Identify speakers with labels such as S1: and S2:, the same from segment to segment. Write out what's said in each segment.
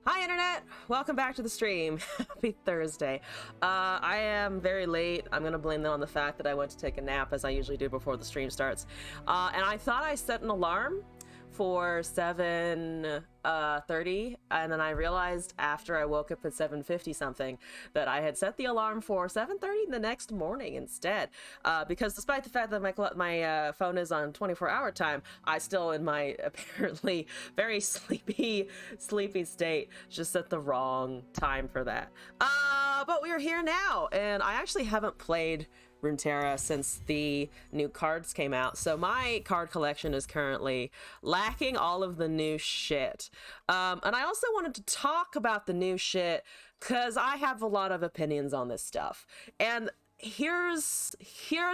S1: Hi internet! Welcome back to the stream. Happy Thursday. I am very late. I'm gonna blame that on the fact that I went to take a nap as I usually do before the stream starts. And I thought I set an alarm for 7:30, and then I realized after I woke up at 7:50 something that I had set the alarm for 7:30 the next morning instead. Because despite the fact that my phone is on 24-hour time, I still, in my apparently very sleepy state, just set the wrong time for that. But we are here now, and I actually haven't played Runeterra since the new cards came out, so my card collection is currently lacking all of the new shit. And I also wanted to talk about the new shit because I have a lot of opinions on this stuff. And here's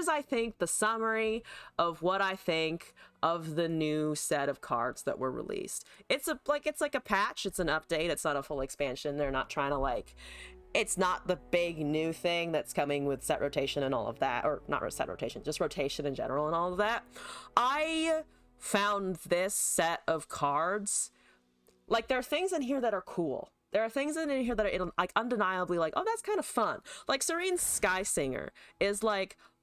S1: I think the summary of what I think of the new set of cards that were released. It's like a patch, it's an update, it's not a full expansion. They're not trying to it's not the big new thing that's coming with set rotation and all of that, or not set rotation, just rotation in general and all of that. I found this set of cards, there are things in here that are cool. There are things in here that are undeniably oh, that's kind of fun. Serene's Sky Singer is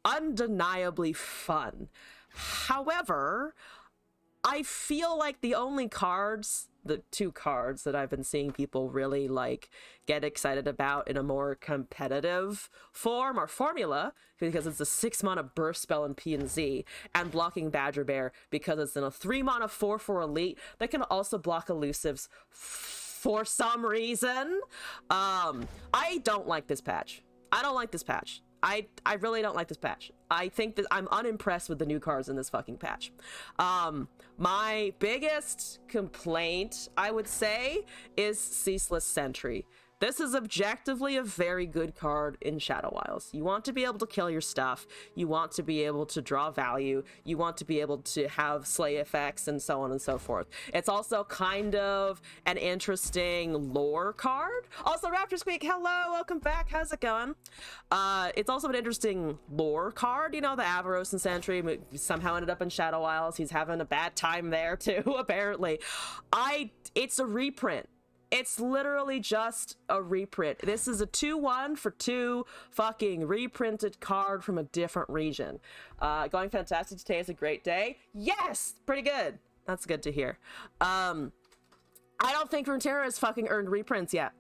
S1: undeniably fun. However, I feel like the only cards, the two cards that I've been seeing people really get excited about in a more competitive form or formula, because it's a 6-mana burst spell in P and Z, and blocking Badger Bear because it's in a 3-mana 4/4 elite that can also block elusives for some reason. I don't like this patch. I don't like this patch. I really don't like this patch. I think that I'm unimpressed with the new cards in this fucking patch. My biggest complaint, I would say, is Ceaseless Sentry. This is objectively a very good card in Shadow Isles. You want to be able to kill your stuff. You want to be able to draw value. You want to be able to have slay effects and so on and so forth. It's also kind of an interesting lore card. Also, Raptor Squeak, hello, welcome back. How's it going? It's also an interesting lore card. You know, the Avaros and Sentry somehow ended up in Shadow Isles. He's having a bad time there too, apparently. It's a reprint. It's literally just a reprint. This is a 2-1 for 2 fucking reprinted card from a different region. Going fantastic today is a great day. Yes, pretty good. That's good to hear. I don't think Runeterra has fucking earned reprints yet.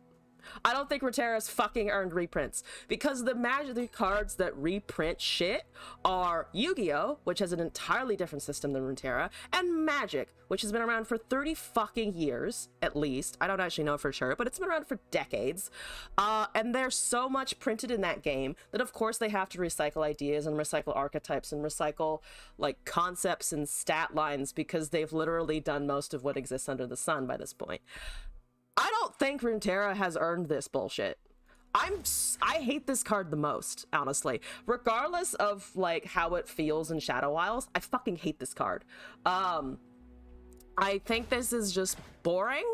S1: I don't think Runeterra's fucking earned reprints, because the Magic cards that reprint shit are Yu-Gi-Oh!, which has an entirely different system than Runeterra, and Magic, which has been around for 30 fucking years, at least. I don't actually know for sure, but it's been around for decades. And there's so much printed in that game that of course they have to recycle ideas and recycle archetypes and recycle concepts and stat lines, because they've literally done most of what exists under the sun by this point. I don't think Runeterra has earned this bullshit. I hate this card the most, honestly. Regardless of how it feels in Shadow Isles, I fucking hate this card. I think this is just boring.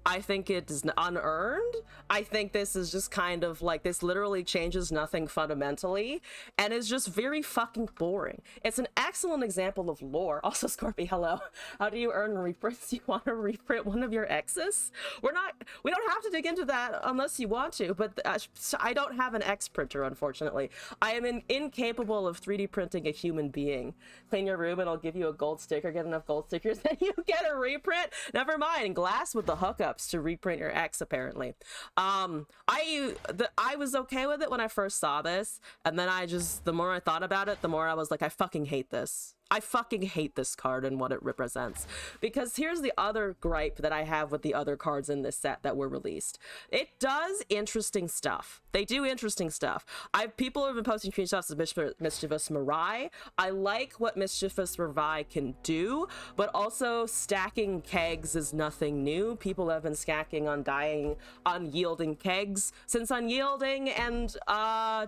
S1: I think it is unearned. I think this is just kind of this literally changes nothing fundamentally and is just very fucking boring. It's an excellent example of lore. Also, Scorpy, hello. How do you earn reprints? You want to reprint one of your exes? We don't have to dig into that unless you want to, but I don't have an X printer, unfortunately. I am incapable of 3D printing a human being. Clean your room and I'll give you a gold sticker. Get enough gold stickers and you get a reprint? Never mind. Glass with the hookup to reprint your ex, apparently. I was okay with it when I first saw this, and then the more I thought about it, the more I was like, I fucking hate this. I fucking hate this card and what it represents. Because here's the other gripe that I have with the other cards in this set that were released. It does interesting stuff. They do interesting stuff. People have been posting screenshots of Mischievous Mirai. I like what Mischievous Mirai can do, but also stacking kegs is nothing new. People have been stacking unyielding kegs since Unyielding and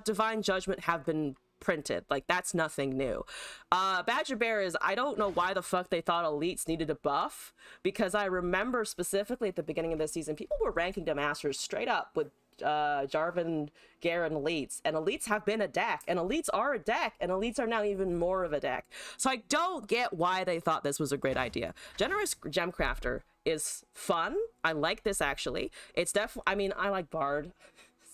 S1: Divine Judgment have been printed. That's nothing new. Badger Bear is, I don't know why the fuck they thought elites needed a buff, because I remember specifically at the beginning of this season, people were ranking to masters straight up with Jarvan, Garen elites, and elites have been a deck, and elites are a deck, and elites are now even more of a deck. So I don't get why they thought this was a great idea. Generous Gemcrafter is fun. I like this, actually. It's definitely, I mean, I like Bard.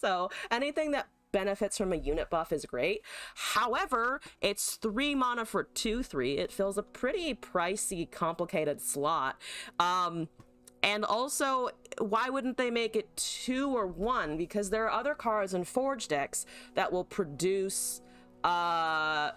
S1: So anything that benefits from a unit buff is great. However, it's 3 mana for 2/3. It fills a pretty pricey, complicated slot. And also, why wouldn't they make it 2 or 1? Because there are other cards in Forge decks that will produce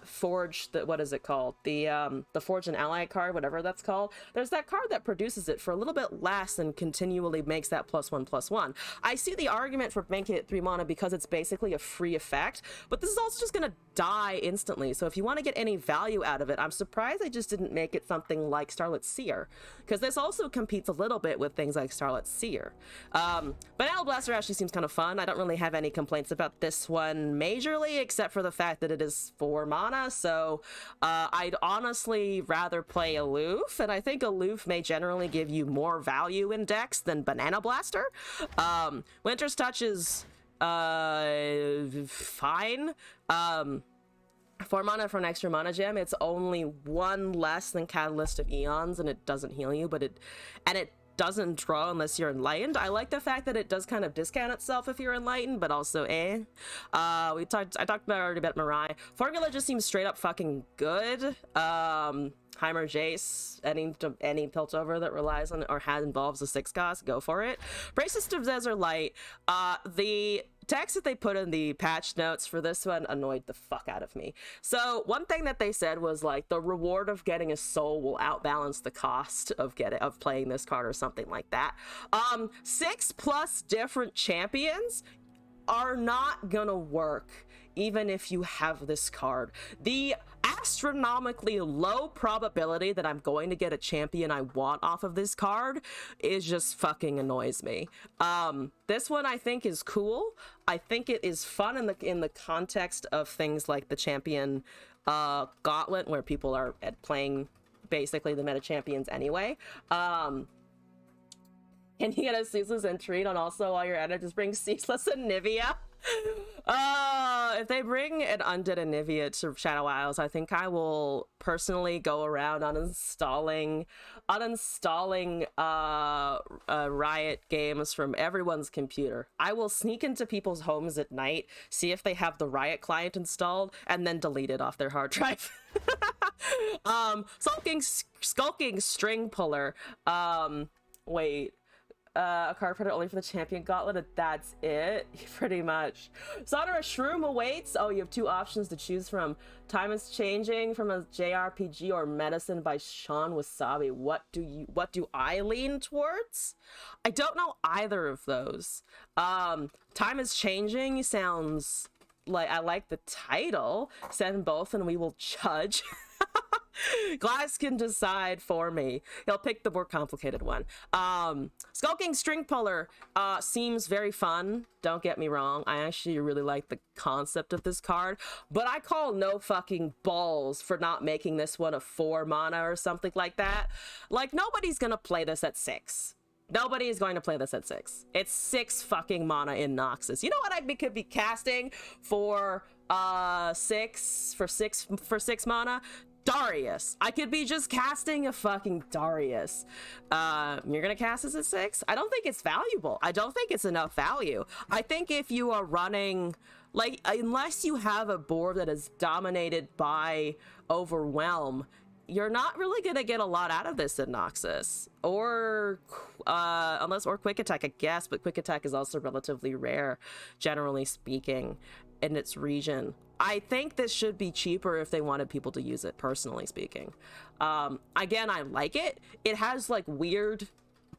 S1: Forge, what is it called? The Forge and Ally card, whatever that's called. There's that card that produces it for a little bit less and continually makes that +1/+1. I see the argument for making it 3 mana because it's basically a free effect, but this is also just gonna die instantly. So if you want to get any value out of it, I'm surprised they just didn't make it something like Starlit Seer, because this also competes a little bit with things like Starlit Seer. Banana Blaster actually seems kind of fun. I don't really have any complaints about this one majorly, except for the fact that it is 4 mana, so I'd honestly rather play Aloof, and I think Aloof may generally give you more value in decks than Banana Blaster. Winter's Touch is fine. 4 mana for an extra mana gem. It's only 1 less than Catalyst of Eons, and it doesn't heal you, but it doesn't draw unless you're enlightened. I like the fact that it does kind of discount itself if you're enlightened, but also I talked already about Mirai. Formula just seems straight up fucking good. Heimer Jace, any Piltover that relies on or involves a 6 cost, go for it. Braces of Zez light. The text that they put in the patch notes for this one annoyed the fuck out of me. So one thing that they said was like the reward of getting a soul will outbalance the cost of playing this card or something like that. 6+ different champions are not gonna work even if you have this card. The astronomically low probability that I'm going to get a champion I want off of this card is just fucking annoys me. This one I think is cool. I think it is fun in the context of things like the champion gauntlet, where people are playing basically the meta champions anyway. Can you get a ceaseless and treat on also while you're at it? Just bring ceaseless and Nivea. If they bring an Undead Anivia to Shadow Isles, I think I will personally go around uninstalling Riot games from everyone's computer. I will sneak into people's homes at night, see if they have the Riot client installed, and then delete it off their hard drive. Skulking String Puller. Wait. A card printer only for the champion gauntlet, and that's it, pretty much. Sonora Shroom awaits. Oh, you have 2 options to choose from. Time is Changing from a JRPG or Medicine by Sean Wasabi. What do I lean towards? I don't know either of those. Time is Changing sounds like I like the title. Send both and we will judge. Glass can decide for me. He'll pick the more complicated one. Skulking String Puller seems very fun. Don't get me wrong. I actually really like the concept of this card, but I call no fucking balls for not making this one a 4 mana or something like that. Like, nobody's gonna play this at 6. Nobody is going to play this at 6. It's 6 fucking mana in Noxus. You know what could be casting for 6 mana? Darius. I could be just casting a fucking Darius. You're gonna cast this at 6? I don't think it's valuable. I don't think it's enough value. I think if you are running, like, unless you have a board that is dominated by Overwhelm, you're not really gonna get a lot out of this in Noxus. Or Quick Attack, I guess, but Quick Attack is also relatively rare, generally speaking, in its region. I think this should be cheaper if they wanted people to use it, personally speaking. Again, I like it. It has like weird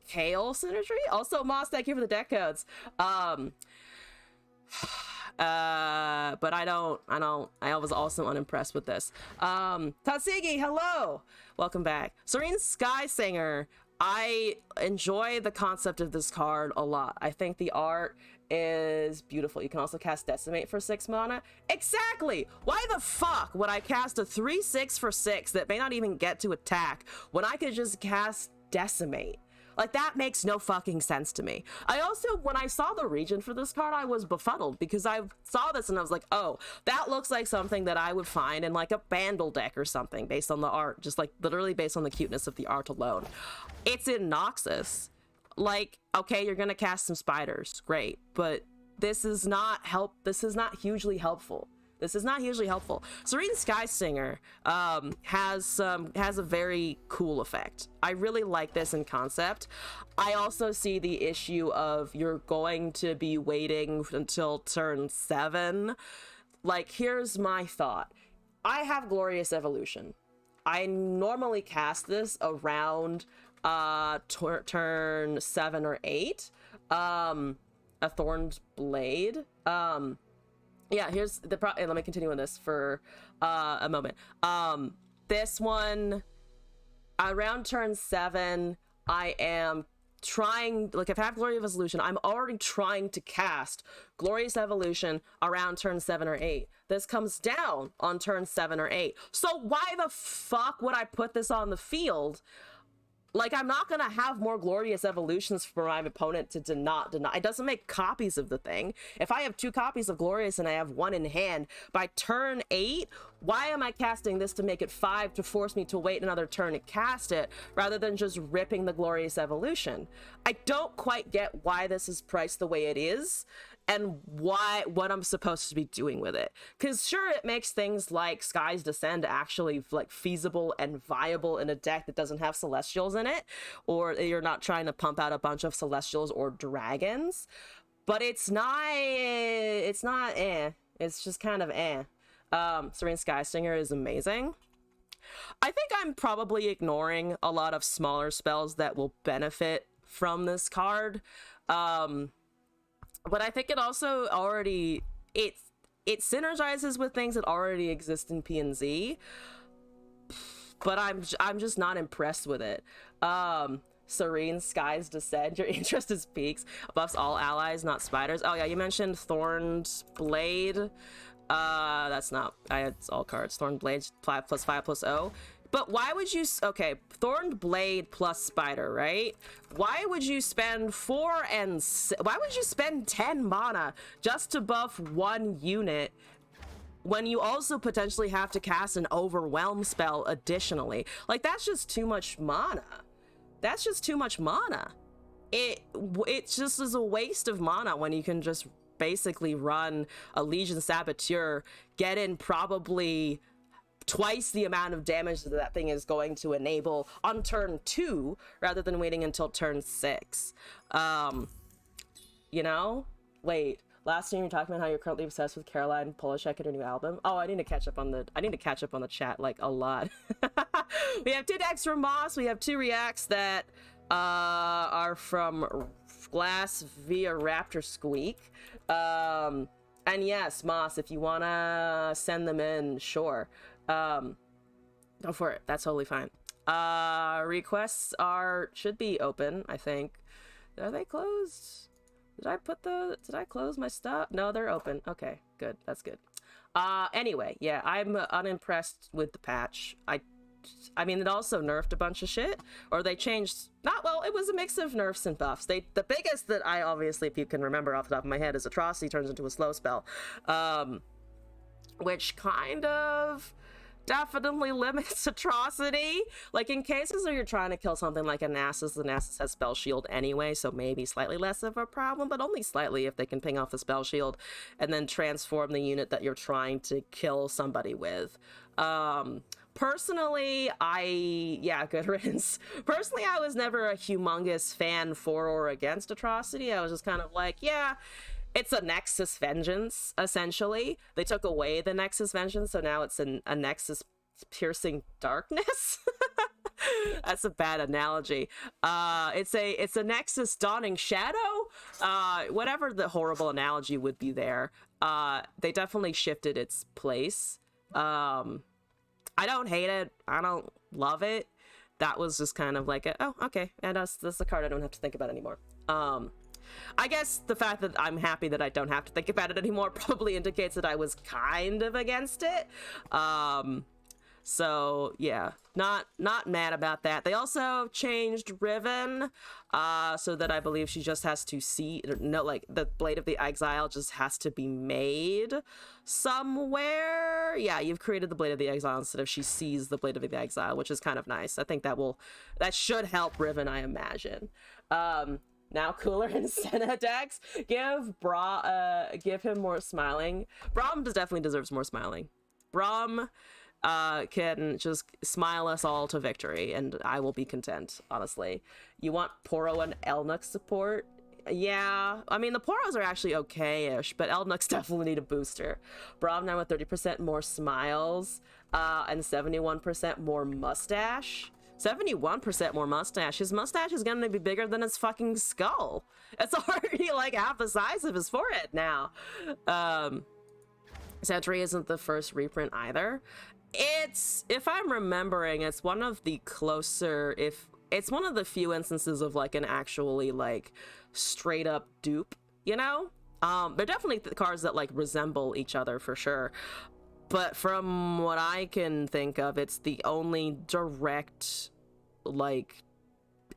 S1: Kale synergy. Also, Moss, thank you for the deck codes. But I was also unimpressed with this. Tatsigi, hello! Welcome back. Serene Sky Singer. I enjoy the concept of this card a lot. I think the art is beautiful. You can also cast Decimate for 6 mana. Exactly! Why the fuck would I cast a 3/6 for 6 that may not even get to attack when I could just cast Decimate? Like, that makes no fucking sense to me. I also, when I saw the region for this card, I was befuddled because I saw this and I was like, oh, that looks like something that I would find in like a Bandle deck or something based on the art, just like literally based on the cuteness of the art alone. It's in Noxus. Like, okay, you're gonna cast some spiders, great, but this is not hugely helpful. This is not hugely helpful. Serene Sky Singer has a very cool effect. I really like this in concept. I also see the issue of you're going to be waiting until turn 7. Like, here's my thought. I have Glorious Evolution. I normally cast this around turn 7 or 8. A Thorned Blade. Yeah, here's the let me continue on this for a moment. This one, around turn 7, I am trying, like, if I have Glorious Evolution, I'm already trying to cast Glorious Evolution around turn 7 or 8. This comes down on turn 7 or 8. So why the fuck would I put this on the field? Like, I'm not gonna have more Glorious Evolutions for my opponent to not deny. It doesn't make copies of the thing. If I have 2 copies of Glorious and I have 1 in hand, by turn 8, why am I casting this to make it 5 to force me to wait another turn to cast it, rather than just ripping the Glorious Evolution? I don't quite get why this is priced the way it is, and what I'm supposed to be doing with it. Because sure, it makes things like Sky's Descent actually like feasible and viable in a deck that doesn't have Celestials in it, or you're not trying to pump out a bunch of Celestials or Dragons, but it's just kind of Serene Sky Singer is amazing. I think I'm probably ignoring a lot of smaller spells that will benefit from this card. But I think it also already, it synergizes with things that already exist in P&Z, but I'm just not impressed with it. Serene Sky's Descent, your interest is peaks, buffs all allies, not spiders. Oh yeah, you mentioned Thorned Blade. That's not, it's all cards. Thorned Blade, 5+5+0. But why would you, okay, Thorned Blade plus Spider, right? Why would you spend 10 mana just to buff 1 unit when you also potentially have to cast an Overwhelm spell additionally? Like, that's just too much mana. That's just too much mana. It just is a waste of mana when you can just basically run a Legion Saboteur, get in probably twice the amount of damage that thing is going to enable on turn 2 rather than waiting until turn 6. You know? Wait, last time you were talking about how you're currently obsessed with Caroline Polachek and her new album. Oh, I need to catch up on the chat like a lot. We have 2 decks from Moss. We have 2 reacts that are from Glass via Raptor Squeak. And yes, Moss, if you wanna send them in, sure. Go for it. That's totally fine. Requests should be open, I think. Are they closed? Did I close my stuff? No, they're open. Okay, good. That's good. Anyway, yeah, I'm unimpressed with the patch. I mean, it also nerfed a bunch of shit, or they changed, it was a mix of nerfs and buffs. The biggest that I obviously, if you can remember off the top of my head, is Atrocity turns into a slow spell, which kind of definitely limits Atrocity. Like, in cases where you're trying to kill something like a Nasus, the Nasus has Spell Shield anyway, so maybe slightly less of a problem, but only slightly if they can ping off the Spell Shield and then transform the unit that you're trying to kill somebody with. Personally, good riddance. Personally, I was never a humongous fan for or against Atrocity. I was just kind of like, yeah, it's a Nexus Vengeance, essentially. They took away the Nexus Vengeance, so now it's a Nexus Piercing Darkness. That's a bad analogy. It's a Nexus Dawning Shadow. Whatever the horrible analogy would be there. They definitely shifted its place. I don't hate it. I don't love it. That was just kind of like, oh, okay. And that's a card I don't have to think about anymore. I guess the fact that I'm happy that I don't have to think about it anymore probably indicates that I was kind of against it. So yeah, not mad about that. They also changed Riven, so that I believe she just has to see, no, like the Blade of the Exile just has to be made somewhere. Yeah, you've created the Blade of the Exile instead of she sees the Blade of the Exile, which is kind of nice. I think that should help Riven, I imagine. Now Cooler and Senna decks, give him more smiling. Braum definitely deserves more smiling. Braum can just smile us all to victory, and I will be content, honestly. You want Poro and Elnux support? Yeah, I mean, the Poros are actually okay-ish, but Elnux definitely need a booster. Braum now with 30% more smiles, and 71% more mustache. 71% more mustache. His mustache is gonna be bigger than his fucking skull. It's already like half the size of his forehead now. Sentry isn't the first reprint either. It's, if I'm remembering, it's one of the closer, if it's one of the few instances of like an actually like straight up dupe, you know? They're definitely cards that like resemble each other for sure. But from what I can think of, it's the only direct, like,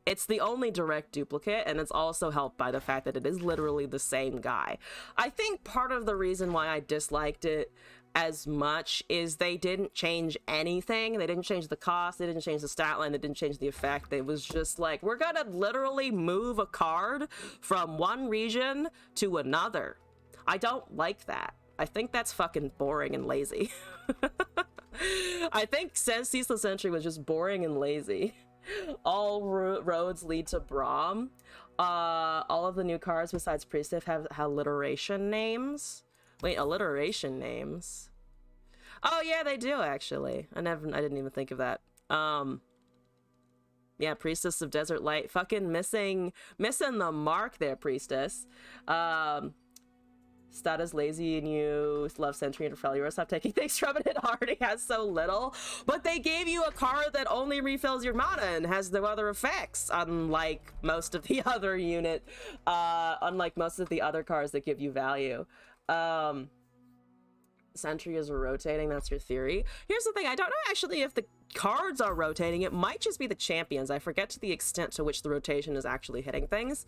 S1: it's the only direct duplicate, and it's also helped by the fact that it is literally the same guy. I think part of the reason why I disliked it as much is they didn't change anything. They didn't change the cost, they didn't change the stat line, they didn't change the effect. It was just like, we're gonna literally move a card from one region to another. I don't like that. I think that's fucking boring and lazy. I think Ceaseless Sentry was just boring and lazy. All roads lead to Braum. All of the new cards besides Priestess have alliteration names. Wait, alliteration names? Oh yeah, they do actually. I didn't even think of that. Yeah, Priestess of Desert Light. Fucking missing the mark there, Priestess. Stat is lazy and you love Sentry and Freljord. Stop taking things from it. It already has so little. But they gave you a card that only refills your mana and has no other effects, unlike most of the other unlike most of the other cards that give you value. Sentry is rotating, that's your theory. Here's the thing, I don't know actually if the cards are rotating. It might just be the champions. I forget to the extent to which the rotation is actually hitting things.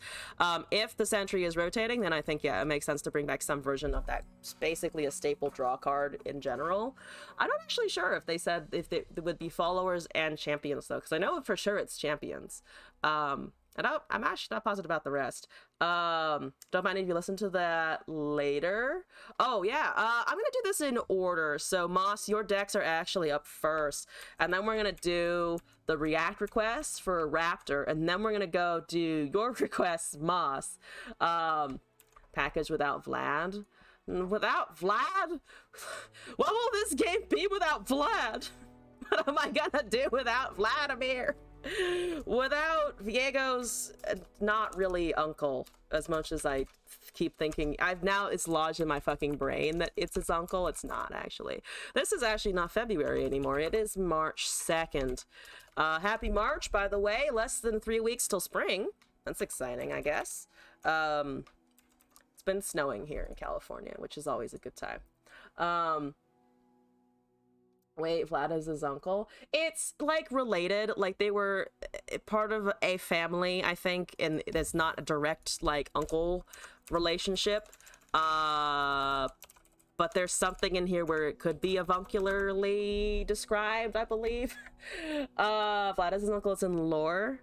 S1: If the Sentry is rotating, then I think, yeah, it makes sense to bring back some version of that. It's basically a staple draw card in general. I'm not actually sure if they said if they would be followers and champions though, because I know for sure it's champions. I'm actually not positive about the rest. Don't mind if you listen to that later. Oh yeah, I'm gonna do this in order. So Moss, your decks are actually up first, and then we're gonna do the react requests for Raptor, and then we're gonna go do your requests, Moss. Package without Vlad. Without Vlad? What will this game be without Vlad? What am I gonna do without Vladimir? Without Viego's not really uncle, as much as I keep thinking. It's lodged in my fucking brain that it's his uncle. It's not actually. This is actually not February anymore. It is March 2nd. Happy March, by the way. Less than 3 weeks till spring. That's exciting, I guess. It's been snowing here in California, which is always a good time. Wait, Vlad is his uncle? It's like related, like they were part of a family, I think, and it's not a direct like uncle relationship. But there's something in here where it could be avuncularly described, I believe. Vlad is his uncle, it's in lore.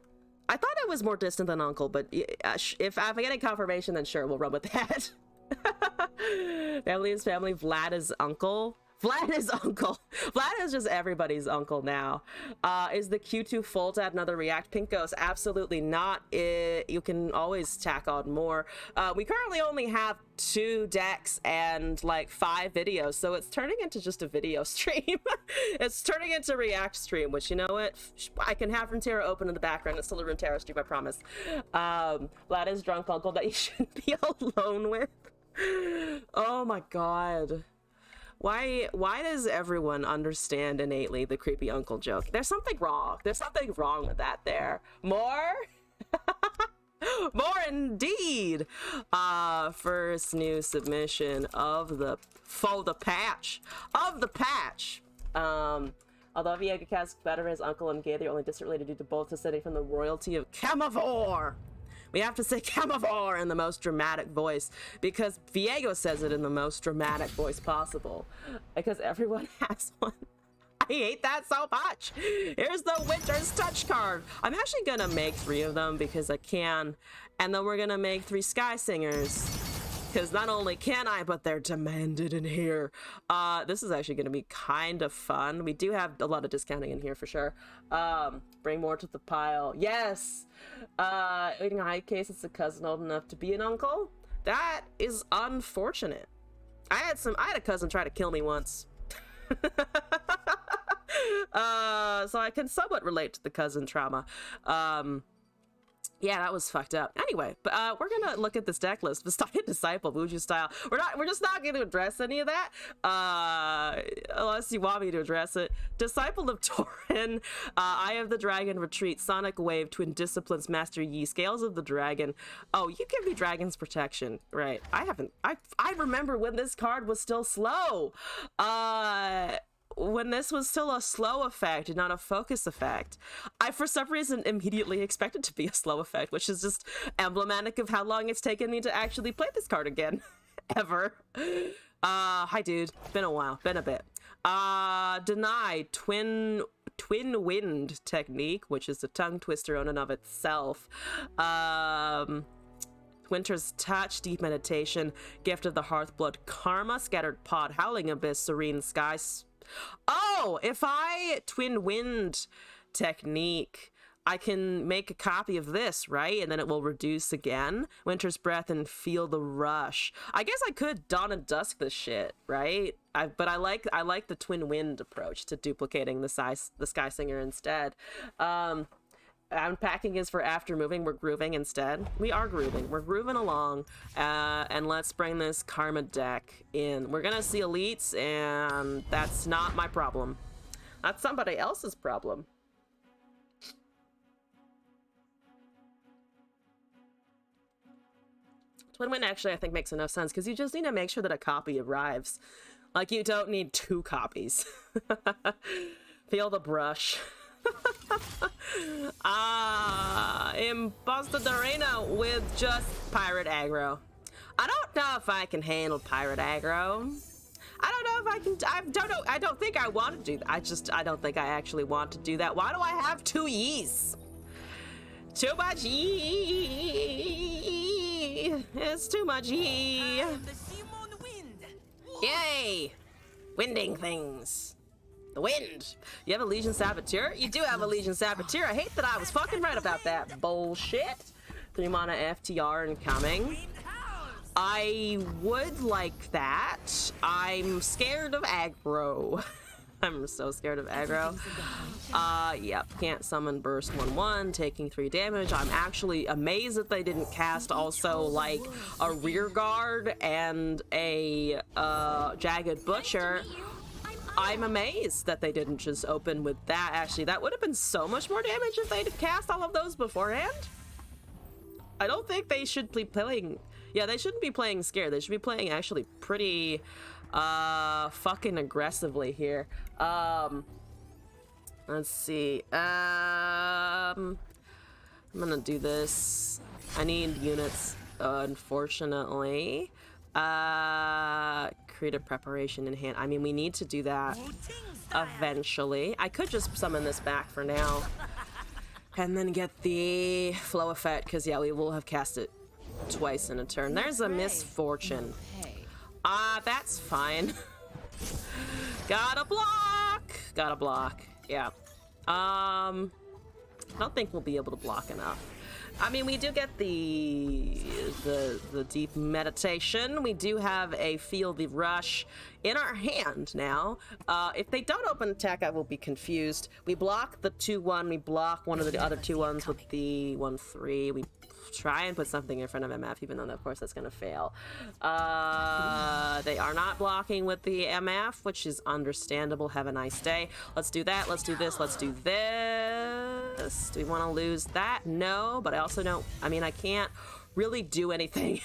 S1: I thought it was more distant than uncle, but if I'm getting confirmation, then sure, we'll run with that. Family is family, Vlad is uncle. Vlad is uncle. Vlad is just everybody's uncle now. Is the Q2 full to add another React? Pinkos, absolutely not. You can always tack on more. We currently only have 2 decks and like 5 videos, so it's turning into just a video stream. It's turning into a React stream, which, you know what? I can have Runeterra open in the background. It's still a Runeterra stream, I promise. Vlad is drunk uncle that you shouldn't be alone with. Oh my god. Why does everyone understand innately the creepy uncle joke? There's something wrong. There's something wrong with that there. More? More indeed. First new submission of the patch. Although Viego casts better his uncle and Gay, they're only distant related due to both descending from the royalty of Camivore. We have to say Camivore in the most dramatic voice because Viego says it in the most dramatic voice possible. Because everyone has one. I hate that so much. Here's the Winter's Touch card. I'm actually gonna make 3 of them because I can. And then we're gonna make 3 Sky Singers. Because not only can I, but they're demanded in here. This is actually going to be kind of fun. We do have a lot of discounting in here for sure. Bring more to the pile. Yes! In high case, it's a cousin old enough to be an uncle. That is unfortunate. I had a cousin try to kill me once. So I can somewhat relate to the cousin trauma. Yeah, that was fucked up. Anyway, but we're gonna look at this deck list. Messiah Disciple, Wuju style. We're just not gonna address any of that. Unless you want me to address it. Disciple of Torin, Eye of the Dragon, Retreat, Sonic Wave, Twin Disciplines, Master Yi, Scales of the Dragon. Oh, you give me Dragon's Protection. Right. I remember when this card was still slow. When this was still a slow effect and not a focus effect. I, for some reason, immediately expected to be a slow effect, which is just emblematic of how long it's taken me to actually play this card again. Ever. Hi, dude. Been a while. Been a bit. Deny Twin Wind technique, which is a tongue twister on and of itself. Winter's Touch, Deep Meditation, Gift of the Hearthblood, Karma, Scattered Pod, Howling Abyss, Serene Sky. Oh, if I Twin Wind technique, I can make a copy of this, right? And then it will reduce again. Winter's Breath and Feel the Rush. I guess I could Dawn and Dusk this shit, right? But I like the Twin Wind approach to duplicating the Sky Singer instead. Unpacking is for after moving. We're grooving instead. We are grooving. We're grooving along. And let's bring this Karma deck in. We're gonna see elites, and that's not my problem. That's somebody else's problem. Twin Wind actually I think makes enough sense because you just need to make sure that a copy arrives. Like you don't need 2 copies. Feel the brush. Imposter Dorena with just pirate aggro. I don't know if I can handle pirate aggro. I don't know if I can. I don't know. I don't think I want to do that. I don't think I actually want to do that. Why do I have 2 E's? Too much E. It's too much E. Yay! Winding things. The wind. You have a Legion Saboteur? You do have a Legion Saboteur. I hate that I was fucking right about that bullshit. 3 mana FTR incoming. I would like that. I'm scared of aggro. I'm so scared of aggro. Yep, can't summon burst 1/1, taking 3 damage. I'm actually amazed that they didn't cast also like a rear guard and a jagged butcher. I'm amazed that they didn't just open with that. Actually, that would have been so much more damage if they'd cast all of those beforehand. I don't think they should be playing... Yeah, they shouldn't be playing scared. They should be playing actually pretty fucking aggressively here. Let's see. I'm gonna do this. I need units, unfortunately. Creative preparation in hand. I mean, we need to do that eventually. I could just summon this back for now and then get the flow effect, because yeah, we will have cast it twice in a turn. There's a misfortune. That's fine. Gotta block. Yeah. I don't think we'll be able to block enough. I mean, we do get the deep meditation. We do have a Feel the Rush in our hand now. If they don't open attack, I will be confused. We block the 2/1. We block one of the other 2/1s with the 1/3. We try and put something in front of MF, even though, of course, that's going to fail. They are not blocking with the MF, which is understandable. Have a nice day. Let's do that. Let's do this. Let's do this. Do we want to lose that? No, but I also don't... I mean, I can't really do anything.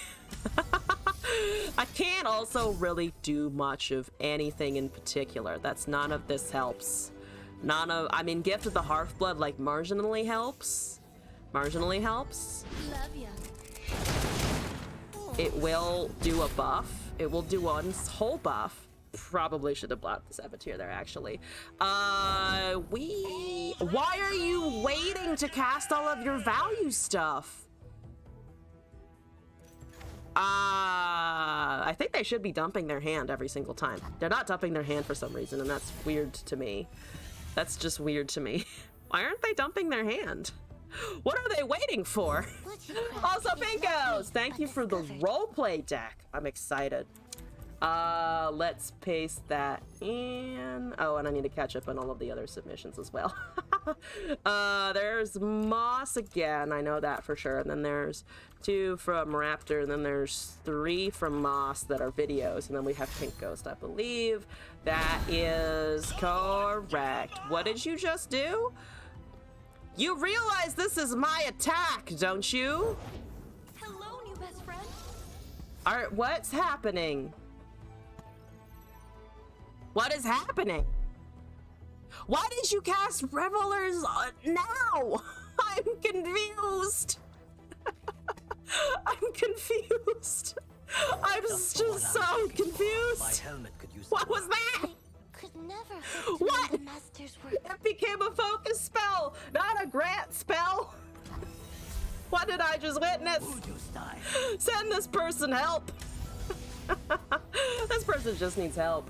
S1: I can't also really do much of anything in particular. That's none of this helps. I mean, Gift of the Hearthblood, like, marginally helps. Marginally helps.
S2: Love ya.
S1: It will do a buff. It will do one whole buff. Probably should have blocked the Saboteur there, actually. Why are you waiting to cast all of your value stuff? I think they should be dumping their hand every single time. They're not dumping their hand for some reason, and that's weird to me. That's just weird to me. Why aren't they dumping their hand? What are they waiting for? Also, Pinkos, thank you for the roleplay deck. I'm excited. Let's paste that in. Oh, and I need to catch up on all of the other submissions as well. There's Moss again. I know that for sure. And then there's 2 from Raptor, and then there's 3 from Moss that are videos, and then we have Pink Ghost, I believe. That is correct. What did you just do? You realize this is my attack, don't you?
S2: Hello, new best friend.
S1: Alright, what's happening? What is happening? Why did you cast Revelers now? I'm confused. I'm confused. I'm just so confused.
S3: My helmet could use
S1: What was that?
S2: Could never hope to
S1: What?
S2: know the master's work.
S1: It became a focus spell, not a grant spell. What did I just witness? Send this person help. This person just needs help.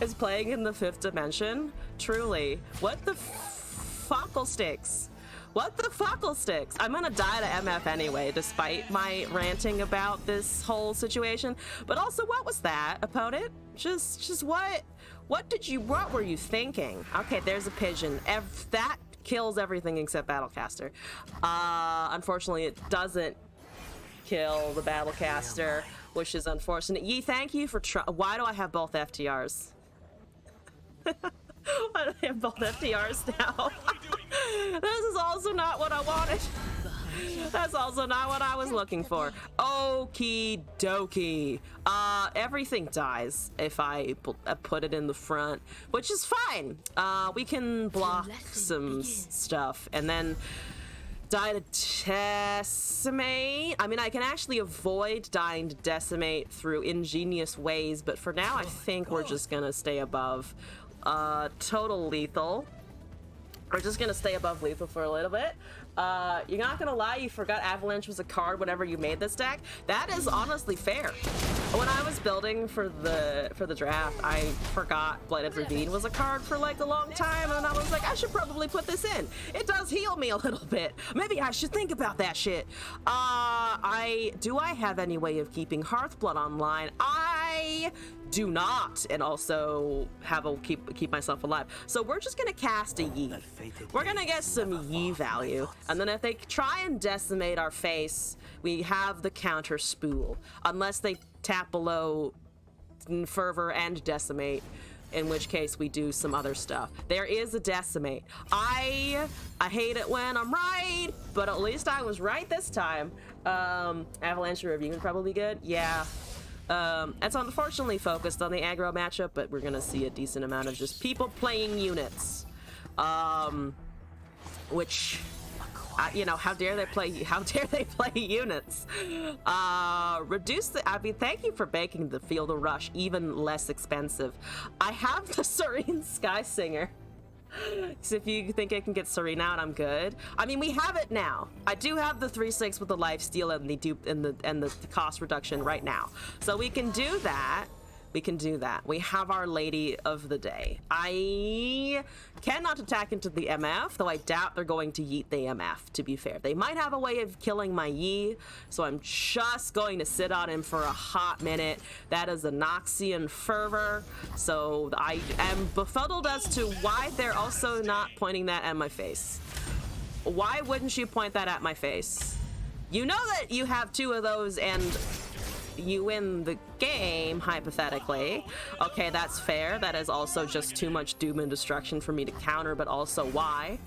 S1: Is playing in the 5th dimension? Truly. What the fockle sticks? What the fockle sticks? I'm gonna die to MF anyway, despite my ranting about this whole situation. But also, what was that, opponent? Just what were you thinking? Okay, there's a pigeon. That kills everything except Battlecaster. Unfortunately, it doesn't kill the Battlecaster, which is unfortunate. Yee, thank you for why do I have both FTRs? Why do I have both FTRs now? This is also not what I wanted. That's also not what I was looking for. Okie dokie. Everything dies if I put it in the front, which is fine. We can block some stuff and then die to decimate. I mean, I can actually avoid dying to decimate through ingenious ways, but for now, I think we're just gonna stay above total lethal. We're just gonna stay above lethal for a little bit. You're not gonna lie, you forgot Avalanche was a card whenever you made this deck. That is honestly fair. When I was building for the draft, I forgot Blighted Ravine was a card for like a long time, and I was like, I should probably put this in. It does heal me a little bit. Maybe I should think about that shit. Do I have any way of keeping Hearthblood online? I do not, and also have a keep myself alive. So we're just gonna cast a Yi. We're gonna get some Yi value, and then if they try and decimate our face, we have the counter spool. Unless they tap below Fervor and decimate, in which case we do some other stuff. There is a decimate. I hate it when I'm right, but at least I was right this time. Avalanche Review would probably be good. Yeah. It's unfortunately focused on the aggro matchup, but we're gonna see a decent amount of just people playing units. Which, you know, how dare they play units? Thank you for making the Field of Rush even less expensive. I have the Serene Sky Singer. So if you think I can get Serene out, I'm good. I mean, we have it now. I do have the 3/6 with the lifesteal and the dupe and the cost reduction right now. So we can do that. We can do that. We have our Lady of the Day. I cannot attack into the MF, though I doubt they're going to yeet the MF, to be fair. They might have a way of killing my Yi, so I'm just going to sit on him for a hot minute. That is a Noxian Fervor, so I am befuddled as to why they're also not pointing that at my face. Why wouldn't you point that at my face? You know that you have 2 of those and you win the game, hypothetically. Okay, that's fair. That is also just too much doom and destruction for me to counter, but also why?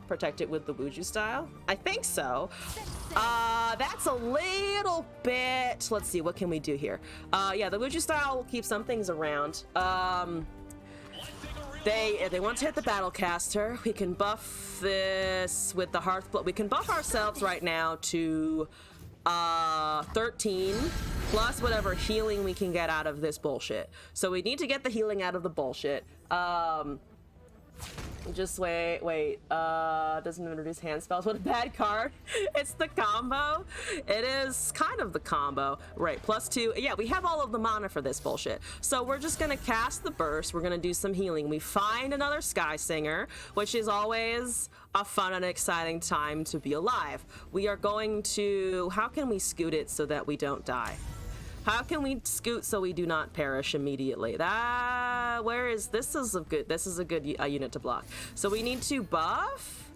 S1: Protect it with the Wuju style? I think so. That's a little bit... Let's see, what can we do here? Yeah, the Wuju style will keep some things around. they want to hit the Battlecaster. We can buff this with the Hearthblood. We can buff ourselves right now to 13 plus whatever healing we can get out of this bullshit. So we need to get the healing out of the bullshit. Just wait. Doesn't introduce hand spells. What a bad card. It's the combo. It is kind of the combo. Right, +2. Yeah, we have all of the mana for this bullshit. So we're just gonna cast the burst. We're gonna do some healing. We find another Sky Singer, which is always a fun and exciting time to be alive. We are going to... How can we scoot it so that we don't die? How can we scoot so we do not perish immediately? This is a good unit to block. So we need to buff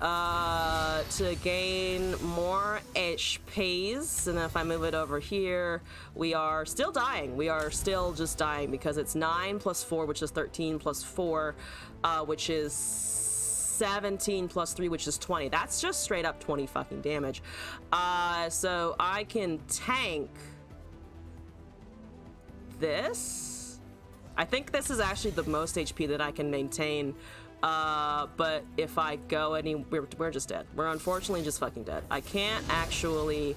S1: to gain more HPs. And if I move it over here, we are still dying. We are still just dying because it's 9 plus 4, which is 13 plus 4, which is 17 plus 3, which is 20. That's just straight up 20 fucking damage. So I can tank this. I think this is actually the most HP that I can maintain, but if I go we're just dead. We're unfortunately just fucking dead. I can't actually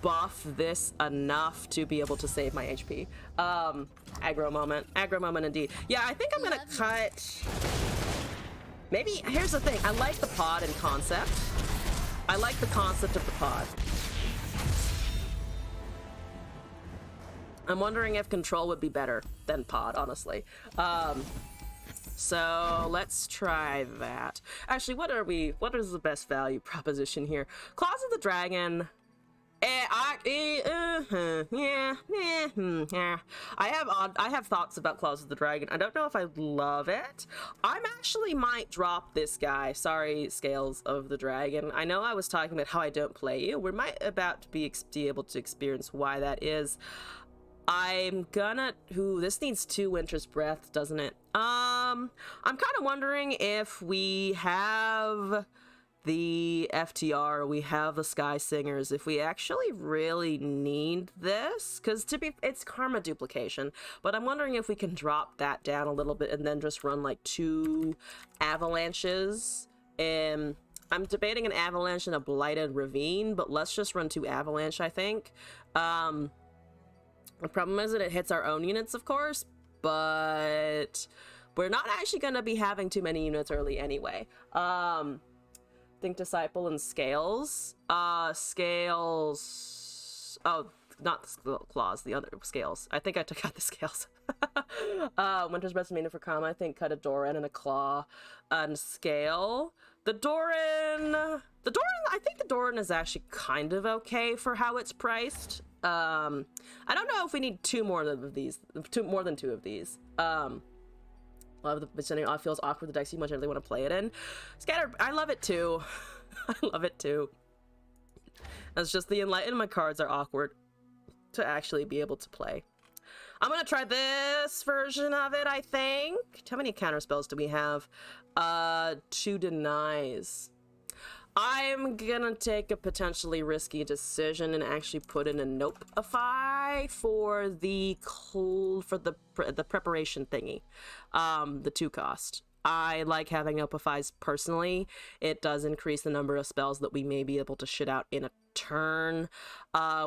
S1: buff this enough to be able to save my HP. Aggro moment indeed. Yeah, I think I'm gonna cut. Maybe, here's the thing, I like the pod in concept. I like the concept of the pod. I'm wondering if control would be better than pod, honestly. So let's try that. Actually, what is the best value proposition here? Claws of the Dragon. I have thoughts about Claws of the Dragon. I don't know if I love it. I actually might drop this guy. Sorry, Scales of the Dragon. I know I was talking about how I don't play you. We might about to be able to experience why that is. I'm gonna... this needs 2 Winter's Breath, doesn't it? I'm kind of wondering if we have the FTR, we have the Sky Singers, if we actually really need this, because it's karma duplication, but I'm wondering if we can drop that down a little bit and then just run like 2 avalanches. I'm debating an avalanche and a blighted ravine, but let's just run 2 avalanche, I think. The problem is that it hits our own units, of course, but we're not actually going to be having too many units early anyway. Think Disciple and Scales. Scales... Oh, not the Claws, the other Scales. I think I took out the Scales. Winter's Breath Mina for Kama. I think cut a Doran and a Claw and Scale. The Doran, I think the Doran is actually kind of okay for how it's priced. I don't know if we need 2 more of these, more than 2 of these. Love the vicinity. It feels awkward. The deck so much I really want to play it in. Scatter, I love it too. I love it too. It's just the Enlightenment cards are awkward to actually be able to play. I'm gonna try this version of it, I think. How many counter spells do we have? 2 denies. I'm gonna take a potentially risky decision and actually put in a nopeify for the preparation thingy, the 2 cost. I like having nopeifys personally. It does increase the number of spells that we may be able to shit out in a turn.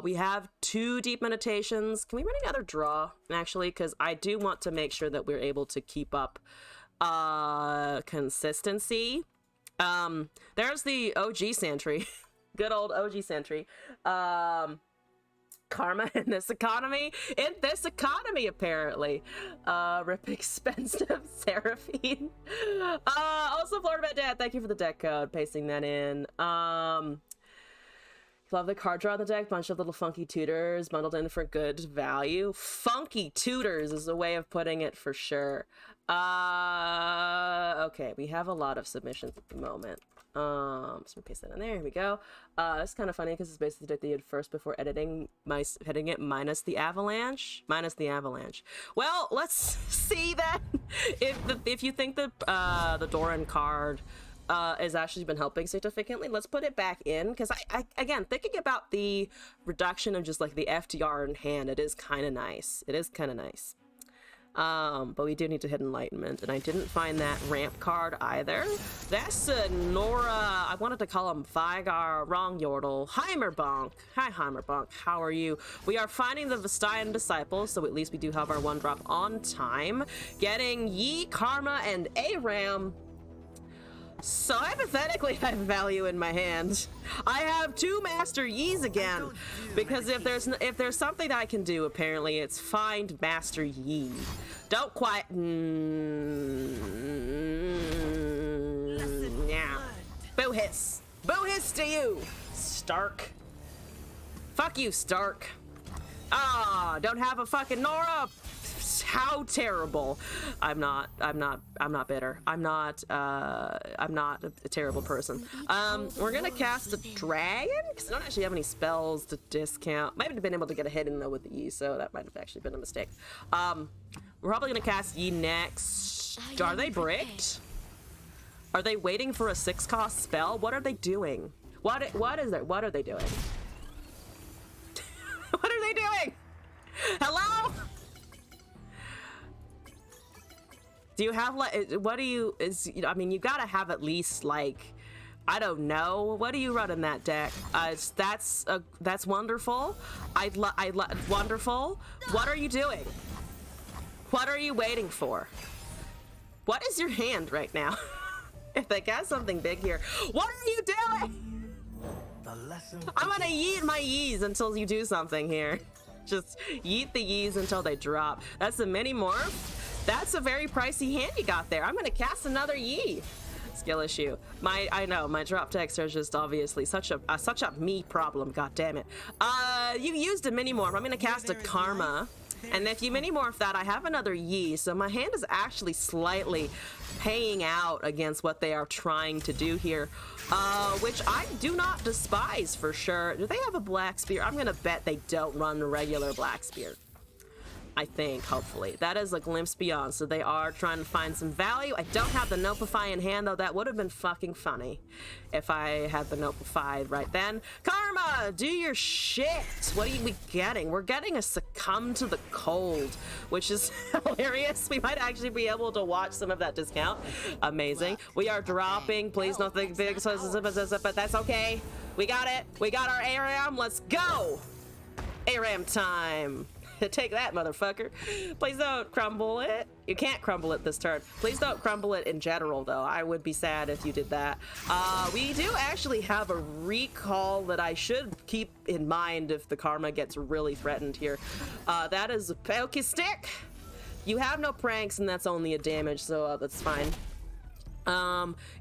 S1: We have 2 deep meditations. Can we run another draw actually? Because I do want to make sure that we're able to keep up consistency. There's the OG Sentry. Good old OG Sentry. Karma in this economy. In this economy, apparently. Rip expensive Seraphine. Also, Florida Bat Dad, thank you for the deck code. Pasting that in. Love the card draw on the deck. Bunch of little funky tutors bundled in for good value. Funky tutors is a way of putting it for sure. Okay, we have a lot of submissions at the moment. So I'm gonna paste that in there. Here we go. It's kind of funny because it's basically the deck that you did first before editing it minus the avalanche. Well, let's see then if you think that the Doran card has actually been helping significantly. Let's put it back in because I again thinking about the reduction of just like the FTR in hand. It is kind of nice. But we do need to hit Enlightenment, and I didn't find that ramp card either. That's Nora. I wanted to call him Vigar, wrong Yordle. Heimerbonk. Hi, Heimerbonk. How are you? We are finding the Vestian disciples, so at least we do have our 1-drop on time. Getting Yi, Karma, and Aram. So hypothetically, I have value in my hand. I have 2 Master Yis again, because if there's something that I can do, apparently it's find Master Yi. Don't quite. Yeah. Boo hiss. Boo hiss to you, Stark. Fuck you, Stark. Ah, don't have a fucking Nora. How terrible. I'm not bitter. I'm not a terrible person. We're gonna cast a dragon because I don't actually have any spells to discount. Might have been able to get a hit in though with the Yi, so that might have actually been a mistake. We're probably gonna cast Yi next. Are they bricked? Are they waiting for a 6-cost spell? What are they doing? What are they doing? What are they doing? Hello? Do you have like, what do you, I mean, you gotta have at least like, I don't know, what do you run in that deck? That's wonderful. Wonderful. What are you doing? What are you waiting for? What is your hand right now? If they got something big here, what are you doing? I'm gonna yeet my Yis until you do something here. Just yeet the Yis until they drop. That's a mini morph. That's a very pricey hand you got there. I'm gonna cast another Yi. Skill issue. I know my drop decks are just obviously such a me problem. God damn it. You used a mini morph. I'm gonna cast a Karma, and if you mini morph that, I have another Yi. So my hand is actually slightly paying out against what they are trying to do here, which I do not despise for sure. Do they have a Black Spear? I'm gonna bet they don't run the regular Black Spear. I think, hopefully. That is a glimpse beyond, so they are trying to find some value. I don't have the Nopify in hand, though. That would have been fucking funny if I had the Nopify right then. Karma, do your shit! What are we getting? We're getting a Succumb to the Cold, which is hilarious. We might actually be able to watch some of that discount. Amazing. We are dropping. Please don't think big, but that's okay. We got it. We got our ARAM. Let's go! ARAM time. Take that, motherfucker. Please don't crumble it. You can't crumble it this turn. Please don't crumble it in general, though. I would be sad if you did that. We do actually have a recall that I should keep in mind if the Karma gets really threatened here. That is a Pokey Stick. You have no pranks, and that's only a damage, so that's fine.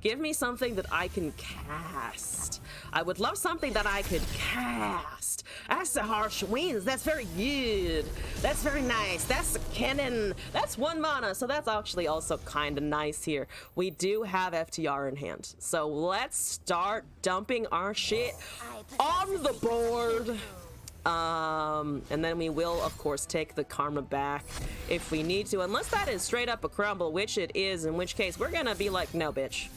S1: Give me something that I can cast. I would love something that I could cast. That's the Harsh Winds. That's very good. That's very nice. That's a cannon. That's 1 mana, so that's actually also kind of nice here. We do have FTR in hand, so let's start dumping our shit on the board. And then we will of course take the Karma back if we need to, unless that is straight up a crumble, which it is, in which case we're gonna be like, no bitch,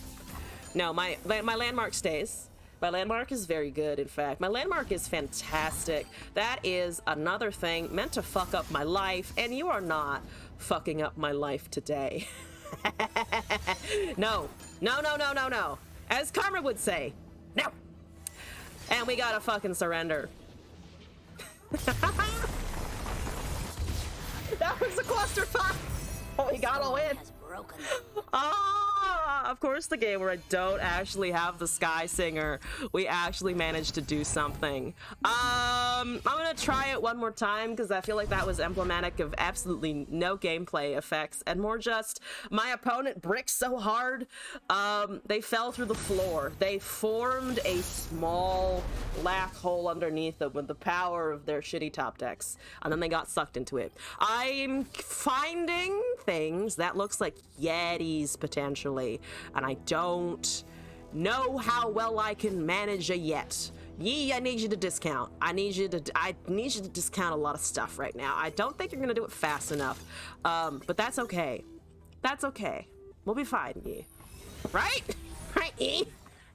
S1: no, my landmark stays. My landmark is very good. In fact, my landmark is fantastic. That is another thing meant to fuck up my life, and you are not fucking up my life today. No, no, no, no, no, no, as Karma would say, no. And we gotta fucking surrender. That was a clusterfuck. Oh, we got a win. Ah, of course, the game where I don't actually have the Sky Singer, we actually managed to do something. I'm gonna try it one more time because I feel like that was emblematic of absolutely no gameplay effects and more just my opponent bricked so hard, they fell through the floor. They formed a small black hole underneath them with the power of their shitty top decks, and then they got sucked into it. I'm finding things that looks like Yetis potentially, and I don't know how well I can manage a Yet. Yi, I need you to discount. I need you to discount a lot of stuff right now. I don't think you're gonna do it fast enough, but that's okay. That's okay. We'll be fine, Yi. Right? Right, Yi?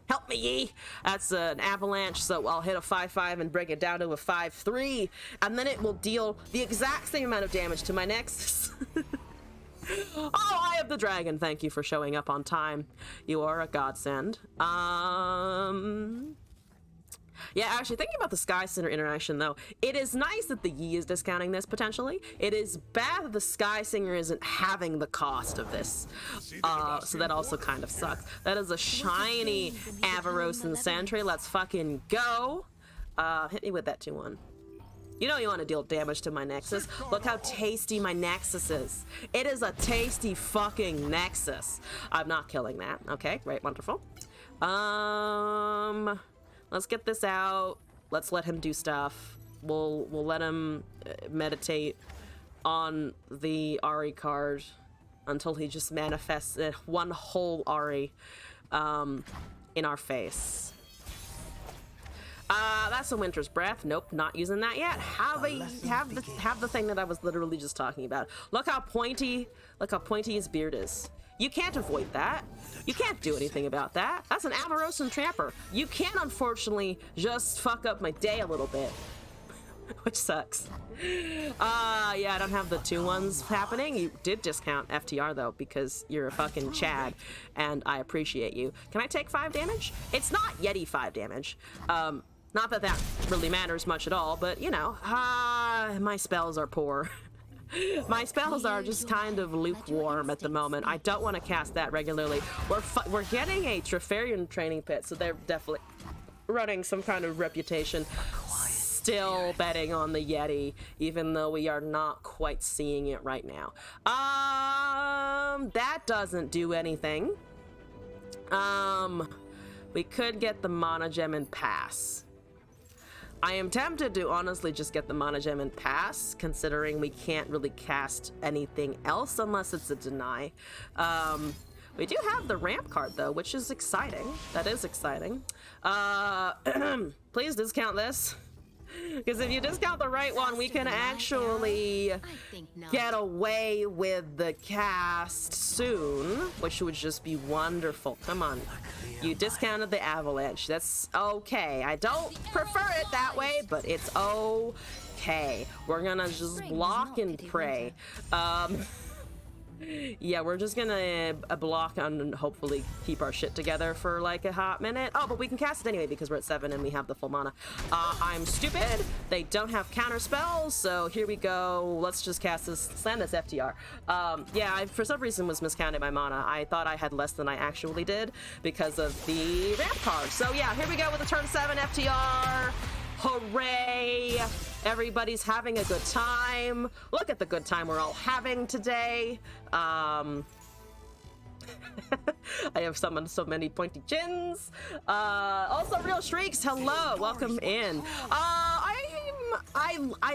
S1: Help me, Yi. That's an avalanche, so I'll hit a 5/5 and bring it down to a 5/3, and then it will deal the exact same amount of damage to my Nexus. Oh, Eye of the Dragon, thank you for showing up on time. You are a godsend. Yeah, actually, thinking about the Sky Center interaction, though, it is nice that the Yi is discounting this, potentially. It is bad that the Sky Singer isn't having the cost of this. So that also kind of sucks. That is a shiny Avaros and Sentry. Let's fucking go. Hit me with that 2-1. You know you want to deal damage to my Nexus. Look how tasty my Nexus is. It is a tasty fucking Nexus. I'm not killing that. Okay, right, wonderful. Let's get this out. Let's let him do stuff. We'll let him meditate on the Ari card until he just manifests one whole Ari in our face. That's a Winter's Breath. Nope, not using that yet. Have the thing that I was literally just talking about. Look how pointy his beard is. You can't avoid that. You can't do anything about that. That's an Avarosan Tramper. You can, unfortunately, just fuck up my day a little bit. Which sucks. Yeah, I don't have the 2-1s happening. You did discount FTR, though, because you're a fucking Chad, and I appreciate you. Can I take 5 damage? It's not Yeti 5 damage. Not that that really matters much at all, but, you know, my spells are poor. My spells are just kind of lukewarm at the moment. I don't want to cast that regularly. We're getting a Treferian training pit, so they're definitely running some kind of reputation. Still betting on the Yeti, even though we are not quite seeing it right now. That doesn't do anything. We could get the Mana Gem and pass. I am tempted to honestly just get the Mana Gem and pass, considering we can't really cast anything else unless it's a deny. We do have the ramp card, though, which is exciting. That is exciting. Please discount this. Because if you discount the right one, we can actually get away with the cast soon, which would just be wonderful. Come on. You discounted the Avalanche. That's okay. I don't prefer it that way, but it's okay. We're gonna just block and pray. Yeah, we're just gonna block and hopefully keep our shit together for like a hot minute. Oh, but we can cast it anyway because we're at 7 and we have the full mana. I'm stupid. They don't have counter spells, so here we go. Let's just cast this, slam this FTR. Yeah, I for some reason was miscounting my mana. I thought I had less than I actually did because of the ramp card. So yeah, here we go with the turn 7 FTR. Hooray! Everybody's having a good time. Look at the good time we're all having today. I have summoned so many pointy chins. Also, Real Shrieks, hello, welcome in. I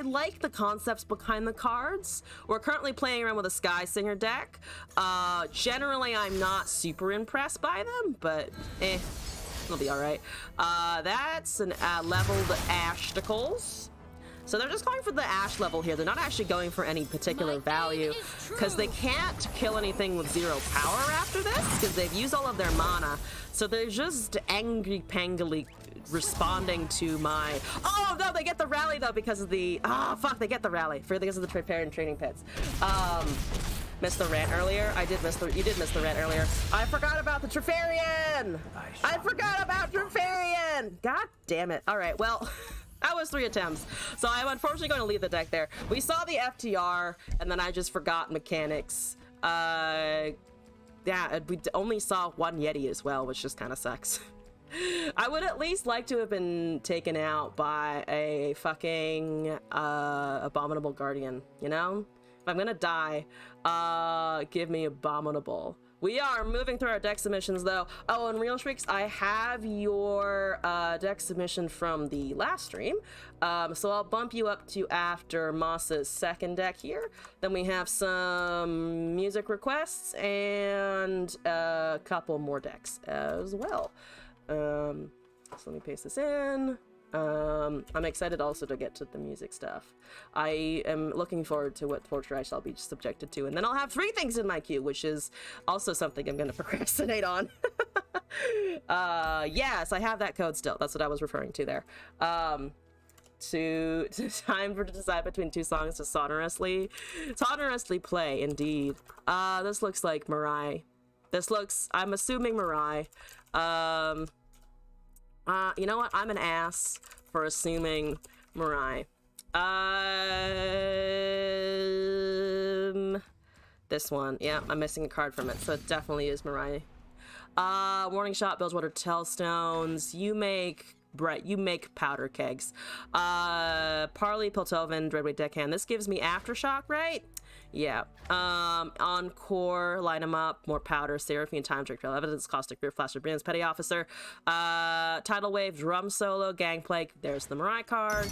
S1: like the concepts behind the cards. We're currently playing around with a Sky Singer deck. Generally, I'm not super impressed by them, but it'll be all right. That's an leveled Ashticles. So they're just going for the Ash level here. They're not actually going for any particular value because they can't kill anything with 0 power after this because they've used all of their mana. So they're just angry pangly responding to my... Oh, no, they get the rally, though, because of the... Oh, fuck, they get the rally because of the Treferian training pits. Missed the rant earlier. You did miss the rant earlier. I forgot about the Treferian! I forgot about Treferian! God damn it. All right, well... That was 3 attempts. So I'm unfortunately going to leave the deck there. We saw the FTR, and then I just forgot mechanics. Yeah, we only saw 1 Yeti as well, which just kind of sucks. I would at least like to have been taken out by a fucking Abominable Guardian, you know? If I'm gonna die, give me Abominable. We are moving through our deck submissions, though. Oh, and Real Shrieks, I have your deck submission from the last stream. So I'll bump you up to after Moss's second deck here. Then we have some music requests and a couple more decks as well. So let me paste this in. I'm excited also to get to the music stuff. I am looking forward to what torture I shall be subjected to, and then I'll have 3 things in my queue, which is also something I'm going to procrastinate on. Yes, I have that code still. That's what I was referring to there. to time for to decide between two songs to sonorously play. Indeed. This looks like Mirai. I'm assuming Mirai. You know what? I'm an ass for assuming Mirai. This one. Yeah, I'm missing a card from it, so it definitely is Mirai. Warning shot, Bilgewater Tellstones. You make powder kegs. Parley, Piltovan, Dreadweight Deckhand. This gives me Aftershock, right? Yeah. Encore, line them up, more powder, Seraphine, Time Trick, Trail Evidence, Caustic Fear, Flash of Brilliance, Petty Officer, Tidal Wave, Drum Solo, Gangplank. There's the Mirai card.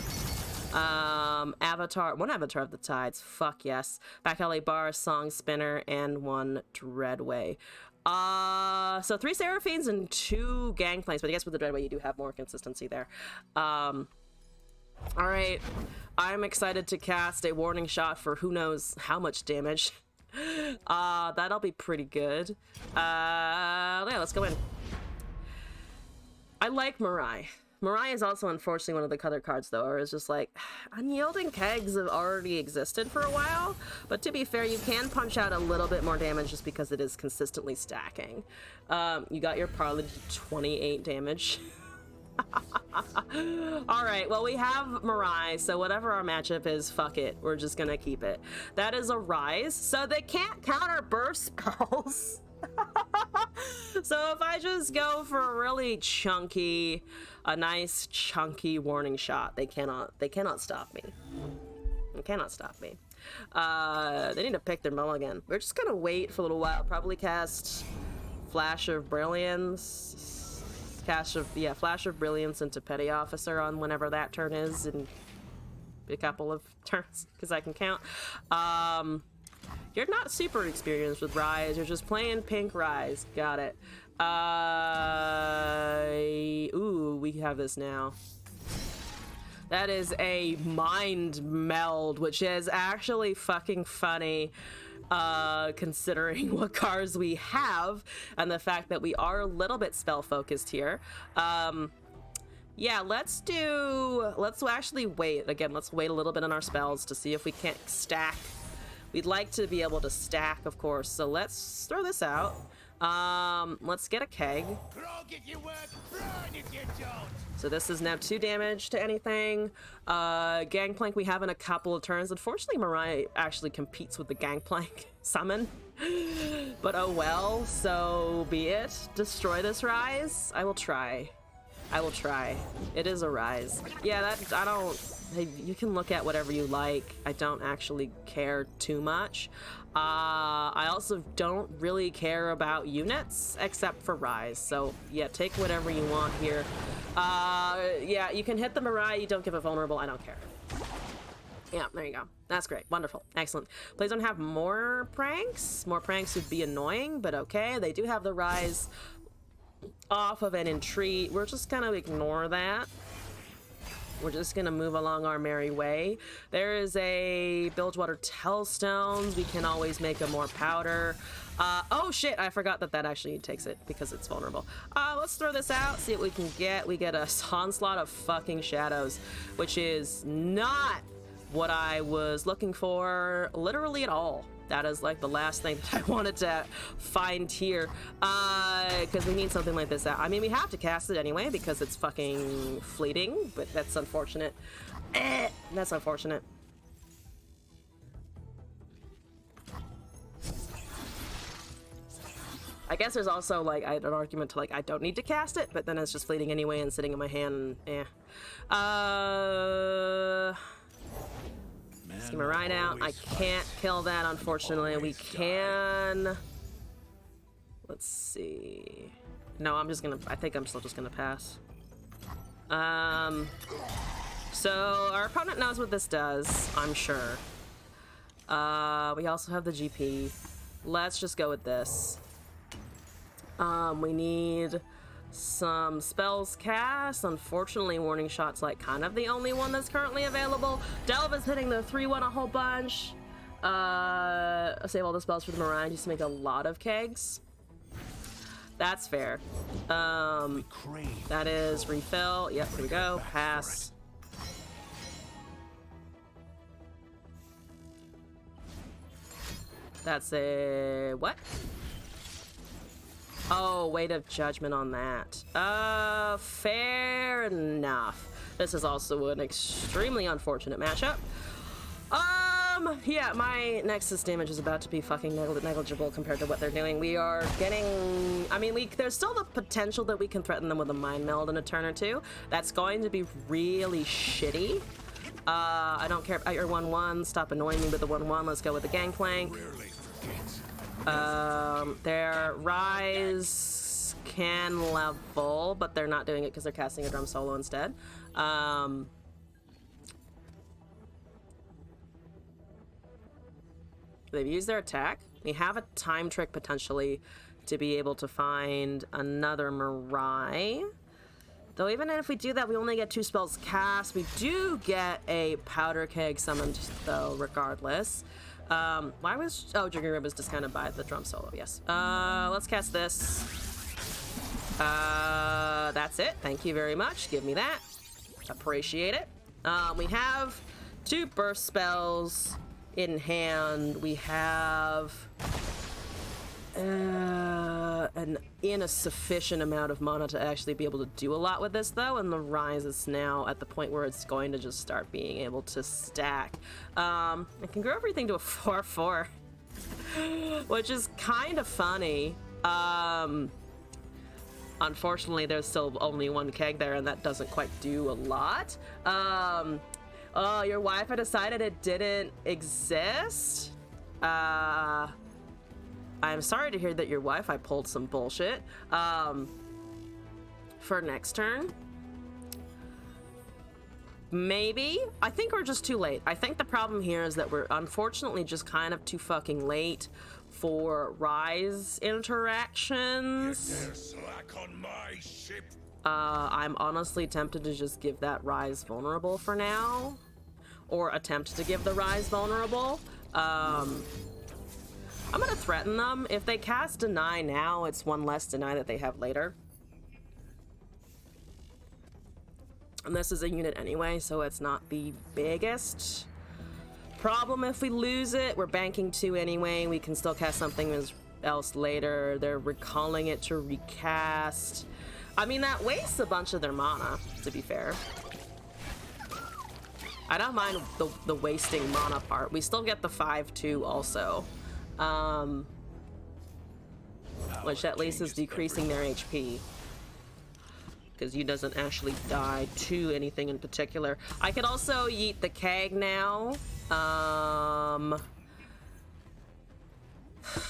S1: Avatar, one Avatar of the Tides. Fuck yes. Back Alley Bar, Song Spinner, and one Dreadway. So 3 Seraphines and 2 Gangplanks, but I guess with the Dreadway you do have more consistency there. Alright, I'm excited to cast a warning shot for who knows how much damage. That'll be pretty good. Yeah, let's go in. I like Mirai. Mirai is also unfortunately one of the other cards though, or is just like, Unyielding Kegs have already existed for a while, but to be fair, you can punch out a little bit more damage just because it is consistently stacking. You got your Parley to 28 damage. Alright, well we have Mirai, so whatever our matchup is, fuck it. We're just gonna keep it. That is a Rise, so they can't counter burst spells. So if I just go for a really a nice chunky warning shot, they cannot stop me. They cannot stop me. They need to pick their mulligan. We're just gonna wait for a little while, probably cast Flash of Brilliance. Flash of Brilliance into Petty Officer on whenever that turn is in a couple of turns, because I can count. You're not super experienced with Rise, you're just playing pink Rise. Got it. Ooh, we have this now. That is a Mind Meld, which is actually fucking funny. Considering what cards we have and the fact that we are a little bit spell focused here. Yeah, let's actually wait. Again, let's wait a little bit on our spells to see if we can't stack. We'd like to be able to stack, of course, so let's throw this out. Let's get a keg. So this is now 2 damage to anything. Gangplank we have in a couple of turns. Unfortunately, Mirai actually competes with the Gangplank summon. But oh well, so be it. Destroy this Rise. I will try. It is a Rise. Yeah, you can look at whatever you like. I don't actually care too much. I also don't really care about units except for Rise. So yeah, take whatever you want here. Yeah, you can hit the Mirai, you don't give it vulnerable, I don't care. Yeah, there you go. That's great. Wonderful. Excellent. Please don't have more pranks. More pranks would be annoying, but okay. They do have the Rise off of an entreat. We're just gonna ignore that. We're just gonna move along our merry way. There is a Bilgewater Tellstones. We can always make a more powder. Oh shit, I forgot that actually takes it because it's vulnerable. Let's throw this out, see what we can get. We get a Onslaught of fucking Shadows, which is not what I was looking for literally at all. That is like the last thing that I wanted to find here, because we need something like this out. I mean, we have to cast it anyway because it's fucking fleeting, but that's unfortunate. That's unfortunate. I guess there's also like an argument to like I don't need to cast it, but then it's just fleeting anyway and sitting in my hand. And, Let's get my Mirai out. I can't kill that, unfortunately. We can. Let's see. No, I think I'm still just gonna pass. So our opponent knows what this does, I'm sure. We also have the GP. Let's just go with this. We need some spells cast. Unfortunately, Warning Shot's like kind of the only one that's currently available. Delve is hitting the 3-1 a whole bunch. Save all the spells for the Mirai just to make a lot of kegs. That's fair. That is refill. Yep, here we go. Pass. That's a... what? Oh, weight of judgment on that. Fair enough. This is also an extremely unfortunate matchup. Yeah, my Nexus damage is about to be fucking negligible compared to what they're doing. We are getting... I mean, there's still the potential that we can threaten them with a mind meld in a turn or two. That's going to be really shitty. I don't care about your 1-1. Stop annoying me with the 1-1. Let's go with the Gangplank. Their Rise can level, but they're not doing it because they're casting a drum solo instead. They've used their attack. We have a time trick potentially to be able to find another Mirai. Though even if we do that, we only get 2 spells cast. We do get a Powder Keg summoned, though, regardless. Why was... oh, Jigger was discounted by the drum solo, yes. Let's cast this. That's it. Thank you very much. Give me that. Appreciate it. We have 2 burst spells in hand. We have an insufficient amount of mana to actually be able to do a lot with this, though, and the Rise is now at the point where it's going to just start being able to stack. I can grow everything to a 4/4, which is kind of funny. Unfortunately, there's still only 1 keg there, and that doesn't quite do a lot. Oh, your Wi-Fi decided it didn't exist? I'm sorry to hear that your Wi-Fi pulled some bullshit. For next turn, maybe? I think we're just too late. I think the problem here is that we're unfortunately just kind of too fucking late for Rise interactions.
S3: Slack on my ship.
S1: I'm honestly tempted to just give that Rise vulnerable for now, or attempt to give the Rise vulnerable. I'm gonna threaten them. If they cast Deny now, it's 1 less Deny that they have later. And this is a unit anyway, so it's not the biggest problem if we lose it. We're banking 2 anyway. We can still cast something else later. They're recalling it to recast. I mean, that wastes a bunch of their mana, to be fair. I don't mind the wasting mana part. We still get the 5/2 also. Which at least is decreasing their HP. Because you doesn't actually die to anything in particular. I could also yeet the keg now.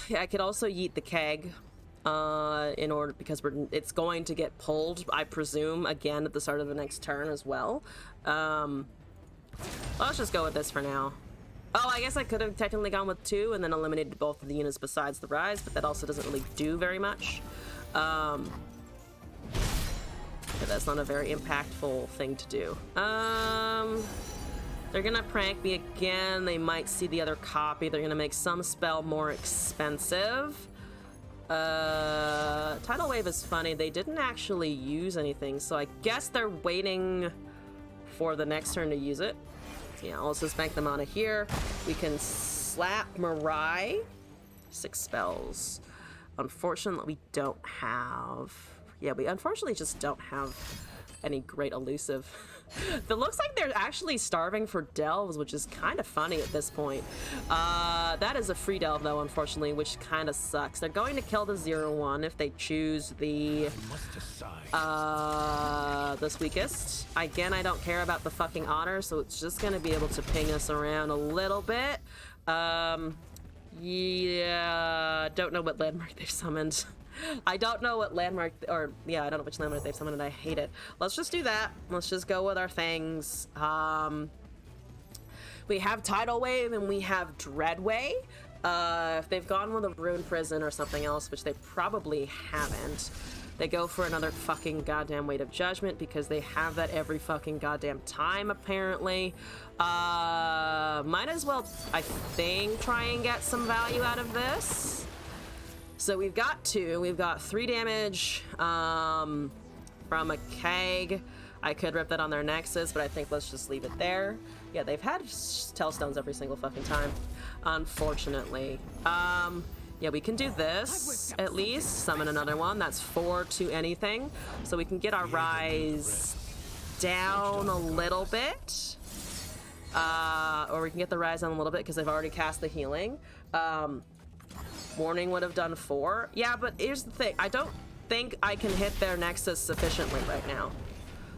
S1: Yeah, I could also yeet the keg. In order, because it's going to get pulled, I presume, again at the start of the next turn as well. Let's just go with this for now. Oh, I guess I could have technically gone with 2 and then eliminated both of the units besides the Rise, but that also doesn't really do very much. But that's not a very impactful thing to do. They're gonna prank me again. They might see the other copy. They're gonna make some spell more expensive. Tidal Wave is funny. They didn't actually use anything, so I guess they're waiting for the next turn to use it. Yeah, I'll just bank them out of here. We can slap Mirai. 6 spells. Unfortunately, we don't have... yeah, we unfortunately just don't have any great elusive. It looks like they're actually starving for delves, which is kind of funny at this point. That is a free delve, though, unfortunately, which kind of sucks. They're going to kill the 0/1 if they choose the this weakest. Again, I don't care about the fucking otter, so it's just going to be able to ping us around a little bit. Yeah, don't know what landmark they've summoned. I don't know what landmark, or yeah, I don't know which landmark they've summoned and I hate it. Let's just do that. Let's just go with our things. We have Tidal Wave and we have Dreadway. If they've gone with a Rune Prison or something else, which they probably haven't, they go for another fucking goddamn Weight of Judgment because they have that every fucking goddamn time, apparently. Might as well, I think, try and get some value out of this. So we've got 2. We've got 3 damage from a keg. I could rip that on their Nexus, but I think let's just leave it there. Yeah, they've had Tellstones every single fucking time, unfortunately. Yeah, we can do this, at least. Summon another one. That's 4 to anything. So we can get our rise down a little bit. Or we can get the rise down a little bit because they've already cast the healing. Warning would have done 4. Yeah, but here's the thing. I don't think I can hit their Nexus sufficiently right now.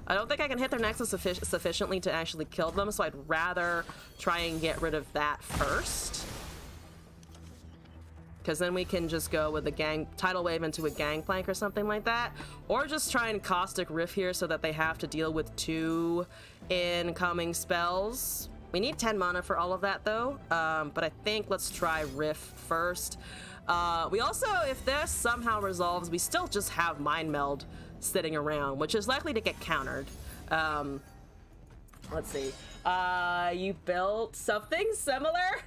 S1: I don't think I can hit their Nexus sufficiently to actually kill them, so I'd rather try and get rid of that first. Because then we can just go with a tidal wave into a gangplank or something like that. Or just try and caustic riff here so that they have to deal with 2 incoming spells. We need 10 mana for all of that though. But I think let's try riff first. We also, if this somehow resolves, we still just have Mind Meld sitting around, which is likely to get countered. Let's see. You built something similar?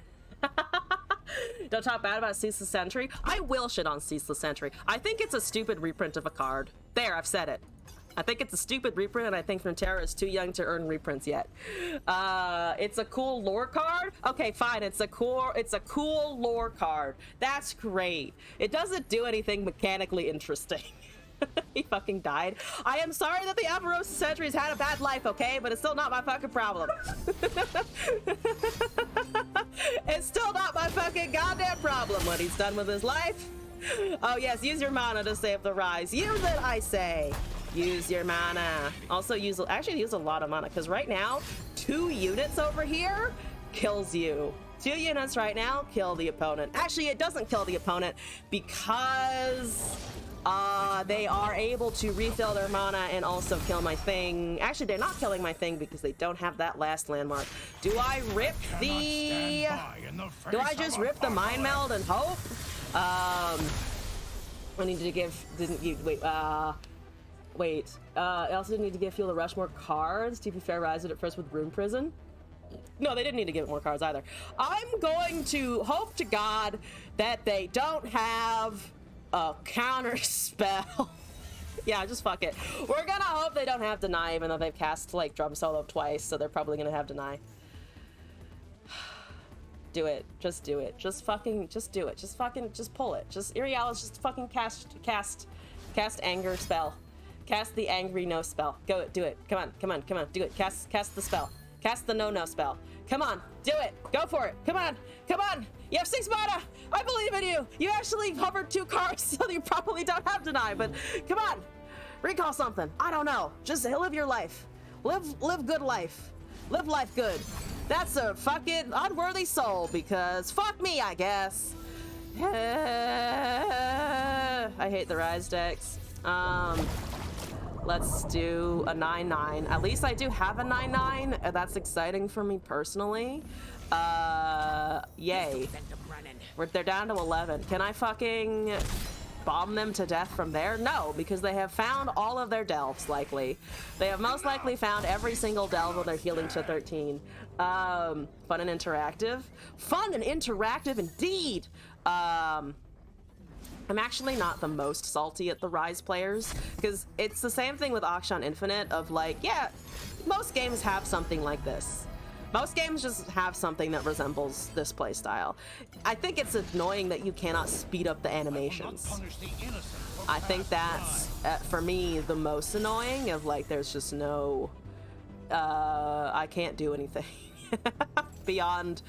S1: Don't talk bad about Ceaseless Sentry. I will shit on Ceaseless Sentry. I think it's a stupid reprint of a card. There, I've said it. I think it's a stupid reprint, and I think Frontera is too young to earn reprints yet. It's a cool lore card. Okay, fine. It's a cool lore card. That's great. It doesn't do anything mechanically interesting. He fucking died. I am sorry that the Avarosa Sentry's had a bad life, okay? But it's still not my fucking problem. It's still not my fucking goddamn problem what he's done with his life. Oh yes, use your mana to save the rise. Use it, I say. Use your mana. Also use a lot of mana, because right now, 2 units over here kills you. 2 units right now kill the opponent. Actually, it doesn't kill the opponent because they are able to refill their mana and also kill my thing. Actually, they're not killing my thing because they don't have that last landmark. Do I rip the... Do I just rip the Mind Meld and hope? I need to give... I also didn't need to give Fuel the Rush more cards. To be fair, Rise it at first with Rune Prison. No, they didn't need to give it more cards either. I'm going to hope to God that they don't have a counter spell. Yeah, just fuck it. We're gonna hope they don't have Deny, even though they've cast like Drum Solo twice, so they're probably gonna have Deny. Do it. Just do it. Just do it. Just pull it. Just Irialis, just fucking cast anger spell. Cast the angry no spell. Go it. Do it. Come on. Do it. Cast the spell. Cast the no spell. Come on. Do it. Go for it. Come on. You have 6 mana. I believe in you. You actually hovered 2 cards, so you probably don't have Deny, but come on. Recall something. I don't know. Just live your life. Live good life. Live life good. That's a fucking unworthy soul, because fuck me, I guess. I hate the Rise decks. Let's do a 9/9. At least I do have a 9/9. That's exciting for me personally. Yay. They're down to 11. Can I fucking bomb them to death from there? No, because they have found all of their delves, likely. They have most likely found every single delve while they're healing to 13. Fun and interactive. Fun and interactive indeed! I'm actually not the most salty at the Rise players, because it's the same thing with Akshan Infinite of like, yeah, most games have something like this. Most games just have something that resembles this playstyle. I think it's annoying that you cannot speed up the animations. I think that's, for me, the most annoying of like, there's just no, I can't do anything beyond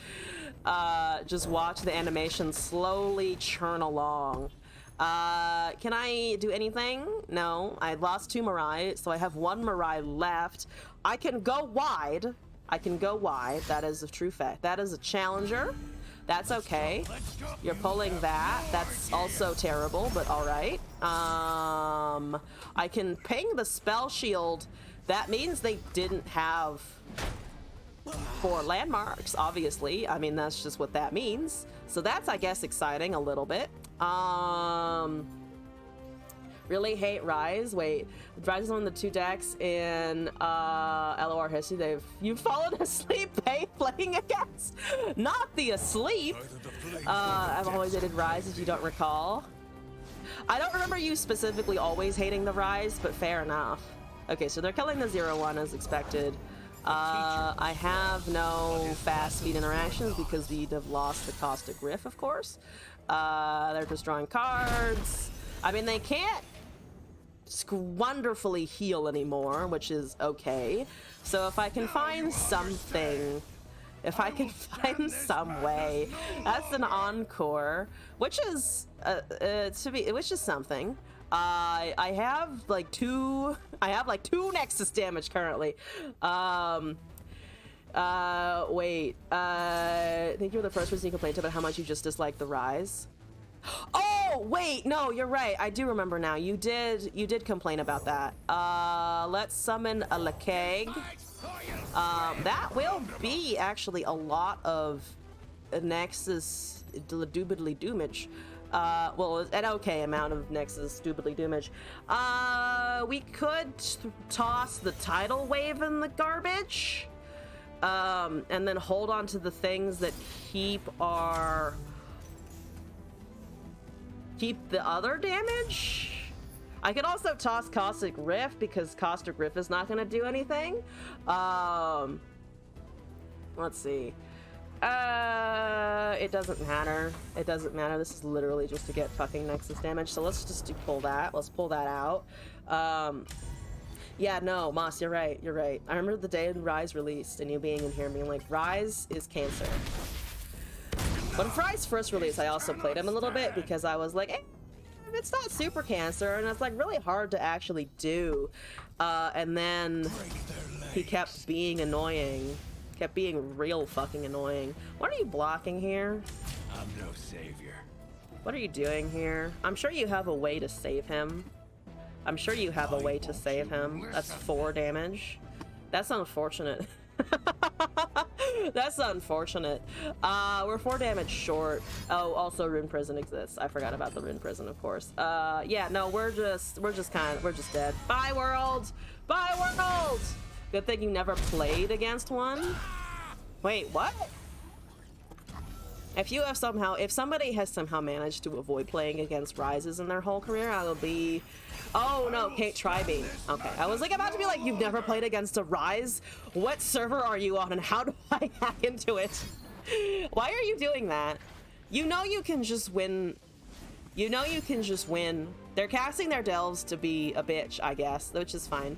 S1: just watch the animation slowly churn along. Can I do anything? No, I lost 2 Mirai, so I have 1 Mirai left. I can go wide. That is a true fact. That is a challenger. That's okay. You're pulling that. That's also terrible, but all right. I can ping the spell shield. That means they didn't have 4 landmarks, obviously. I mean, that's just what that means. So that's, I guess, exciting a little bit. Really hate Rise. Wait, Rise is one of the 2 decks in LOR history you've fallen asleep playing against. Not the asleep. I've always hated Rise, if you don't recall. I don't remember you specifically always hating the Rise, but fair enough. Okay, so they're killing the 0/1 as expected. I have no fast speed interactions because we'd have lost the caustic riff, of course. They're just drawing cards. I mean, they can't wonderfully heal anymore, which is okay. So if I can find something, if I can find some way, that's an encore, which is which is something. I have like two Nexus damage currently. Wait, I think you were the first person you complained about how much you just disliked the Rise. Oh, wait, no, you're right. I do remember now. You did complain about that. Let's summon a Lakeg. That will be actually a lot of Nexus doobidly doomage. Well, an okay amount of Nexus doobidly doomage. We could toss the tidal wave in the garbage. And then hold on to the things that keep the other damage. I could also toss Caustic Rift because Caustic Rift is not going to do anything. Let's see. It doesn't matter. It doesn't matter. This is literally just to get fucking Nexus damage. So let's just pull that. Let's pull that out. Yeah, no, Moss, you're right. You're right. I remember the day Rise released and you being in here and being like, Rise is cancer. When Rise first released, I also played him a little bit because I was like, it's not super cancer, and it's like really hard to actually do. And then he kept being annoying. Kept being real fucking annoying. What are you blocking here?
S3: I'm no savior.
S1: What are you doing here? I'm sure you have a way to save him. I'm sure you have a way to save him. That's 4 damage. That's unfortunate. That's unfortunate. We're 4 damage short. Oh, also Rune Prison exists. I forgot about the Rune Prison, of course. Yeah, no, we're just dead. Bye, world! Bye, world! Good thing you never played against one. Wait, what? If somebody has somehow managed to avoid playing against Rises in their whole career, I will be... Oh no, Kate, try me. Okay, I was like about to be like, you've never played against a Rise? What server are you on and how do I hack into it? Why are you doing that? You know you can just win. You know you can just win. They're casting their delves to be a bitch, I guess, which is fine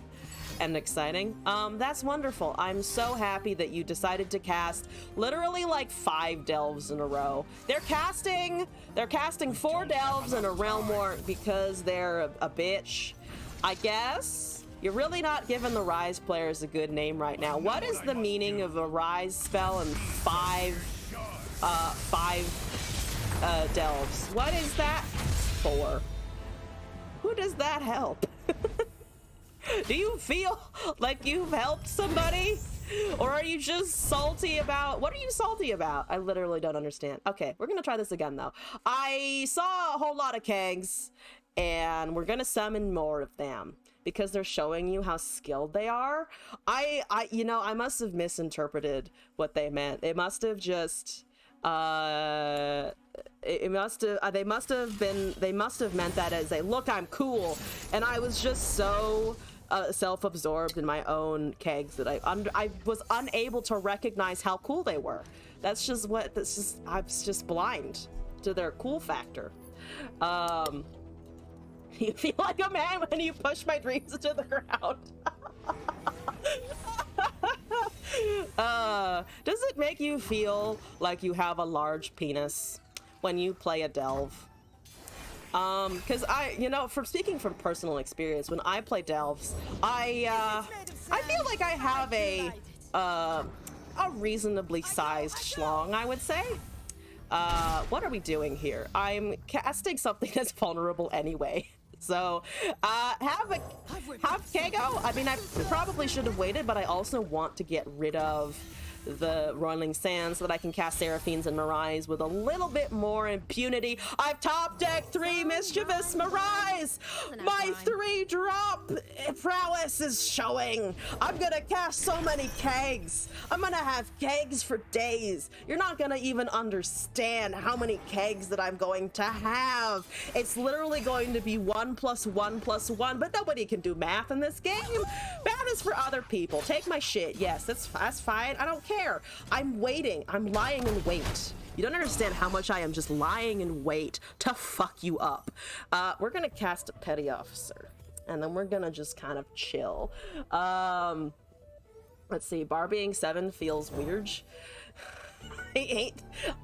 S1: and exciting. That's wonderful. I'm so happy that you decided to cast literally like 5 delves in a row. They're casting 4 delves in a realm war because they're a bitch, I guess. You're really not giving the Rise players a good name right now. What is the meaning of a Rise spell and 5 delves? What is that for? Who does that help? Do you feel like you've helped somebody? Or are you just salty about... What are you salty about? I literally don't understand. Okay, we're gonna try this again, though. I saw a whole lot of kegs, and we're gonna summon more of them because they're showing you how skilled they are. You know, I must have misinterpreted what they meant. It must have just... they must have meant that as a look, I'm cool, and I was just so self-absorbed in my own kegs that I was unable to recognize how cool they were. I was just blind to their cool factor. You feel like a man when you push my dreams into the ground. Does it make you feel like you have a large penis when you play a delve? Because speaking from personal experience, when I play delves, I feel like I have a reasonably sized schlong, I would say. What are we doing here? I'm casting something that's vulnerable anyway. So, have Kago. I mean, I probably should have waited, but I also want to get rid of the Rolling Sands so that I can cast Seraphines and Mirais with a little bit more impunity. I've top decked 3 Mischievous Mirais! My 3-drop prowess is showing! I'm gonna cast so many kegs! I'm gonna have kegs for days! You're not gonna even understand how many kegs that I'm going to have! It's literally going to be 1 + 1 + 1, but nobody can do math in this game! Math is for other people. Take my shit. Yes, that's fine. I don't care. I'm waiting. I'm lying in wait. You don't understand how much I am just lying in wait to fuck you up. We're gonna cast a Petty Officer, and then we're gonna just kind of chill. Let's see. Bar being 7 feels weird. 8.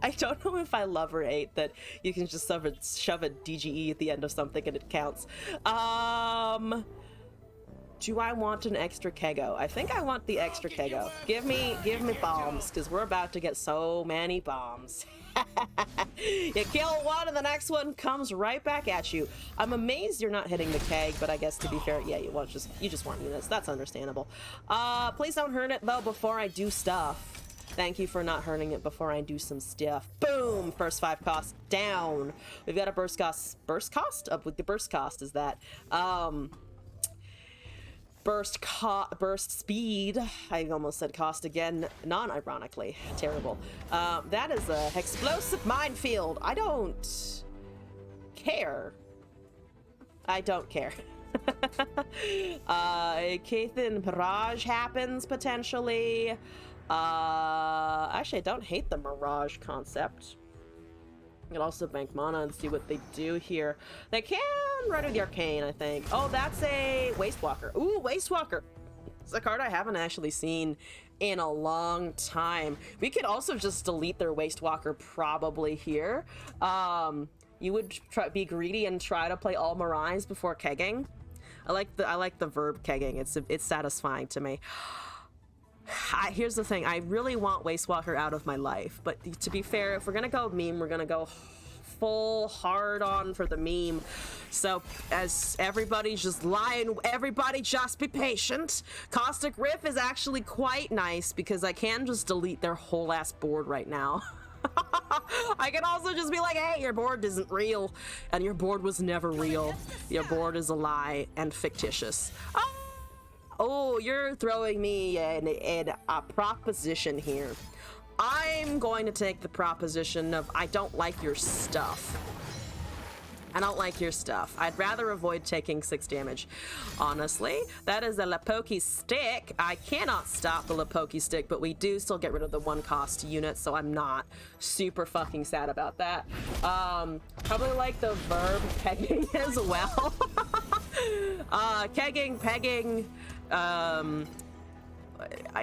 S1: I don't know if I love or hate that you can just shove a DGE at the end of something and it counts. Do I want an extra kego? I think I want the extra kego. Give me bombs, because we're about to get so many bombs. You kill one and the next one comes right back at you. I'm amazed you're not hitting the keg, but I guess to be fair, yeah, you just want units. That's understandable. Please don't hurt it though before I do stuff. Thank you for not hurting it before I do some stuff. Boom! First 5 costs down. We've got a burst cost. Burst cost? Up with the burst cost is that. Burst speed. I almost said cost again, non-ironically. Terrible. That is a explosive minefield. I don't care. I don't care. Kathan Mirage happens potentially. Actually, I don't hate the Mirage concept. You can also bank mana and see what they do here. They can run with the Arcane, I think. Oh, that's a Waste Walker. Ooh, Waste Walker. It's a card I haven't actually seen in a long time. We could also just delete their Waste Walker probably here. You would be greedy and try to play all Mirais before kegging. I like the verb kegging. It's satisfying to me. Here's the thing, I really want Waste Walker out of my life, but to be fair, if we're gonna go meme, we're gonna go full hard on for the meme. So as everybody's just lying, everybody just be patient. Caustic Riff is actually quite nice because I can just delete their whole ass board right now. I can also just be like, hey, your board isn't real, and your board was never real. Your board is a lie and fictitious. Oh, you're throwing me in a proposition here. I'm going to take the proposition of I don't like your stuff. I don't like your stuff. I'd rather avoid taking 6 damage. Honestly, that is a Lapoki stick. I cannot stop the Lapoki stick, but we do still get rid of the 1 cost unit, so I'm not super fucking sad about that. Probably like the verb pegging as well. Kegging, pegging, I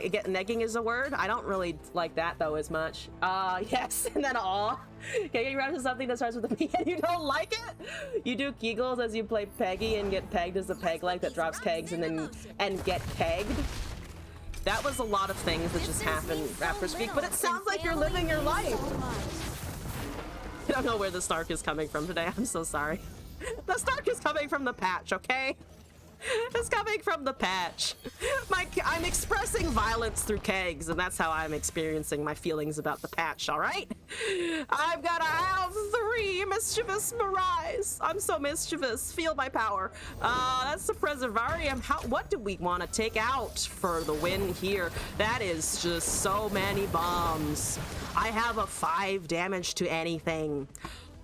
S1: get negging is a word. I don't really like that though as much. Yes, and then all. Kegging around to something that starts with a P and you don't like it? You do Kegels as you play Peggy and get pegged as a peg leg that drops kegs and get kegged. That was a lot of things that just happened after speak, but it sounds like you're living your life. I don't know where the snark is coming from today. I'm so sorry. The snark is coming from the patch, okay? It's coming from the patch. I'm expressing violence through kegs, and that's how I'm experiencing my feelings about the patch, all right? I've got to have 3 mischievous Mirais. I'm so mischievous. Feel my power. That's the Preservarium. What do we want to take out for the win here? That is just so many bombs. I have a 5 damage to anything.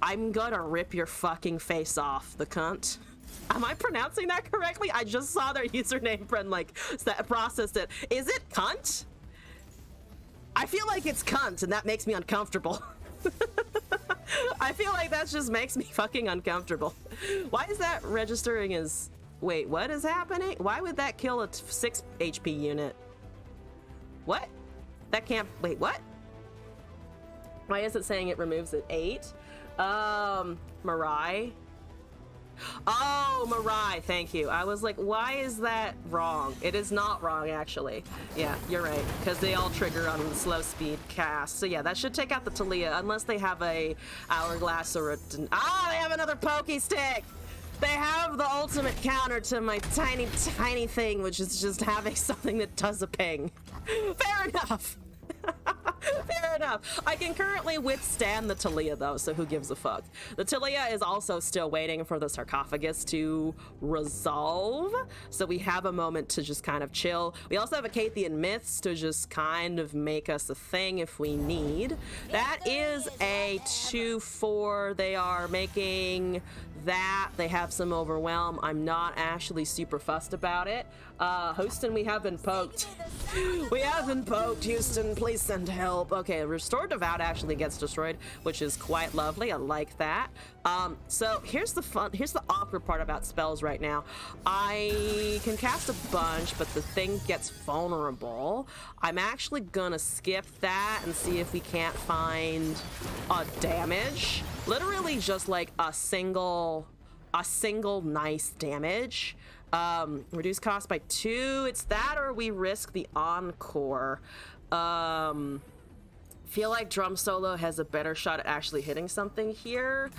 S1: I'm gonna rip your fucking face off, the cunt. Am I pronouncing that correctly? I just saw their username and like processed it. Is it cunt? I feel like it's cunt and that makes me uncomfortable. I feel like that just makes me fucking uncomfortable. Why is that registering as... Wait, what is happening? Why would that kill a 6 HP unit? What? That can't... Wait, what? Why is it saying it removes it? 8? Mirai. Oh, Mirai, thank you. I was like, why is that wrong? It is not wrong, actually. Yeah, you're right, because they all trigger on the slow speed cast. So yeah, that should take out the Talia, unless they have a hourglass or a... Ah, they have another pokey stick! They have the ultimate counter to my tiny, tiny thing, which is just having something that does a ping. Fair enough. Fair enough. I can currently withstand the Talia though, so who gives a fuck? The Talia is also still waiting for the sarcophagus to resolve, so we have a moment to just kind of chill. We also have a Cathian Myths to just kind of make us a thing if we need. That is a 2-4. They are making that. They have some overwhelm. I'm not actually super fussed about it. Houston, we have been poked. We have been poked, Houston. Please send help. Okay, Restored Devout actually gets destroyed, which is quite lovely. I like that. So here's the awkward part about spells right now. I can cast a bunch, but the thing gets vulnerable. I'm actually gonna skip that and see if we can't find a damage. Literally just like a single nice damage. Reduce cost by 2. It's that or we risk the Encore. Feel like drum solo has a better shot at actually hitting something here.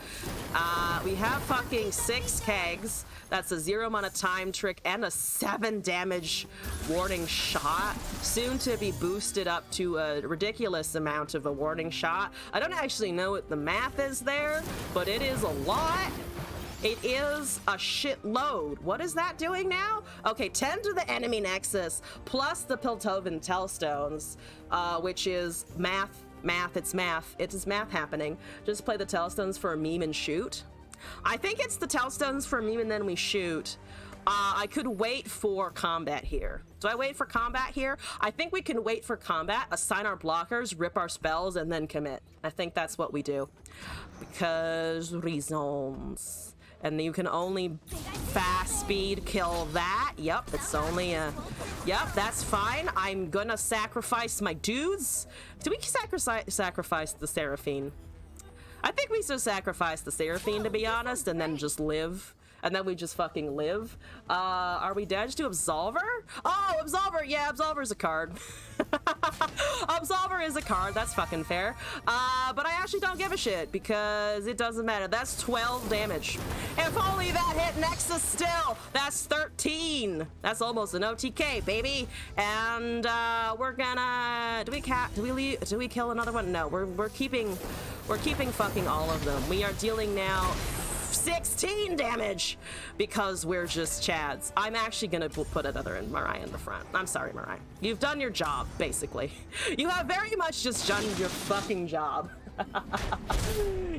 S1: We have fucking 6 kegs. That's a 0 amount of time trick and a 7 damage warning shot. Soon to be boosted up to a ridiculous amount of a warning shot. I don't actually know what the math is there, but it is a lot. It is a shitload. What is that doing now? Okay, 10 to the enemy nexus plus the Piltovan Tellstones, which is math. It is math happening. Just play the Tellstones for a meme and shoot. I think it's the Tellstones for a meme and then we shoot. I could wait for combat here. Do I wait for combat here? I think we can wait for combat, assign our blockers, rip our spells, and then commit. I think that's what we do. Because reasons. And you can only fast speed kill that. Yep, it's only a... Yep, that's fine. I'm gonna sacrifice my dudes. Do we sacrifice the Seraphine? I think we should sacrifice the Seraphine, to be honest, and then just live. And then we just fucking live. Are we dead? Just do Absolver? Oh, Absolver! Yeah, Absolver's a card. Absolver is a card. That's fucking fair. But I actually don't give a shit because it doesn't matter. That's 12 damage. If only that hit Nexus still. That's 13. That's almost an OTK, baby. And we're gonna... Do we kill another one? No, we're keeping fucking all of them. We are dealing now 16 damage because we're just chads. I'm actually gonna put another in Mariah in the front. I'm sorry, Mariah. You've done your job, basically. You have very much just done your fucking job.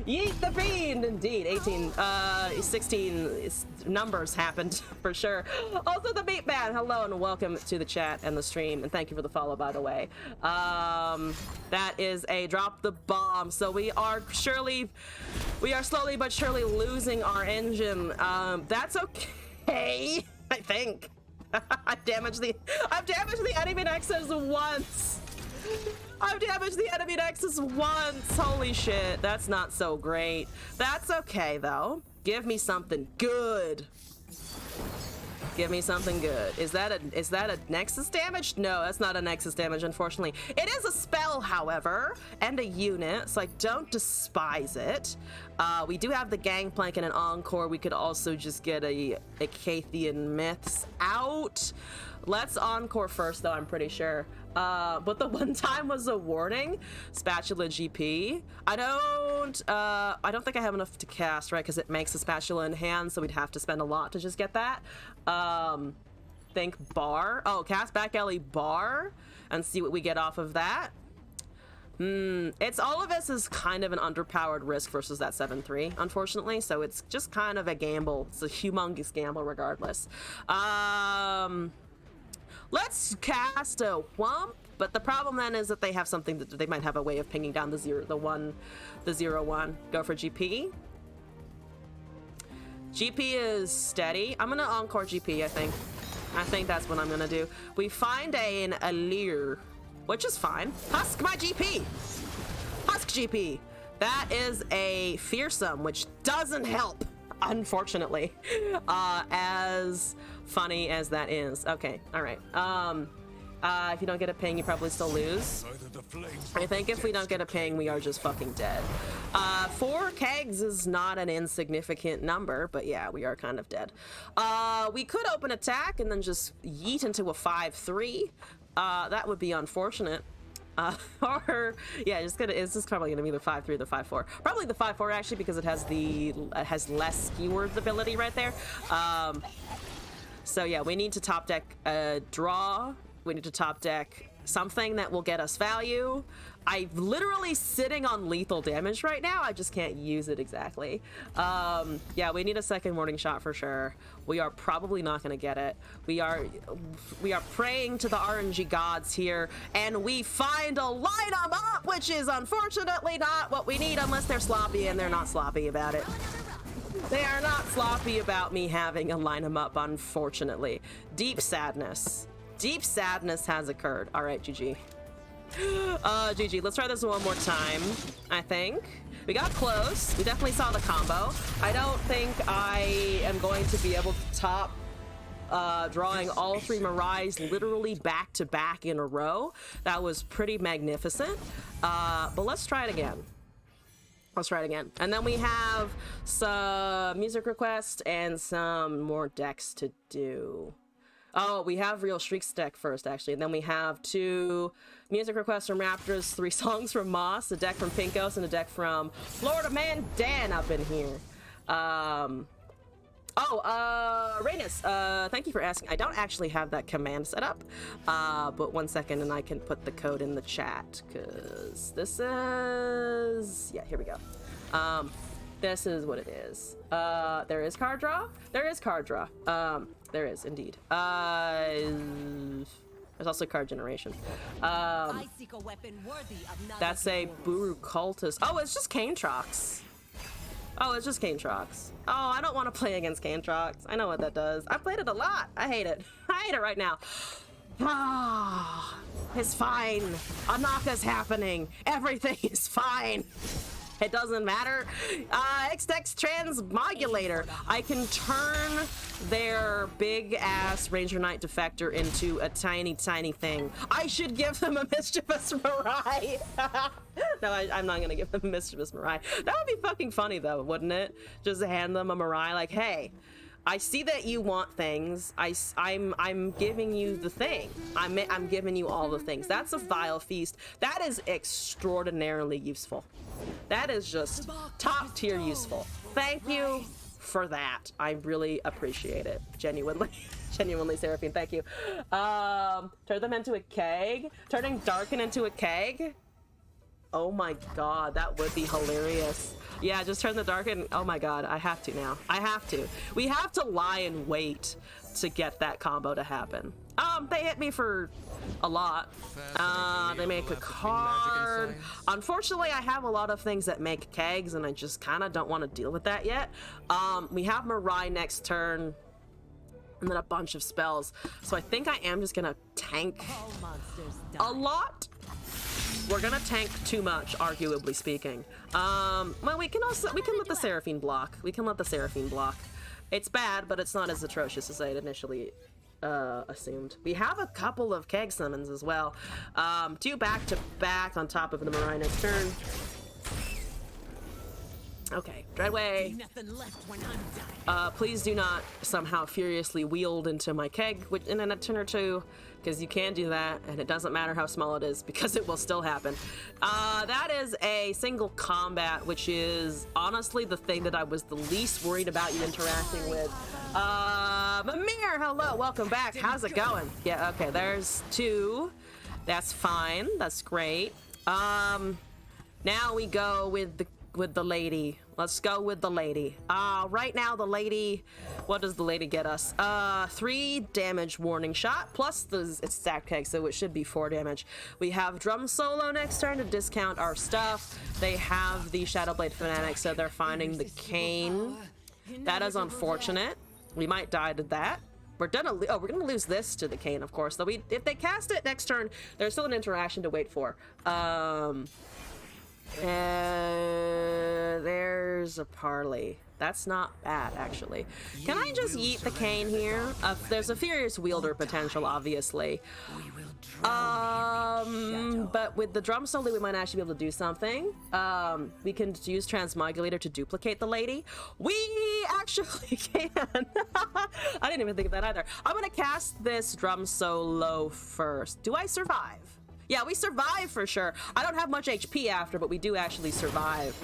S1: Yeet the fiend, indeed. 18, 16 numbers happened for sure. Also the Beat Man, hello and welcome to the chat and the stream, and thank you for the follow, by the way. That is a drop the bomb. So we are slowly but surely losing our engine. That's okay, I think. I've damaged the enemy nexus once. I've damaged the enemy nexus once. Holy shit, that's not so great. That's okay though. Give me something good. Give me something good. Is that a nexus damage? No, that's not a nexus damage, unfortunately. It is a spell, however, and a unit, so I don't despise it. We do have the Gangplank and an Encore. We could also just get a Cathian Myths out. Let's Encore first, though, I'm pretty sure. But the one time was a warning. Spatula GP. I don't think I have enough to cast, right? Because it makes a spatula in hand, so we'd have to spend a lot to just get that. Think bar. Oh, cast back alley bar and see what we get off of that. It's all of us is kind of an underpowered risk versus that 7-3, unfortunately. So it's just kind of a gamble. It's a humongous gamble, regardless. Let's cast a Whump, but the problem then is that they have something that they might have a way of pinging down the 0-1. Go for GP. GP is steady. I'm gonna Encore GP, I think. I think that's what I'm gonna do. We find an Allure, which is fine. Husk my GP. Husk GP. That is a Fearsome, which doesn't help, unfortunately. As funny as that is. Okay, all right. If you don't get a ping, you probably still lose. I think if we don't get a ping, we are just fucking dead. 4 kegs is not an insignificant number, but yeah, we are kind of dead. We could open attack and then just yeet into a 5-3. That would be unfortunate. Or yeah, it's just probably gonna be the 5-3 or the 5-4. Probably the 5-4 actually, because it has less keyword ability right there. So yeah, we need to top deck draw. We need to top deck something that will get us value. I'm literally sitting on lethal damage right now. I just can't use it exactly. Yeah, we need a second warning shot for sure. We are probably not going to get it. We are praying to the RNG gods here, and we find a line 'em up, which is unfortunately not what we need unless they're sloppy, and they're not sloppy about it. They are not sloppy about me having a line 'em up, unfortunately. Deep sadness. Deep sadness has occurred. All right, GG. GG. Let's try this one more time, I think. We got close. We definitely saw the combo. I don't think I am going to be able to top drawing all 3 Mirais literally back to back in a row. That was pretty magnificent. But let's try it again. Let's try it again. And then we have some music requests and some more decks to do. Oh, we have Real Shrieks deck first, actually. And then we have 2 music requests from Raptors, 3 songs from Moss, a deck from Pinkos, and a deck from Florida Man Dan up in here. Rainus, thank you for asking. I don't actually have that command set up, but 1 second and I can put the code in the chat, because this is... Yeah, here we go. This is what it is. There is card draw. There is card draw. There is indeed. There's also card generation.
S2: I seek a weapon worthy of
S1: That's a Buru Cultist. Oh, it's just Canetrox. Oh, it's just Canetrox. Oh, I don't want to play against Canetrox. I know what that does. I played it a lot. I hate it. I hate it right now. Ah, it's fine. Anaka's happening. Everything is fine. It doesn't matter. X-Dex Transmodulator. I can turn their big ass Ranger Knight Defector into a tiny, tiny thing. I should give them a Mischievous Mirai. No, I'm not gonna give them a Mischievous Mirai. That would be fucking funny though, wouldn't it? Just hand them a Mirai like, hey, I see that you want things. I'm giving you the thing. I'm giving you all the things. That's a Vile Feast. That is extraordinarily useful. That is just top tier useful. Thank you for that. I really appreciate it. Genuinely. Genuinely, Seraphine, thank you. Turn them into a keg. Turning Darken into a keg. Oh my god, that would be hilarious. Yeah, just turn the Darken. Oh my god, I have to now. I have to. We have to lie in wait to get that combo to happen. They hit me for a lot. They make a card. Unfortunately, I have a lot of things that make kegs, and I just kind of don't want to deal with that yet. We have Mirai next turn, and then a bunch of spells. So I think I am just gonna tank a lot. We're gonna tank too much, arguably speaking. Well, we can let the Seraphine block. We can let the Seraphine block. It's bad, but it's not as atrocious as I had initially assumed. We have a couple of keg summons as well. 2 back to back on top of the Mirai next turn. Okay, Dreadway. Please do not somehow furiously wield into my keg in a turn or 2, because you can do that, and it doesn't matter how small it is, because it will still happen. That is a single combat, which is honestly the thing that I was the least worried about you interacting with. Mimir, hello, welcome back. How's it going? Yeah, okay, there's 2. That's fine. That's great. Now we go with the lady. Let's go with the lady. Right now the lady, what does the lady get us? 3 damage warning shot, plus it's stacked keg, so it should be 4 damage. We have drum solo next turn to discount our stuff. They have the Shadowblade Fanatic, so they're finding the cane. That is unfortunate. We might die to that. We're gonna lose this to the cane, of course. Though if they cast it next turn, there's still an interaction to wait for. There's a parley. That's not bad, actually. Can I just yeet the cane here? There's a Furious Wielder potential, obviously. But with the drum solo, we might actually be able to do something. We can use Transmodulator to duplicate the lady. We actually can. I didn't even think of that either. I'm gonna cast this drum solo first. Do I survive? Yeah, we survive for sure. I don't have much HP after, but we do actually survive.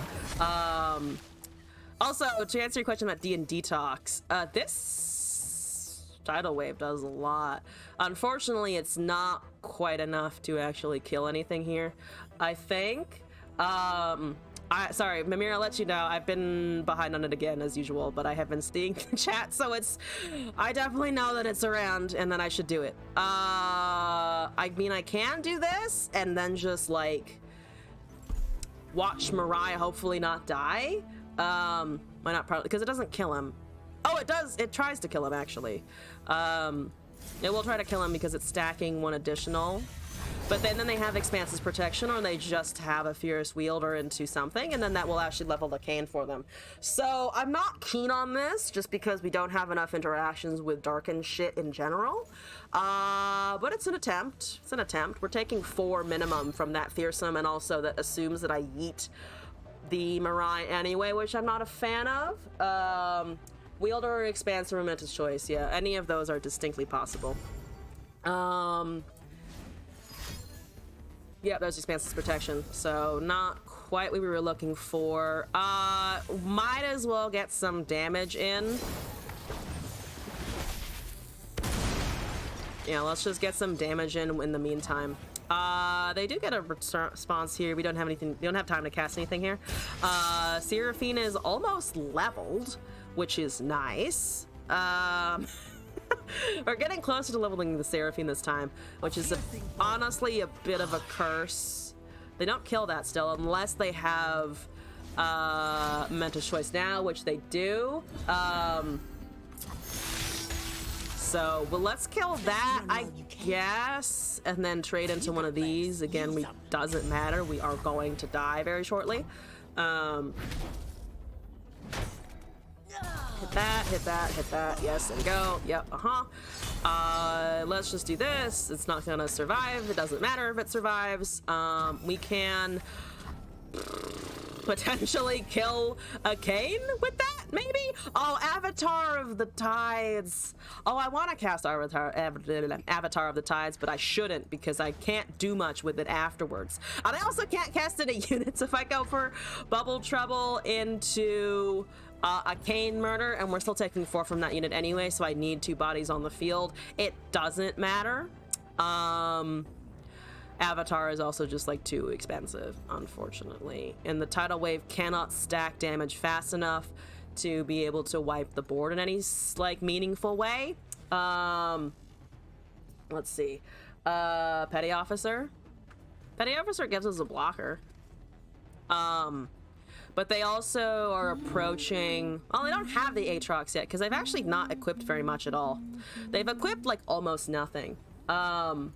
S1: Also, to answer your question about D&D talks, this tidal wave does a lot. Unfortunately, it's not quite enough to actually kill anything here, I think. Sorry, Mimir, I'll let you know. I've been behind on it again, as usual, but I have been seeing the chat, so I definitely know that it's around and that I should do it. I mean, I can do this and then just, like, watch Mirai hopefully not die. Why not? Probably because it doesn't kill him. Oh, it does. It tries to kill him, actually. It will try to kill him because it's stacking one additional. But then they have Expanse's protection, or they just have a Fierce Wielder into something, and then that will actually level the cane for them. So I'm not keen on this, just because we don't have enough interactions with Darkened shit in general. But it's an attempt. It's an attempt. We're taking 4 minimum from that Fearsome, and also that assumes that I yeet the Mirai anyway, which I'm not a fan of. Wielder or Expanse or Momentous Choice, yeah. Any of those are distinctly possible. Yeah, there's Expanse's protection, so not quite what we were looking for. Might as well get some damage in. Yeah, let's just get some damage in the meantime. They do get a response here. We don't have anything. We don't have time to cast anything here. Seraphine is almost leveled, which is nice. We're getting closer to leveling the Seraphine this time, which is honestly a bit of a curse. They don't kill that still unless they have Momentous Choice now, which they do. So, well, let's kill that, I guess, and then trade into one of these. Again, doesn't matter. We are going to die very shortly. Hit that, hit that, hit that. Yes, and go. Yep, let's just do this. It's not gonna survive. It doesn't matter if it survives. We can potentially kill a cane with that, maybe? Oh, Avatar of the Tides. Oh, I want to cast Avatar of the Tides, but I shouldn't because I can't do much with it afterwards. And I also can't cast it at units if I go for Bubble Trouble into a cane murder, and we're still taking 4 from that unit anyway, so I need 2 bodies on the field. It doesn't matter. Avatar is also just like too expensive, unfortunately. And the tidal wave cannot stack damage fast enough to be able to wipe the board in any like meaningful way. Let's see. Petty Officer. Petty Officer gives us a blocker. But they also are approaching... Well, they don't have the Aatrox yet, because they've actually not equipped very much at all. They've equipped, like, almost nothing. I'm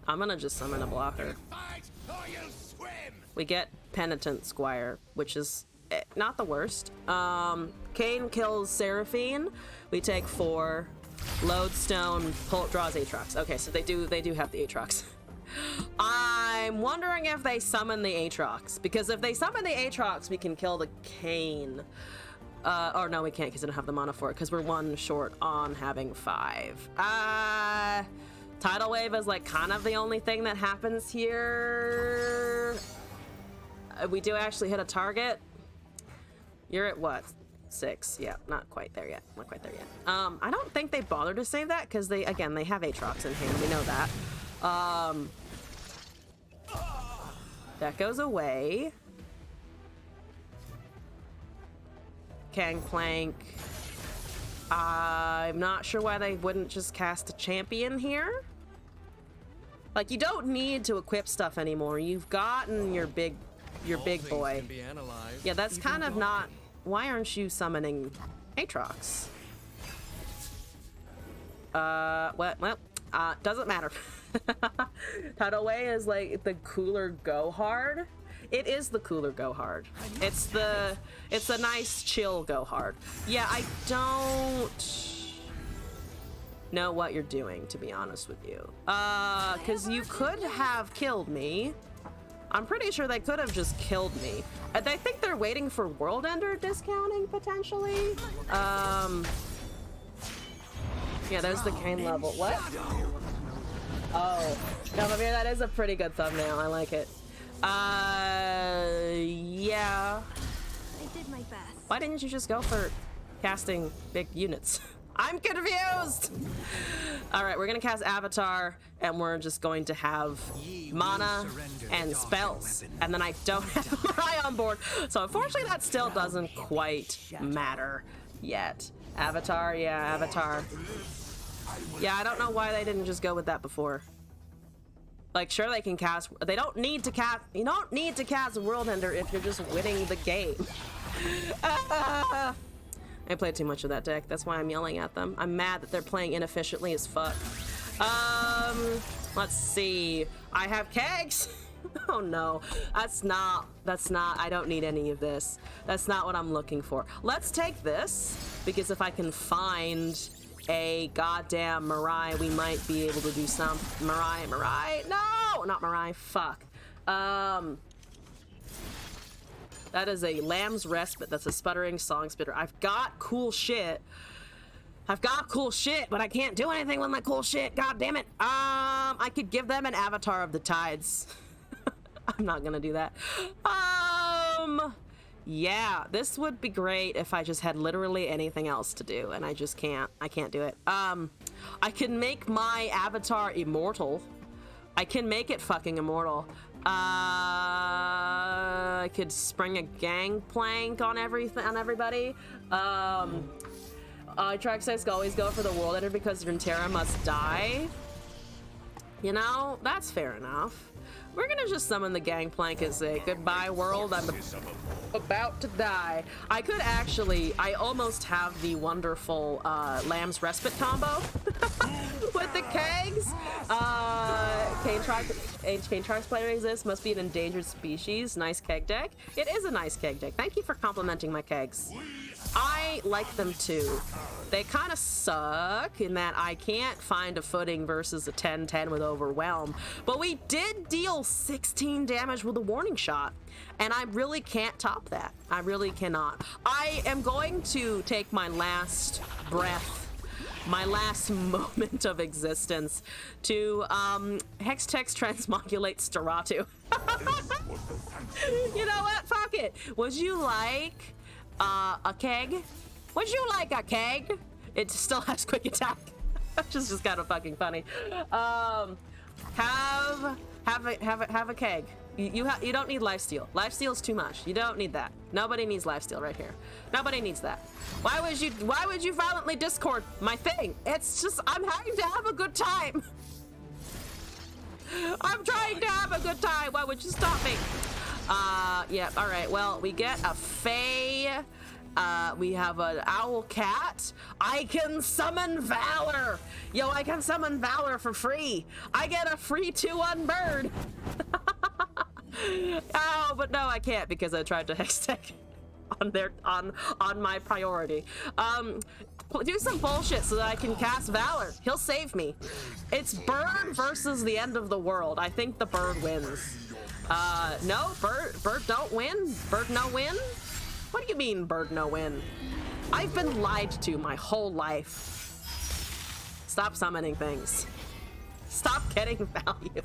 S1: gonna just summon a blocker. We get Penitent Squire, which is not the worst. Kane kills Seraphine. We take 4. Lodestone draws Aatrox. Okay, so they do have the Aatrox. I'm wondering if they summon the Aatrox, because if they summon the Aatrox, we can kill the Kane. Or no, we can't because I don't have the mana for it, because we're 1 short on having 5. Tidal Wave is like kind of the only thing that happens here. We do actually hit a target. You're at what? 6. Yeah, not quite there yet. Not quite there yet. I don't think they bothered to save that because they have Aatrox in hand. We know that. That goes away. Gangplank. I'm not sure why they wouldn't just cast a champion here. Like, you don't need to equip stuff anymore. You've gotten your big boy. Yeah, that's kind of not... Why aren't you summoning Aatrox? Well, doesn't matter. Tidal Way is like the cooler go hard. It is the cooler go hard. It's a nice chill go hard. Yeah, I don't know what you're doing, to be honest with you. Because you could have killed me. I'm pretty sure they could have just killed me. I think they're waiting for World Ender discounting, potentially. Yeah, there's the cane level. What? Oh. No, but yeah, that is a pretty good thumbnail. I like it. Yeah.
S2: I did my best.
S1: Why didn't you just go for casting big units? I'm confused! Alright, we're gonna cast Avatar, and we're just going to have mana and spells. And then I don't have Mariah on board. So unfortunately that still doesn't quite matter yet. Avatar, yeah, Avatar. Yeah, I don't know why they didn't just go with that before. Like, sure they can cast, they don't need to cast, you don't need to cast World Ender if you're just winning the game. I played too much of that deck, that's why I'm yelling at them. I'm mad that they're playing inefficiently as fuck. Let's see. I have kegs. Oh no, that's not, I don't need any of this. That's not what I'm looking for. Let's take this, because if I can find a goddamn Mirai, we might be able to do some. Mirai, no, not Mirai, fuck. That is a Lamb's Respite. That's a Sputtering Song Spitter. I've got cool shit. But I can't do anything with my cool shit. God damn it. I could give them an Avatar of the Tides. I'm not gonna do that. Yeah, this would be great if I just had literally anything else to do, and I just can't. I can't do it. I can make my Avatar immortal. I can make it fucking immortal. I could spring a gangplank on everybody. Traxxas always go for the World Ender because Runeterra must die. You know, that's fair enough. We're gonna just summon the gangplank and say, goodbye world, I'm about to die. I could actually, I almost have the wonderful Lamb's Respite combo with the kegs. Cane Shark's player exists, must be an endangered species. Nice keg deck. It is a nice keg deck. Thank you for complimenting my kegs. I like them too. They kind of suck in that I can't find a footing versus a 10-10 with Overwhelm, but we did deal 16 damage with a warning shot, and I really can't top that. I really cannot. I am going to take my last breath, my last moment of existence to Hextech Transmogulate Staratu. You know what? Fuck it. Would you like a keg? Would you like a keg? It still has quick attack. Which is just kind of fucking funny. Have a keg. You don't need lifesteal. Lifesteal's too much. You don't need that. Nobody needs lifesteal right here. Nobody needs that. Why would you violently discord my thing? It's just, I'm having to have a good time. I'm trying to have a good time. Why would you stop me? Yeah, all right. Well, we get a Fae. We have an Owl Cat. I can summon Valor. Yo, I can summon Valor for free. I get a free 2/1 bird. Oh, but no, I can't because I tried to Hextech on my priority. Do some bullshit so that I can cast Valor. He'll save me. It's bird versus the end of the world. I think the bird wins. No, bird don't win. Bird no win. What do you mean, bird no win? I've been lied to my whole life. Stop summoning things. Stop getting value.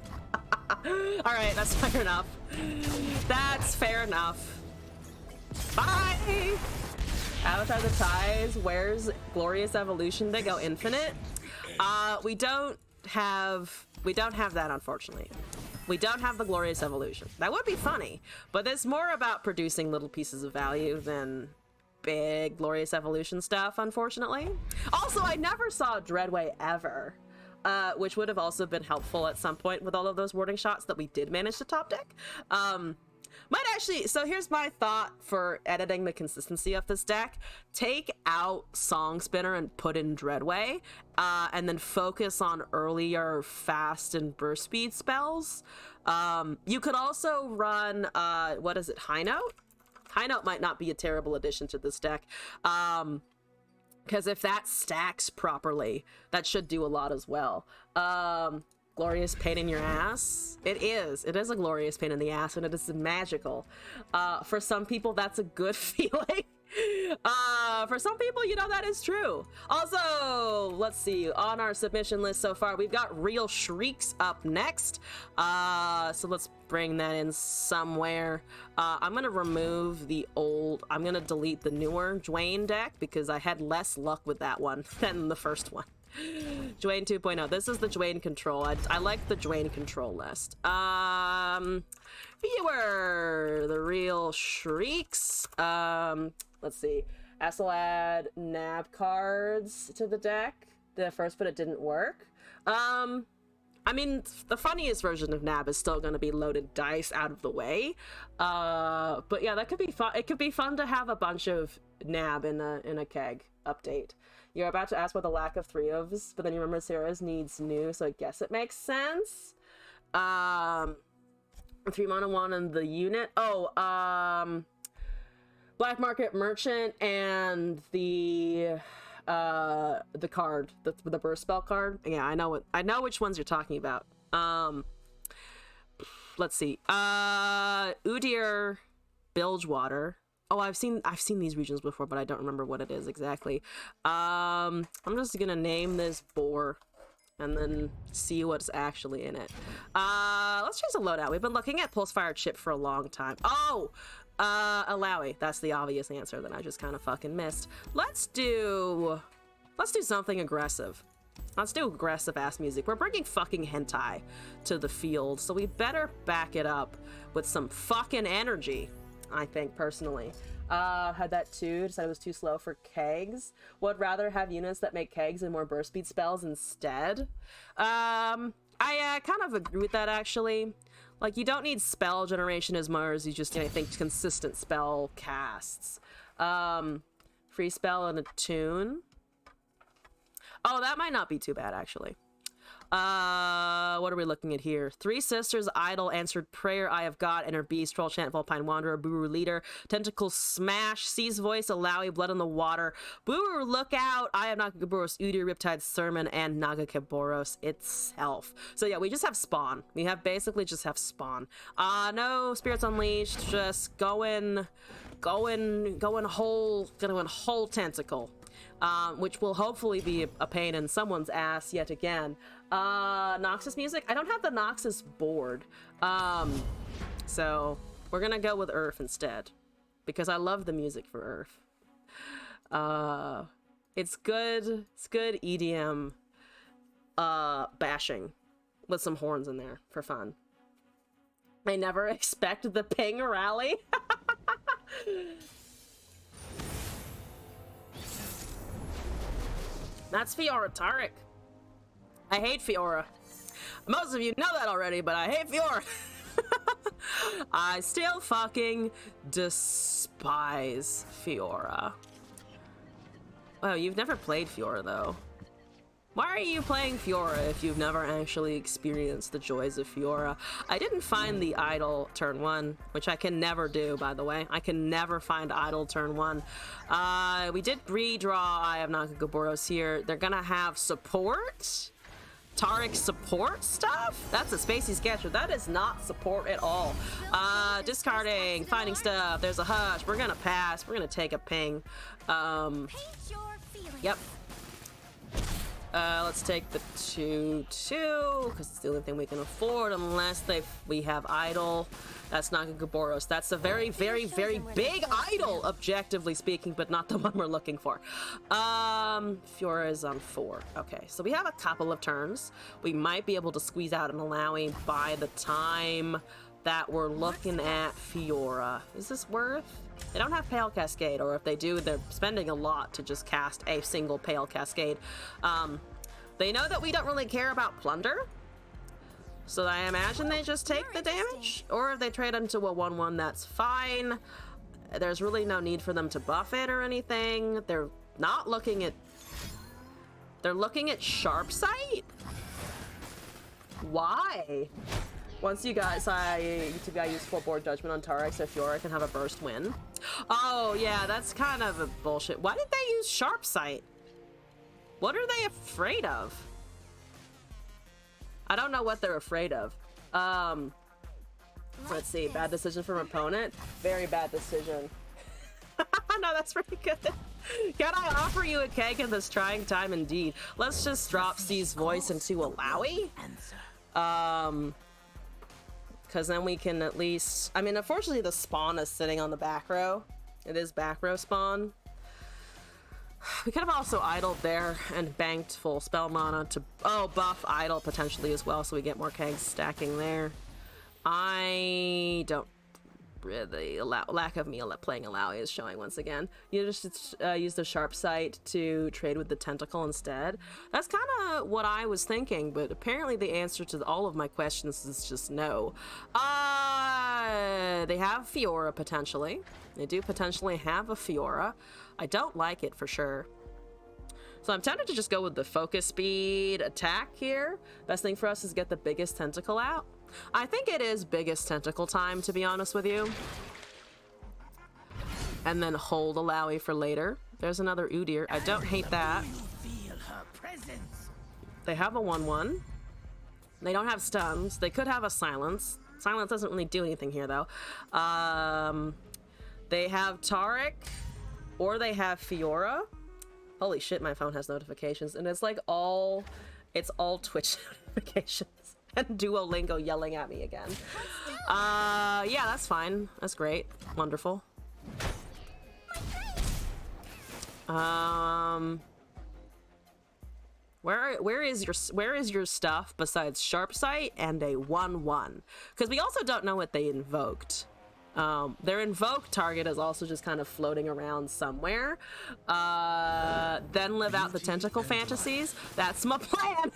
S1: All right, that's fair enough. That's fair enough. Bye! Avatar the Ties, where's Glorious Evolution to go infinite? We don't have that, unfortunately. We don't have the Glorious Evolution. That would be funny, but it's more about producing little pieces of value than big Glorious Evolution stuff, unfortunately. Also, I never saw Dreadway ever, which would have also been helpful at some point with all of those warding shots that we did manage to top deck. Might actually, so here's my thought for editing the consistency of this deck. Take out Song Spinner and put in Dreadway, and then focus on earlier fast and burst speed spells. You could also run, what is it, High Note? High Note might not be a terrible addition to this deck. Because if that stacks properly, that should do a lot as well. glorious pain in your ass. It is a glorious pain in the ass, and it is magical. For some people that's a good feeling. For some people, you know, that is true. Also, let's see, on our submission list so far, we've got Real Shrieks up next. So let's bring that in somewhere. I'm gonna remove the old, I'm gonna delete the newer Dwayne deck because I had less luck with that one than the first one. Dwayne 2.0. This is the Dwayne control. I like the Dwayne control list. Viewer, the Real Shrieks. Let's see. Essel add nab cards to the deck. The first, but it didn't work. I mean, the funniest version of nab is still going to be loaded dice out of the way. But yeah, that could be fun. It could be fun to have a bunch of nab in a keg update. You're about to ask about the lack of 3-ofs, but then you remember Sarah's needs new, so I guess it makes sense. 3 mana 1 in the unit. Oh, Black Market Merchant and the card, the burst spell card. Yeah, I know which ones you're talking about. Let's see. Udyr Bilgewater. Oh, I've seen these regions before, but I don't remember what it is exactly. I'm just gonna name this boar and then see what's actually in it. Let's choose a loadout. We've been looking at Pulsefire Chip for a long time. Oh, Alawi. That's the obvious answer that I just kind of fucking missed. Let's do something aggressive. Let's do aggressive ass music. We're bringing fucking hentai to the field, so we better back it up with some fucking energy. I think, personally. Had that too, decided it was too slow for kegs. Would rather have units that make kegs and more burst speed spells instead. I kind of agree with that, actually. Like, you don't need spell generation as much as you just, I think, consistent spell casts. Free spell and a tune. Oh, that might not be too bad, actually. What are we looking at here? 3 Sisters, Idol, Answered Prayer, Eye of God, Inner Beast, Troll Chant, Vulpine Wanderer, Buru Leader, Tentacle Smash, Sea's Voice, Alawi, Blood on the Water, Buru Lookout, Eye of Nagaboros, Udyr, Riptide Sermon, and Nagaboros itself. So yeah, we just have spawn. We have basically just have spawn. No Spirits Unleashed, just going whole tentacle. Which will hopefully be a pain in someone's ass yet again. Noxus music? I don't have the Noxus board. So we're gonna go with Earth instead. Because I love the music for Earth. It's good EDM bashing with some horns in there for fun. I never expect the ping rally. That's Fiora Taric. I hate Fiora. Most of you know that already, but I hate Fiora. I still fucking despise Fiora. Oh, you've never played Fiora, though. Why are you playing Fiora if you've never actually experienced the joys of Fiora? I didn't find the Idol turn 1, which I can never do, by the way. I can never find Idol turn 1. We did redraw Eye of Nagaboros here. They're gonna have support? Taric support stuff? That's a Spacey Sketcher. That is not support at all. Discarding, finding stuff. There's a hush. We're gonna pass. We're gonna take a ping. Yep. Let's take the 2/2 because it's the only thing we can afford unless we have Idol. That's Nagaboros. That's a very, very, very big Idol, objectively speaking, but not the one we're looking for. Fiora is on 4. Okay, so we have a couple of turns. We might be able to squeeze out an Alawi by the time that we're looking at Fiora. Is this worth? They don't have Pale Cascade, or if they do, they're spending a lot to just cast a single Pale Cascade. They know that we don't really care about Plunder, so I imagine they just take the damage, or if they trade into a 1/1, that's fine. There's really no need for them to buff it or anything. They're not looking at... They're looking at Sharp Sight? Why? Once you guys, I use full board judgment on Taric, so Fiora can have a burst win. Oh yeah, that's kind of a bullshit. Why did they use Sharp Sight? What are they afraid of? I don't know what they're afraid of. Let's see. Bad decision from opponent. Very bad decision. No, that's pretty good. Can I offer you a cake in this trying time? Indeed. Let's just drop C's voice into Alawi. Because then we can at least... I mean, unfortunately, the spawn is sitting on the back row. It is back row spawn. We could have also idled there and banked full spell mana to... Oh, buff idle potentially as well, so we get more kegs stacking there. I don't... The lack of me playing Alawi is showing once again. You just use the sharp sight to trade with the tentacle instead. That's kind of what I was thinking, but apparently the answer to all of my questions is just no. They have Fiora potentially. They do potentially have a Fiora. I don't like it for sure. So I'm tempted to just go with the focus speed attack here. Best thing for us is get the biggest tentacle out. I think it is biggest tentacle time, to be honest with you. And then hold Alawi for later. There's another Udyr. I don't hate that. They have a 1/1. They don't have stuns. They could have a silence. Silence doesn't really do anything here, though. They have Taric, or they have Fiora. Holy shit, my phone has notifications, and it's like it's all Twitch notifications. And Duolingo yelling at me again. Yeah, that's fine. That's great. Wonderful. Where is your stuff besides sharp sight and a 1/1? Because we also don't know what they invoked. Their invoked target is also just kind of floating around somewhere. Then live out the tentacle fantasies. That's my plan.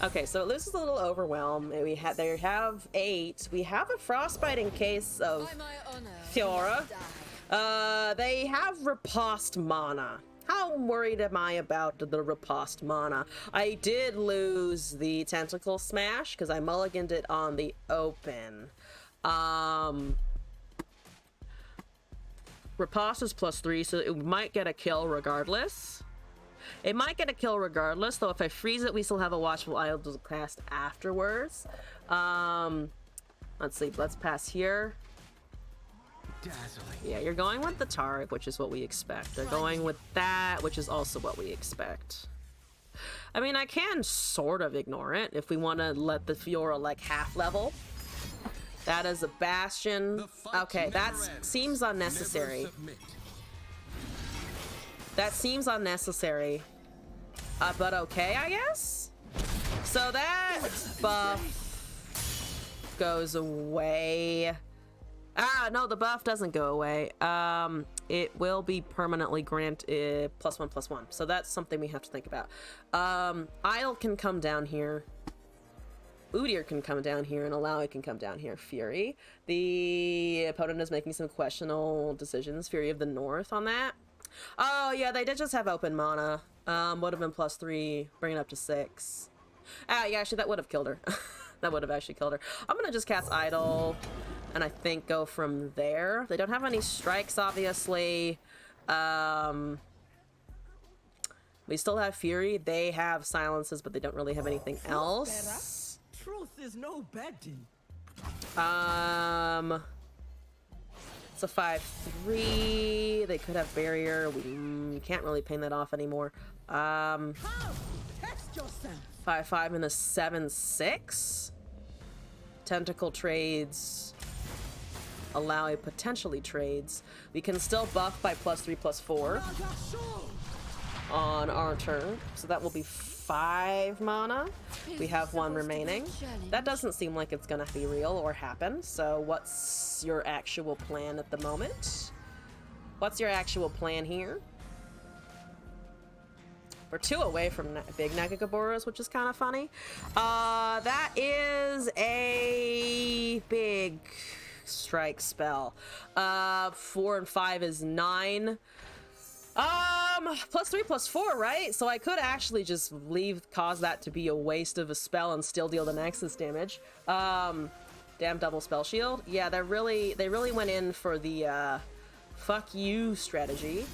S1: Okay, so this is a little overwhelmed. They have 8. We have a frostbite in case of Fiora. They have riposte mana. How worried am I about the riposte mana? I did lose the tentacle smash because I mulliganed it on the open. Riposte is +3, so it might get a kill regardless. It might get a kill regardless, though if I freeze it, we still have a watchful idol to cast afterwards. Let's see, let's pass here.
S3: Dazzling.
S1: Yeah, you're going with the Taric, which is what we expect. They're going with that, which is also what we expect. I mean, I can sort of ignore it if we want to let the Fiora like half level. That is a Bastion. Okay, that seems unnecessary. That seems unnecessary. But okay, I guess? So that buff goes away. Ah, no, the buff doesn't go away. It will be permanently granted +1/+1. So that's something we have to think about. Isle can come down here. Udyr can come down here, and Alawi can come down here. Fury. The opponent is making some questionable decisions. Fury of the North on that. Oh, yeah, they did just have open mana. Would have been +3, bring it up to 6. Yeah, actually, that would have killed her. That would have actually killed her. I'm gonna just cast Idol, and I think go from there. They don't have any strikes, obviously. We still have Fury. They have silences, but they don't really have anything else.
S3: Truth is no betting.
S1: It's a 5/3. They could have barrier. We can't really ping that off anymore. 5/5 and a 7/6. Tentacle trades. Alawi potentially trades. We can still buff by +3/+4 on our turn, so that will be 5 mana. We have 1 remaining. That doesn't seem like it's gonna be real or happen, so what's your actual plan at the moment? What's your actual plan here? We're 2 away from big Nagagaboros, which is kind of funny. That is a big strike spell. 4 and 5 is 9. +3/+4, right? So I could actually just cause that to be a waste of a spell and still deal the Nexus damage. Damn double spell shield. Yeah, they really went in for the, fuck you strategy.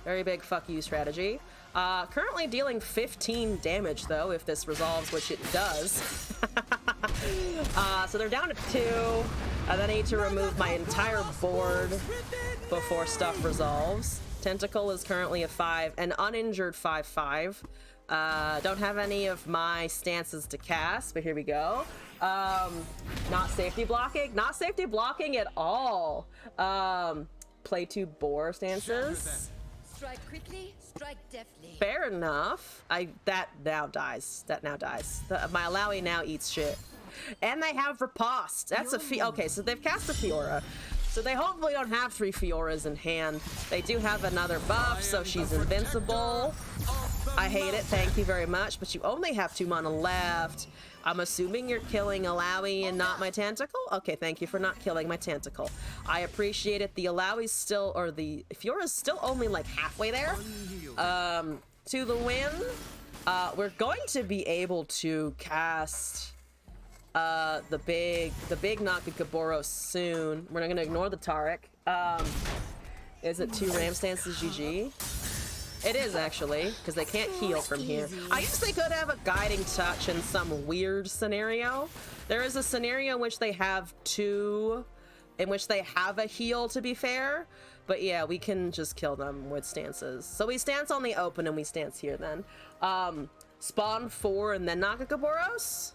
S1: Very big fuck you strategy. Currently dealing 15 damage, though, if this resolves, which it does. So they're down to 2. And then I need to remove my entire board before stuff resolves. Tentacle is currently a 5, an uninjured 5/5. Don't have any of my stances to cast, but here we go. Not safety blocking. Not safety blocking at all. Play 2 boar stances.
S2: Strike quickly, strike deftly.
S1: Fair enough. That now dies. My Alawi now eats shit. And they have riposte. That's a okay, so they've cast a Fiora. So they hopefully don't have 3 Fioras in hand. They do have another buff, so she's invincible. I hate it, thank you very much, but you only have 2 mana left. I'm assuming you're killing Alawi and not my Tentacle? Okay, thank you for not killing my Tentacle. I appreciate it. The Alawi's still, or the Fiora's still only like halfway there. To the win. We're going to be able to cast the big Nakagaboros soon. We're not gonna ignore the Taric. Is it 2 Ram stances GG? It is actually, because they can't heal from here. I guess they could have a guiding touch in some weird scenario. There is a scenario in which they have 2, in which they have a heal, to be fair. But yeah, we can just kill them with stances. So we stance on the open and we stance here then. Spawn 4 and then Nakagaboros?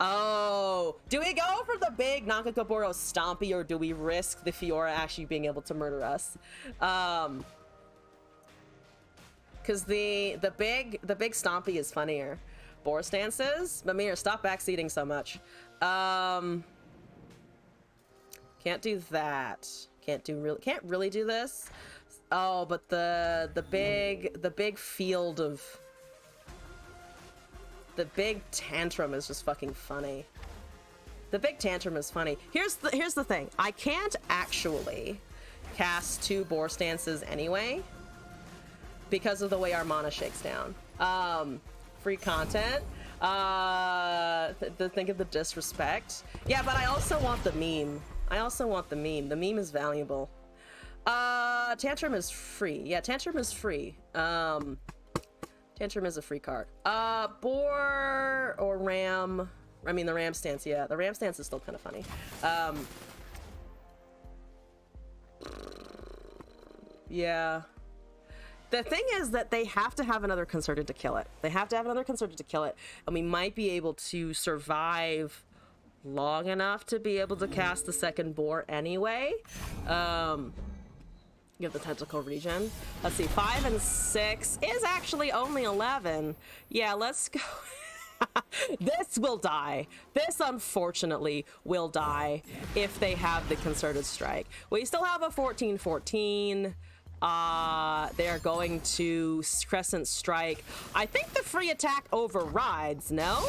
S1: Oh, do we go for the big Nakagaboros Stompy, or do we risk the Fiora actually being able to murder us? Because the big Stompy is funnier. Boar stances? Mimir, stop backseating so much. Can't do that. Can't really do this. Oh, but the big field of the big tantrum is just fucking funny. The big tantrum is funny. Here's the thing. I can't actually cast 2 boar stances anyway because of the way our mana shakes down. Free content. Think of the disrespect. Yeah, but I also want the meme. The meme is valuable. Tantrum is free. Yeah, Tantrum is free. Tantrum is a free card. Boar or Ram. I mean, the Ram stance, yeah. The Ram stance is still kind of funny. Yeah. The thing is that they have to have another Concerted to kill it. And we might be able to survive long enough to be able to cast the second boar anyway. You have the tentacle regen. Let's see, 5 and 6 is actually only 11. Yeah, let's go. This will die. This, unfortunately, will die if they have the Concerted Strike. We still have a 14/14. They're going to Crescent Strike. I think the free attack overrides, no?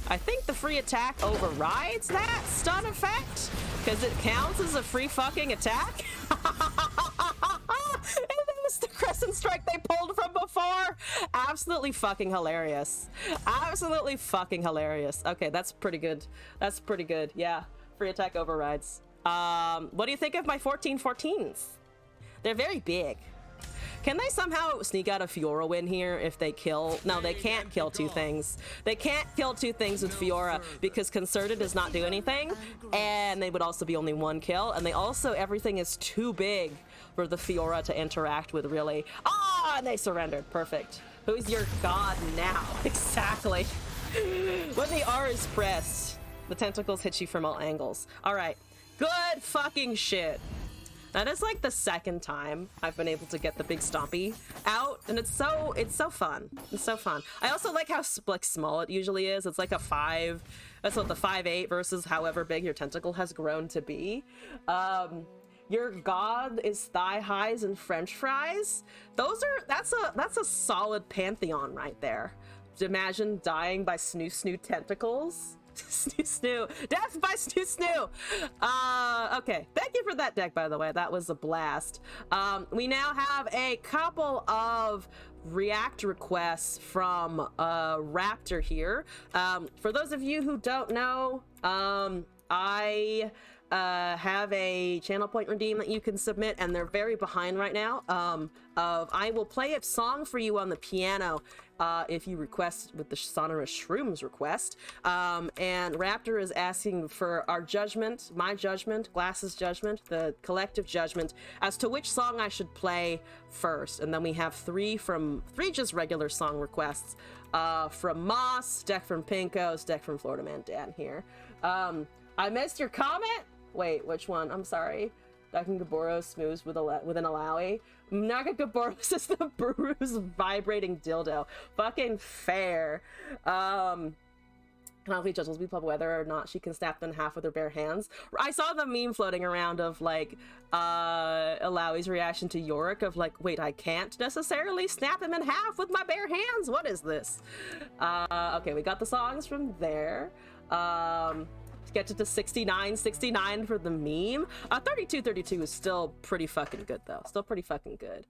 S1: I think the free attack overrides that stun effect because it counts as a free fucking attack. And that was the Crescent Strike they pulled from before. Absolutely fucking hilarious. Absolutely fucking hilarious. Okay, that's pretty good. That's pretty good. Yeah, free attack overrides. What do you think of my 14/14s? They're very big. Can they somehow sneak out a Fiora win here if they kill? No, they can't kill 2 things. They can't kill 2 things with Fiora because Concerted does not do anything, and they would also be only 1 kill, and they also, everything is too big for the Fiora to interact with, really. Ah, and they surrendered. Perfect. Who's your god now? Exactly. When the R is pressed, the tentacles hit you from all angles. All right. Good fucking shit. That is like the 2nd time I've been able to get the big Stompy out, and it's so fun. It's so fun. I also like how like small it usually is. It's like a 5. That's what the 5/8 versus however big your tentacle has grown to be. Your god is thigh highs and French fries. That's a solid pantheon right there. Imagine dying by snoo tentacles. Snoo. Death by snoo. Okay. Thank you for that deck, by the way. That was a blast. We now have a couple of react requests from Raptor here. For those of you who don't know, I have a channel point redeem that you can submit, and they're very behind right now. Of I will play a song for you on the piano if you request with the sonorous shrooms request. And Raptor is asking for our judgment, my judgment, Glass's judgment, the collective judgment as to which song I should play first. And then we have three just regular song requests from Moss, deck from Pinkos, deck from Florida Man Dan here. I missed your comment. Wait, which one? I'm sorry. Nakagaboros moves with an Alawi. Nakagaboros is the Buru's vibrating dildo. Fucking fair. Canonically judge will be pub whether or not she can snap them in half with her bare hands. I saw the meme floating around of like Alawi's reaction to Yorick of like, wait, I can't necessarily snap him in half with my bare hands. What is this? Okay, we got the songs from there. Get it to 69 for the meme. 32 is still pretty fucking good though. Still pretty fucking good.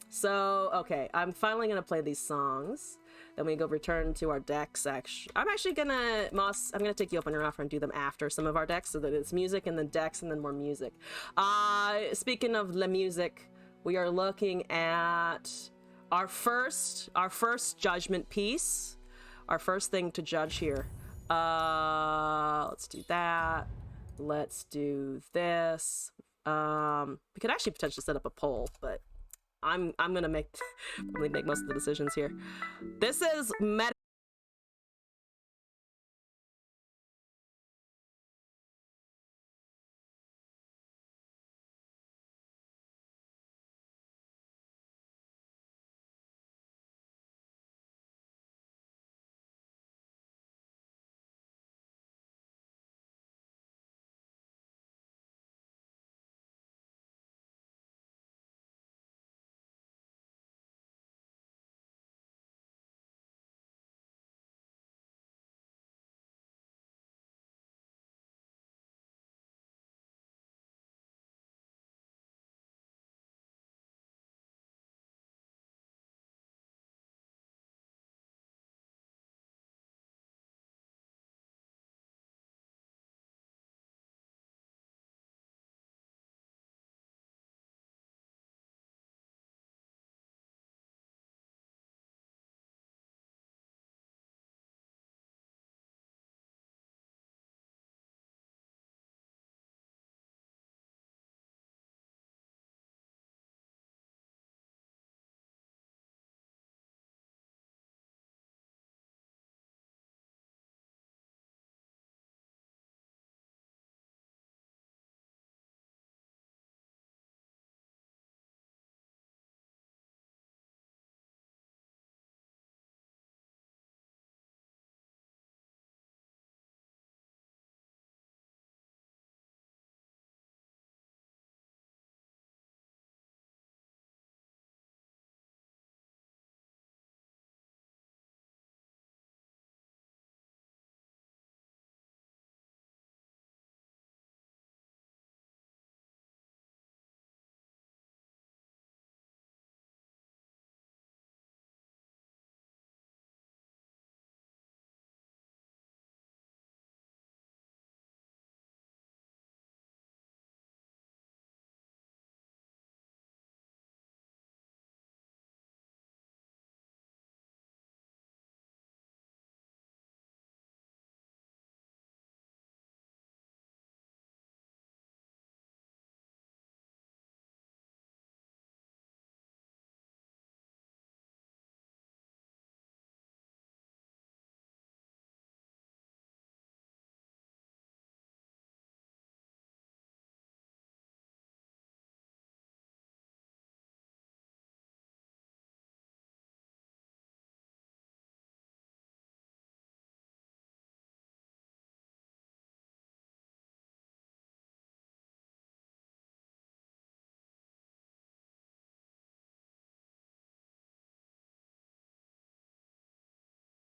S1: So okay, I'm finally gonna play these songs. Then we go return to our deck section. I'm actually gonna, Moss, I'm gonna take you up on your offer and do them after some of our decks so that it's music and then decks and then more music. Speaking of the music, we are looking at our first judgment piece. Our first thing to judge here. Let's do that. Let's do this. We could actually potentially set up a poll, but I'm gonna probably make most of the decisions here. This is meta.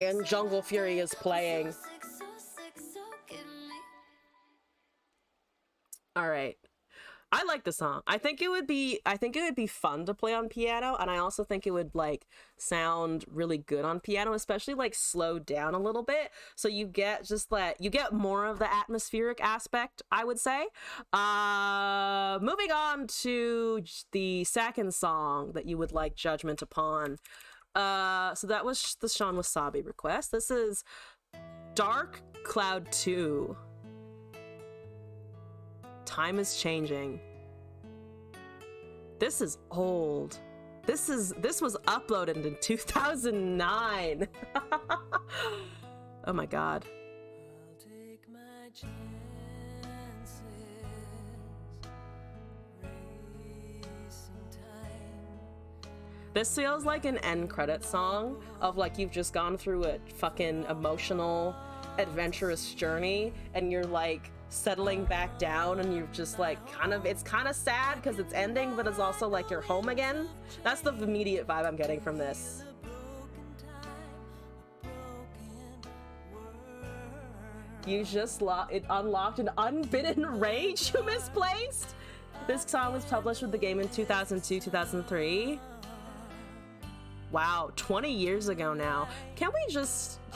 S1: And Jungle Fury is playing. All right. I like the song. I think it would be fun to play on piano, and I also think it would like sound really good on piano, especially like slowed down a little bit, so you get more of the atmospheric aspect, I would say. Moving on to the second song that you would like judgment upon. So that was the Sean Wasabi request. This is Dark Cloud 2. Time is changing. This is old. This was uploaded in 2009. Oh my god.
S3: I'll take my chances, racing time.
S1: This feels like an end credit song of like you've just gone through a fucking emotional, adventurous journey, and you're like settling back down, and you're just like it's kind of sad because it's ending, but it's also like you're home again. That's the immediate vibe I'm getting from this. You just unlocked an unbidden rage you misplaced. This song was published with the game in 2002-2003. Wow, 20 years ago now. Can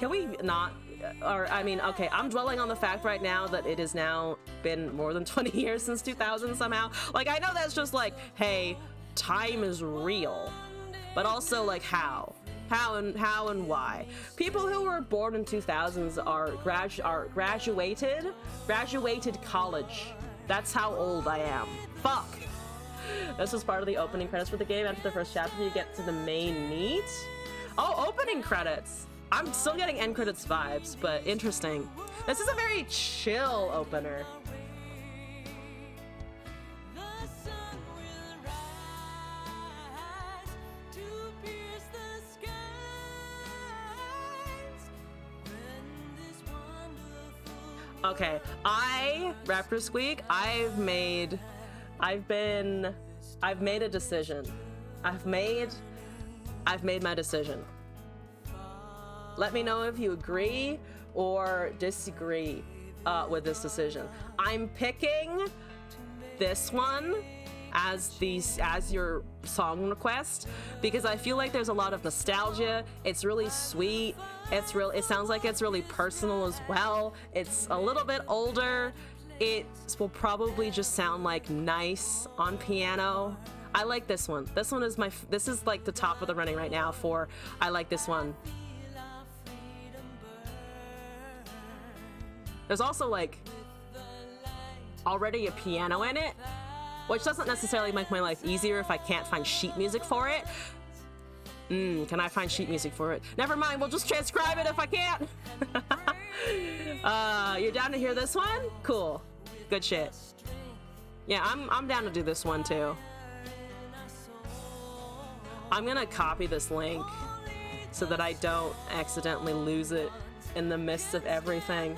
S1: we not, or I mean, okay, I'm dwelling on the fact right now that it has now been more than 20 years since 2000 somehow. Like, I know that's just like, hey, time is real, but also like how and why. People who were born in 2000s are graduated college. That's how old I am. Fuck. This was part of the opening credits for the game. After the first chapter, you get to the main meat. Oh, opening credits. I'm still getting end credits vibes, but interesting. This is a very chill opener. Okay, Raptor Squeak, I've made a decision. I've made my decision. Let me know if you agree or disagree with this decision. I'm picking this one as your song request because I feel like there's a lot of nostalgia. It's really sweet. It sounds like it's really personal as well. It's a little bit older. It will probably just sound like nice on piano. I like this one. This is like the top of the running right now for I like this one. There's also like already a piano in it, which doesn't necessarily make my life easier if I can't find sheet music for it. Can I find sheet music for it? Never mind, we'll just transcribe it if I can't. You're down to hear this one? Cool. Good shit. Yeah, I'm down to do this one too. I'm gonna copy this link so that I don't accidentally lose in the midst of everything.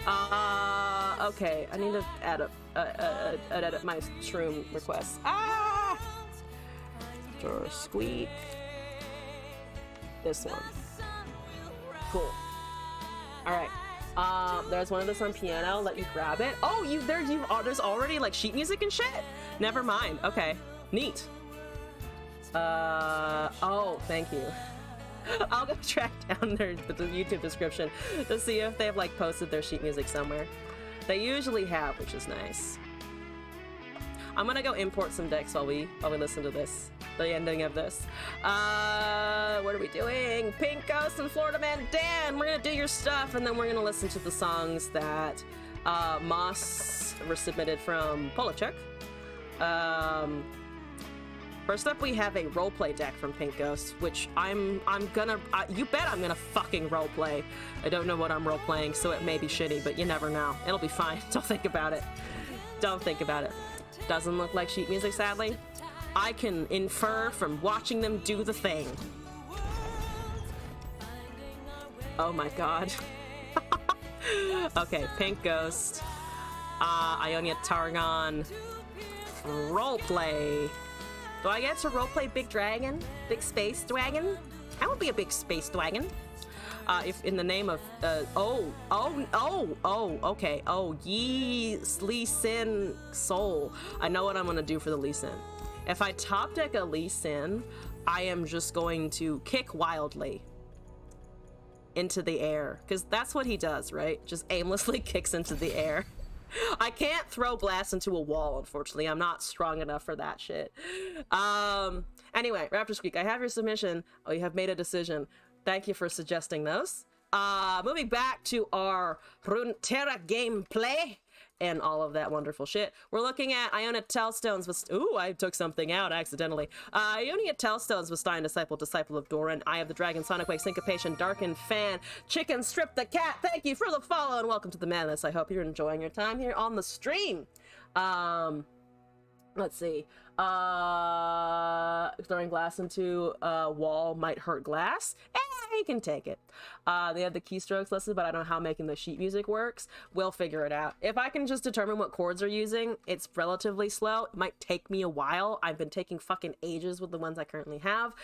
S1: Okay, I need to edit my shroom requests. Door squeak. This one. Cool. All right. There's one of this on piano. Let you grab it. Oh, there's already like sheet music and shit. Never mind. Okay. Neat. Oh, thank you. I'll go track down the YouTube description to see if they've like posted their sheet music somewhere. They usually have, which is nice. I'm gonna go import some decks while we listen to this, the ending of this. What are we doing? Pink Ghost and Florida Man Dan, we're gonna do your stuff, and then we're gonna listen to the songs that Moss resubmitted from Polachuk. First up, we have a roleplay deck from Pink Ghost, which you bet I'm gonna fucking roleplay. I don't know what I'm roleplaying, so it may be shitty, but you never know. It'll be fine. Don't think about it. Don't think about it. Doesn't look like sheet music, sadly. I can infer from watching them do the thing. Oh my god. Okay, Pink Ghost. Ionia Targon. Roleplay. Do I get to roleplay Big Dragon? Big Space Dragon? I won't be a big space dragon. if in the name of okay. Oh, Yi Lee Sin Soul. I know what I'm gonna do for the Lee Sin. If I top deck a Lee Sin, I am just going to kick wildly into the air, because that's what he does, right? Just aimlessly kicks into the air. I can't throw blast into a wall, unfortunately. I'm not strong enough for that shit. Anyway, Raptor Squeak, I have your submission. Oh, you have made a decision. Thank you for suggesting those. Moving back to our Runeterra gameplay and all of that wonderful shit. We're looking at Iona Tellstones with... Ooh, I took something out accidentally. Iona Tellstones with Stein, Disciple of Doran, Eye of the Dragon, Sonic Wake, Syncopation, Darkened Fan, Chicken Strip the Cat. Thank you for the follow and welcome to the madness. I hope you're enjoying your time here on the stream. Let's see. Throwing glass into a wall might hurt glass. You can take it. They have the keystrokes listed, but I don't know how making the sheet music works. We'll figure it out. If I can just determine what chords they're using, it's relatively slow. It might take me a while. I've been taking fucking ages with the ones I currently have.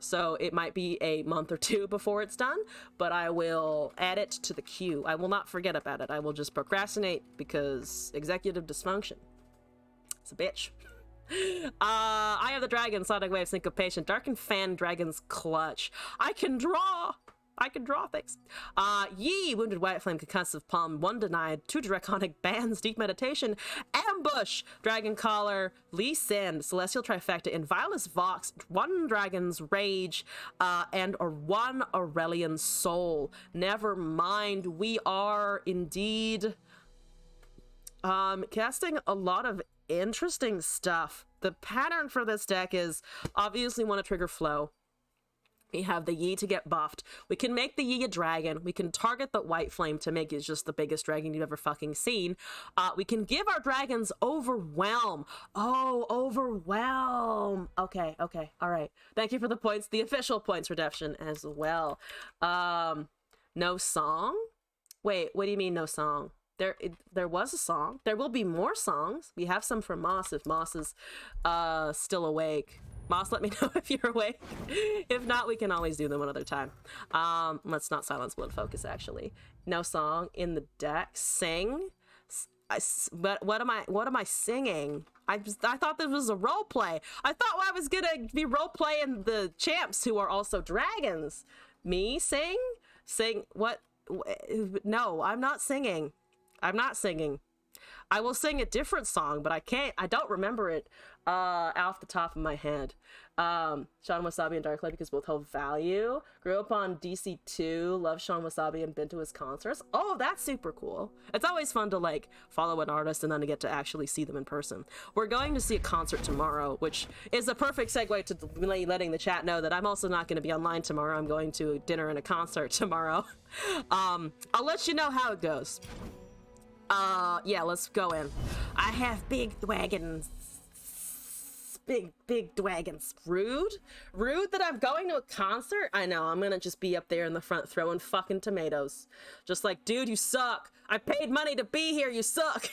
S1: So it might be a month or two before it's done, but I will add it to the queue. I will not forget about it. I will just procrastinate because executive dysfunction. It's a bitch. Eye of the Dragon, Sonic Wave, Syncopation, Darkened Fan, Dragon's Clutch. I can draw things. Yi, Wounded White Flame, Concussive Palm, 1 Denied, 2 Draconic Bands, Deep Meditation, Ambush, Dragon Collar, Lee Sin, Celestial Trifecta, Inviolus Vox, 1 Dragon's Rage, and 1 Aurelian Soul. Never mind, we are indeed casting a lot of interesting stuff. The pattern for this deck is obviously want to trigger flow. We have the Yi to get buffed. We can make the Yi a dragon. We can target the White Flame to make it just the biggest dragon you've ever fucking seen. We can give our dragons Overwhelm. Oh, Overwhelm. Okay, all right. Thank you for the points. The official points redemption as well. No song? Wait, what do you mean no song? There was a song. There will be more songs. We have some from Moss if Moss is still awake. Moss, let me know if you're awake. If not, we can always do them another time. Let's not silence blood focus, actually. No song in the deck. Sing. But what am I singing? I thought this was a role play. I thought I was gonna be role playing the champs who are also dragons. Me sing? Sing what? No, I'm not singing. I will sing a different song, but I don't remember it off the top of my head. Sean Wasabi and Dark Light because both hold value. Grew up on DC2, love Sean Wasabi and been to his concerts. Oh, that's super cool. It's always fun to like follow an artist and then to get to actually see them in person. We're going to see a concert tomorrow, which is a perfect segue to letting the chat know that I'm also not going to be online tomorrow. I'm going to dinner and a concert tomorrow. I'll let you know how it goes. Yeah, let's go in. I have big wagons. Big dragons. Rude that I'm going to a concert. I know, I'm gonna just be up there in the front throwing fucking tomatoes, just like, dude, you suck. I paid money to be here, you suck.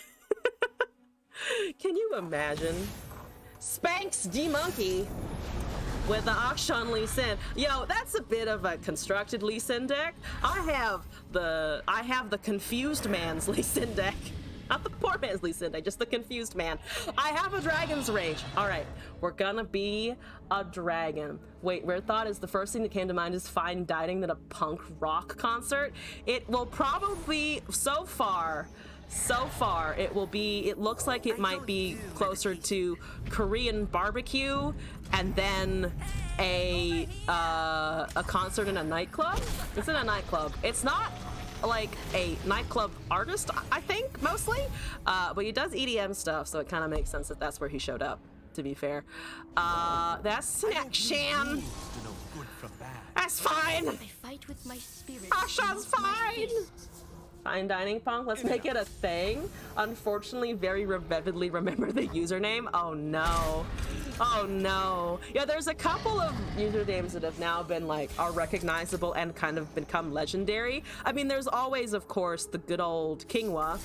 S1: Can you imagine? Spanx D Monkey with the Akshan Lee Sin. Yo, that's a bit of a constructed Lee Sin deck. I have the confused man's Lee Sin deck. Not the poor man's Lee Sin deck, just the confused man. I have a Dragon's Rage. All right, we're gonna be a dragon. Wait, weird thought is the first thing that came to mind is fine dining than a punk rock concert. It will probably, so far, it looks like it might be closer to Korean barbecue and then a concert in a nightclub. It's in a nightclub. It's not like a nightclub artist, I think, mostly, but he does EDM stuff, so it kind of makes sense that that's where he showed up, to be fair. That's Snack Shan. That's fine.
S2: I fight with my spirit.
S1: Asha's fine. Fine dining punk, let's make it a thing. Unfortunately, very vividly remember the username. Oh no. Oh no. Yeah, there's a couple of usernames that have now been like, are recognizable and kind of become legendary. I mean, there's always, of course, the good old Kingwa,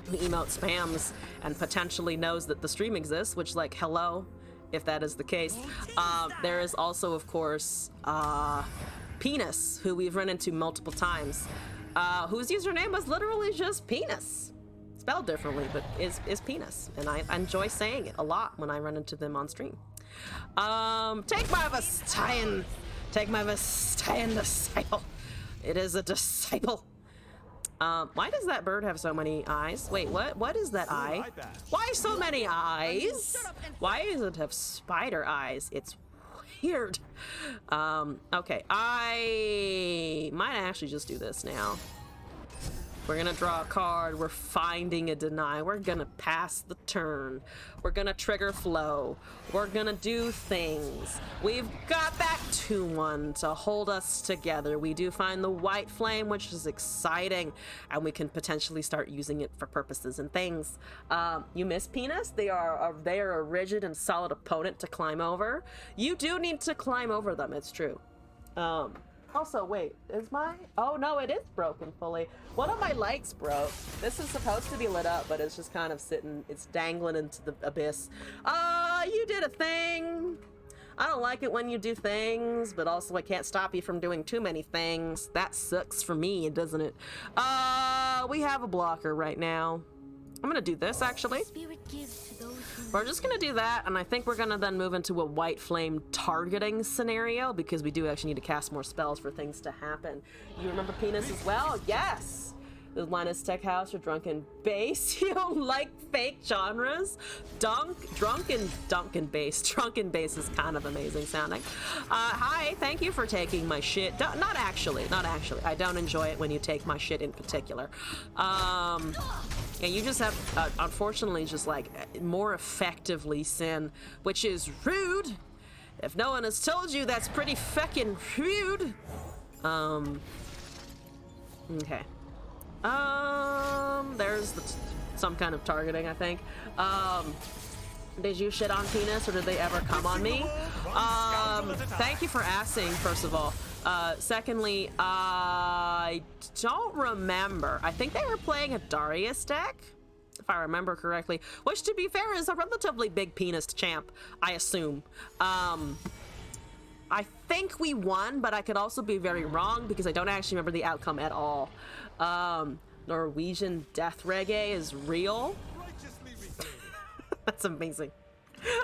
S1: who emote spams and potentially knows that the stream exists, which, like, hello, if that is the case. There is also, of course, Penis, who we've run into multiple times, whose username was literally just penis. Spelled differently, but is penis. And I enjoy saying it a lot when I run into them on stream. Take my Vestian. Take my Vestian disciple. It is a disciple. Why does that bird have so many eyes? Wait, what? What is that eye? Why so many eyes? Why does it have spider eyes? It's weird. Okay, I might actually just do this now. We're gonna draw a card. We're finding a deny. We're gonna pass the turn. We're gonna trigger flow. We're gonna do things. We've got that 2/1 to hold us together. We do find the white flame, which is exciting, and we can potentially start using it for purposes and things. You miss penis? They are a rigid and solid opponent to climb over. You do need to climb over them. It's true. Also, wait, is my... Oh, no, it is broken fully. One of my lights broke. This is supposed to be lit up, but it's just kind of sitting... It's dangling into the abyss. You did a thing. I don't like it when you do things, but also I can't stop you from doing too many things. That sucks for me, doesn't it? We have a blocker right now. I'm gonna do this, actually. We're just gonna do that, and I think we're gonna then move into a white flame targeting scenario, because we do actually need to cast more spells for things to happen. You remember penis as well? Yes! The Linus Tech House or Drunken Bass. You don't like fake genres? Drunken bass. Drunken bass is kind of amazing sounding. Hi, thank you for taking my shit. Not actually. I don't enjoy it when you take my shit in particular. Yeah, you just have, unfortunately, just like more effectively sin, which is rude. If no one has told you, that's pretty feckin' rude. Okay. There's some kind of targeting, I think. Did you shit on penis, or did they ever come on me? Thank you for asking, first of all. Secondly, I don't remember. I think they were playing a Darius deck, if I remember correctly, which, to be fair, is a relatively big penis champ, I assume. I think we won, but I could also be very wrong because I don't actually remember the outcome at all. Norwegian death reggae is real. That's amazing.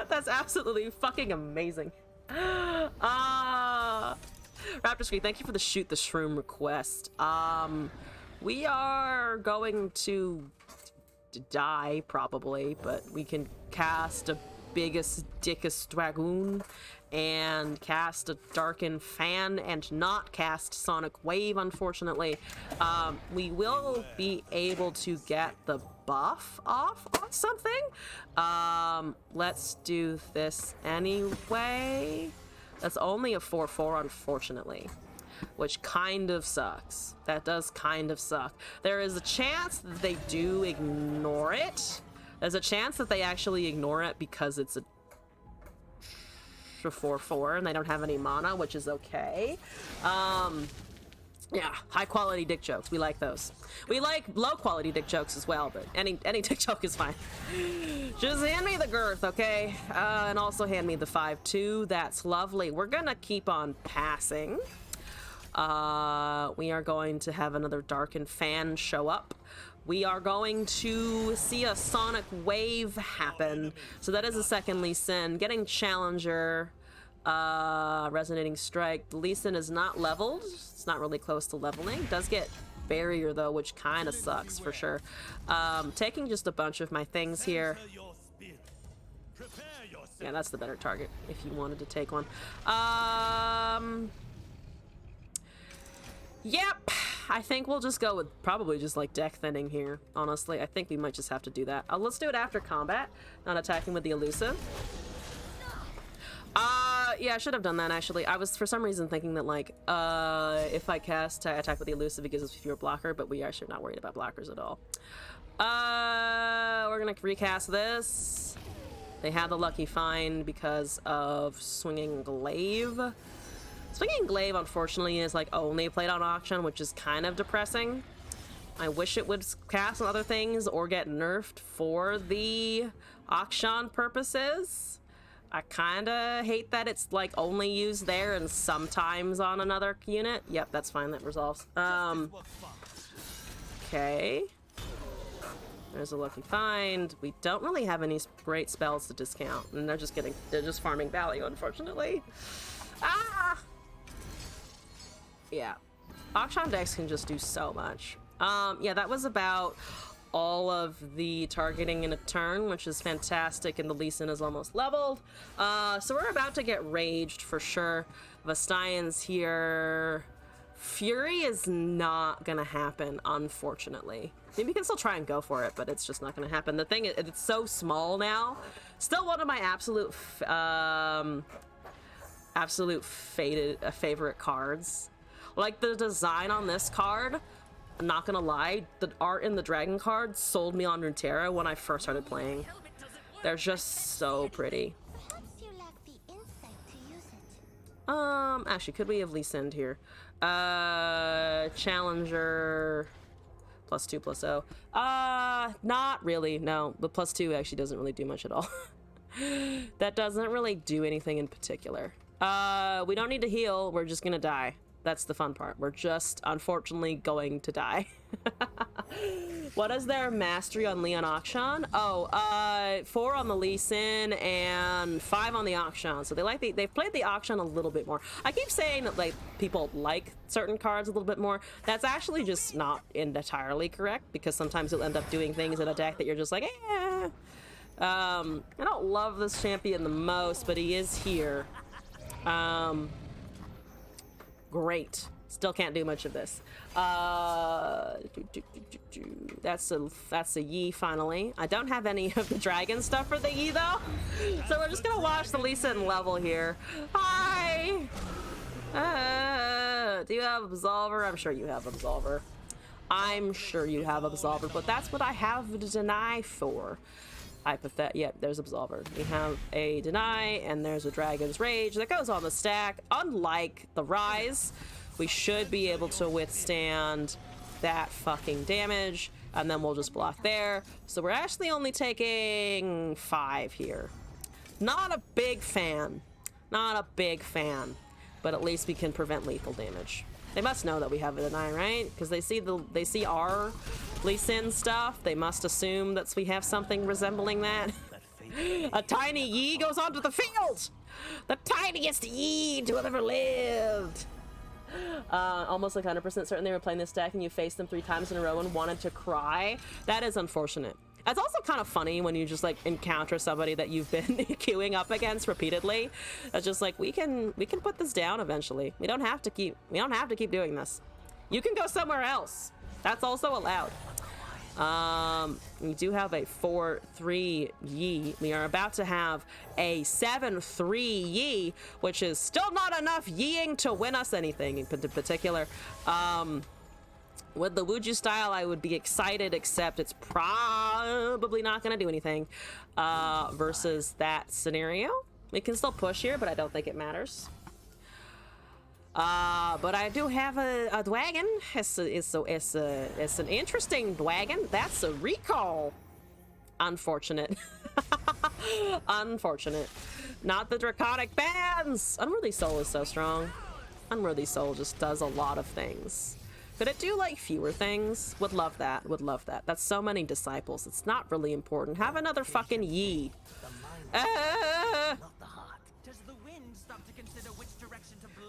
S1: That's absolutely fucking amazing. Raptor Screen, thank you for the shoot the shroom request. We are going to die probably, but we can cast a biggest dickest dragoon and cast a darken fan and not cast sonic wave, unfortunately. We will be able to get the buff off on something. Let's do this anyway. That's only a 4/4, unfortunately, which kind of sucks. That does kind of suck. There is a chance that they do ignore it. There's a chance that they actually ignore it because it's a 4/4 and they don't have any mana, which is okay. Yeah, high quality dick jokes. We like those. We like low quality dick jokes as well, but any dick joke is fine. Just hand me the girth, okay? And also hand me the 5/2. That's lovely. We're gonna keep on passing. We are going to have another darkened fan show up. We are going to see a sonic wave happen. So that is a second Lee Sin. Getting Challenger, Resonating Strike. The Lee Sin is not leveled. It's not really close to leveling. Does get Barrier though, which kind of sucks for sure. Taking just a bunch of my things here. Yeah, that's the better target if you wanted to take one. Yep, I think we'll just go with probably just like deck thinning here, honestly. I think we might just have to do that. Let's do it after combat, not attacking with the elusive. Yeah, I should have done that actually. I was for some reason thinking that like, if I cast attack with the elusive, it gives us fewer blocker, but we actually are not worried about blockers at all. We're gonna recast this. They had the lucky find because of Swinging Glaive. Swinging Glaive, unfortunately, is like only played on auction, which is kind of depressing. I wish it would cast on other things or get nerfed for the auction purposes. I kind of hate that it's like only used there and sometimes on another unit. Yep, that's fine. That resolves. Okay. There's a lucky find. We don't really have any great spells to discount, and they're just farming value, unfortunately. Ah! Yeah. Auction decks can just do so much. Yeah, that was about all of the targeting in a turn, which is fantastic, and the Lee Sin is almost leveled. So we're about to get raged for sure. Vastion's here. Fury is not gonna happen, unfortunately. Maybe we can still try and go for it, but it's just not gonna happen. The thing is, it's so small now. Still one of my absolute favorite cards. Like, the design on this card, I'm not gonna lie, the art in the dragon card sold me on Runeterra when I first started playing. They're just so pretty.
S4: Perhaps you lack the insight to use it.
S1: Actually, could we have Lee Sin here? Challenger +2/+0. Not really, no. The +2 actually doesn't really do much at all. That doesn't really do anything in particular. We don't need to heal, we're just gonna die. That's the fun part. We're just, unfortunately, going to die. What is their mastery on Leon Akshan? Oh, 4 on the Lee Sin and 5 on the Akshan. So they've played the Akshan a little bit more. I keep saying that, like, people like certain cards a little bit more. That's actually just not entirely correct, because sometimes you'll end up doing things in a deck that you're just like, eh. I don't love this champion the most, but he is here. Great. Still can't do much of this. That's a Yi finally. I don't have any of the dragon stuff for the Yi though, so we're just gonna watch the Lee Sin level here. Hi. Do you have Absolver? I'm sure you have Absolver. I'm sure you have Absolver, but that's what I have to deny for. Yep, there's Absolver. We have a Deny, and there's a Dragon's Rage that goes on the stack. Unlike the Rise, we should be able to withstand that fucking damage, and then we'll just block there. So we're actually only taking 5 here. Not a big fan. Not a big fan. But at least we can prevent lethal damage. They must know that we have a Deny, right? Because they see our Lee Sin stuff. They must assume that we have something resembling that. A tiny Yi goes onto the field! The tiniest Yi to have ever lived! Almost like 100% certain they were playing this deck and you faced them 3 times in a row and wanted to cry. That is unfortunate. It's also kind of funny when you just like encounter somebody that you've been queuing up against repeatedly. It's just like, we can put this down eventually. We don't have to keep doing this. You can go somewhere else. That's also allowed. We do have a 4/3 Yi. We are about to have a 7/3 Yi, which is still not enough Yiing to win us anything in particular. With the Wuju style, I would be excited, except it's probably not going to do anything versus that scenario. We can still push here, but I don't think it matters. But I do have a Dwagon. It's an interesting Dwagon. That's a recall. Unfortunate. Unfortunate. Not the Draconic Bands! Unworthy Soul is so strong. Unworthy Soul just does a lot of things. Could it do, like, fewer things? Would love that. Would love that. That's so many disciples. It's not really important. Have another fucking Yi.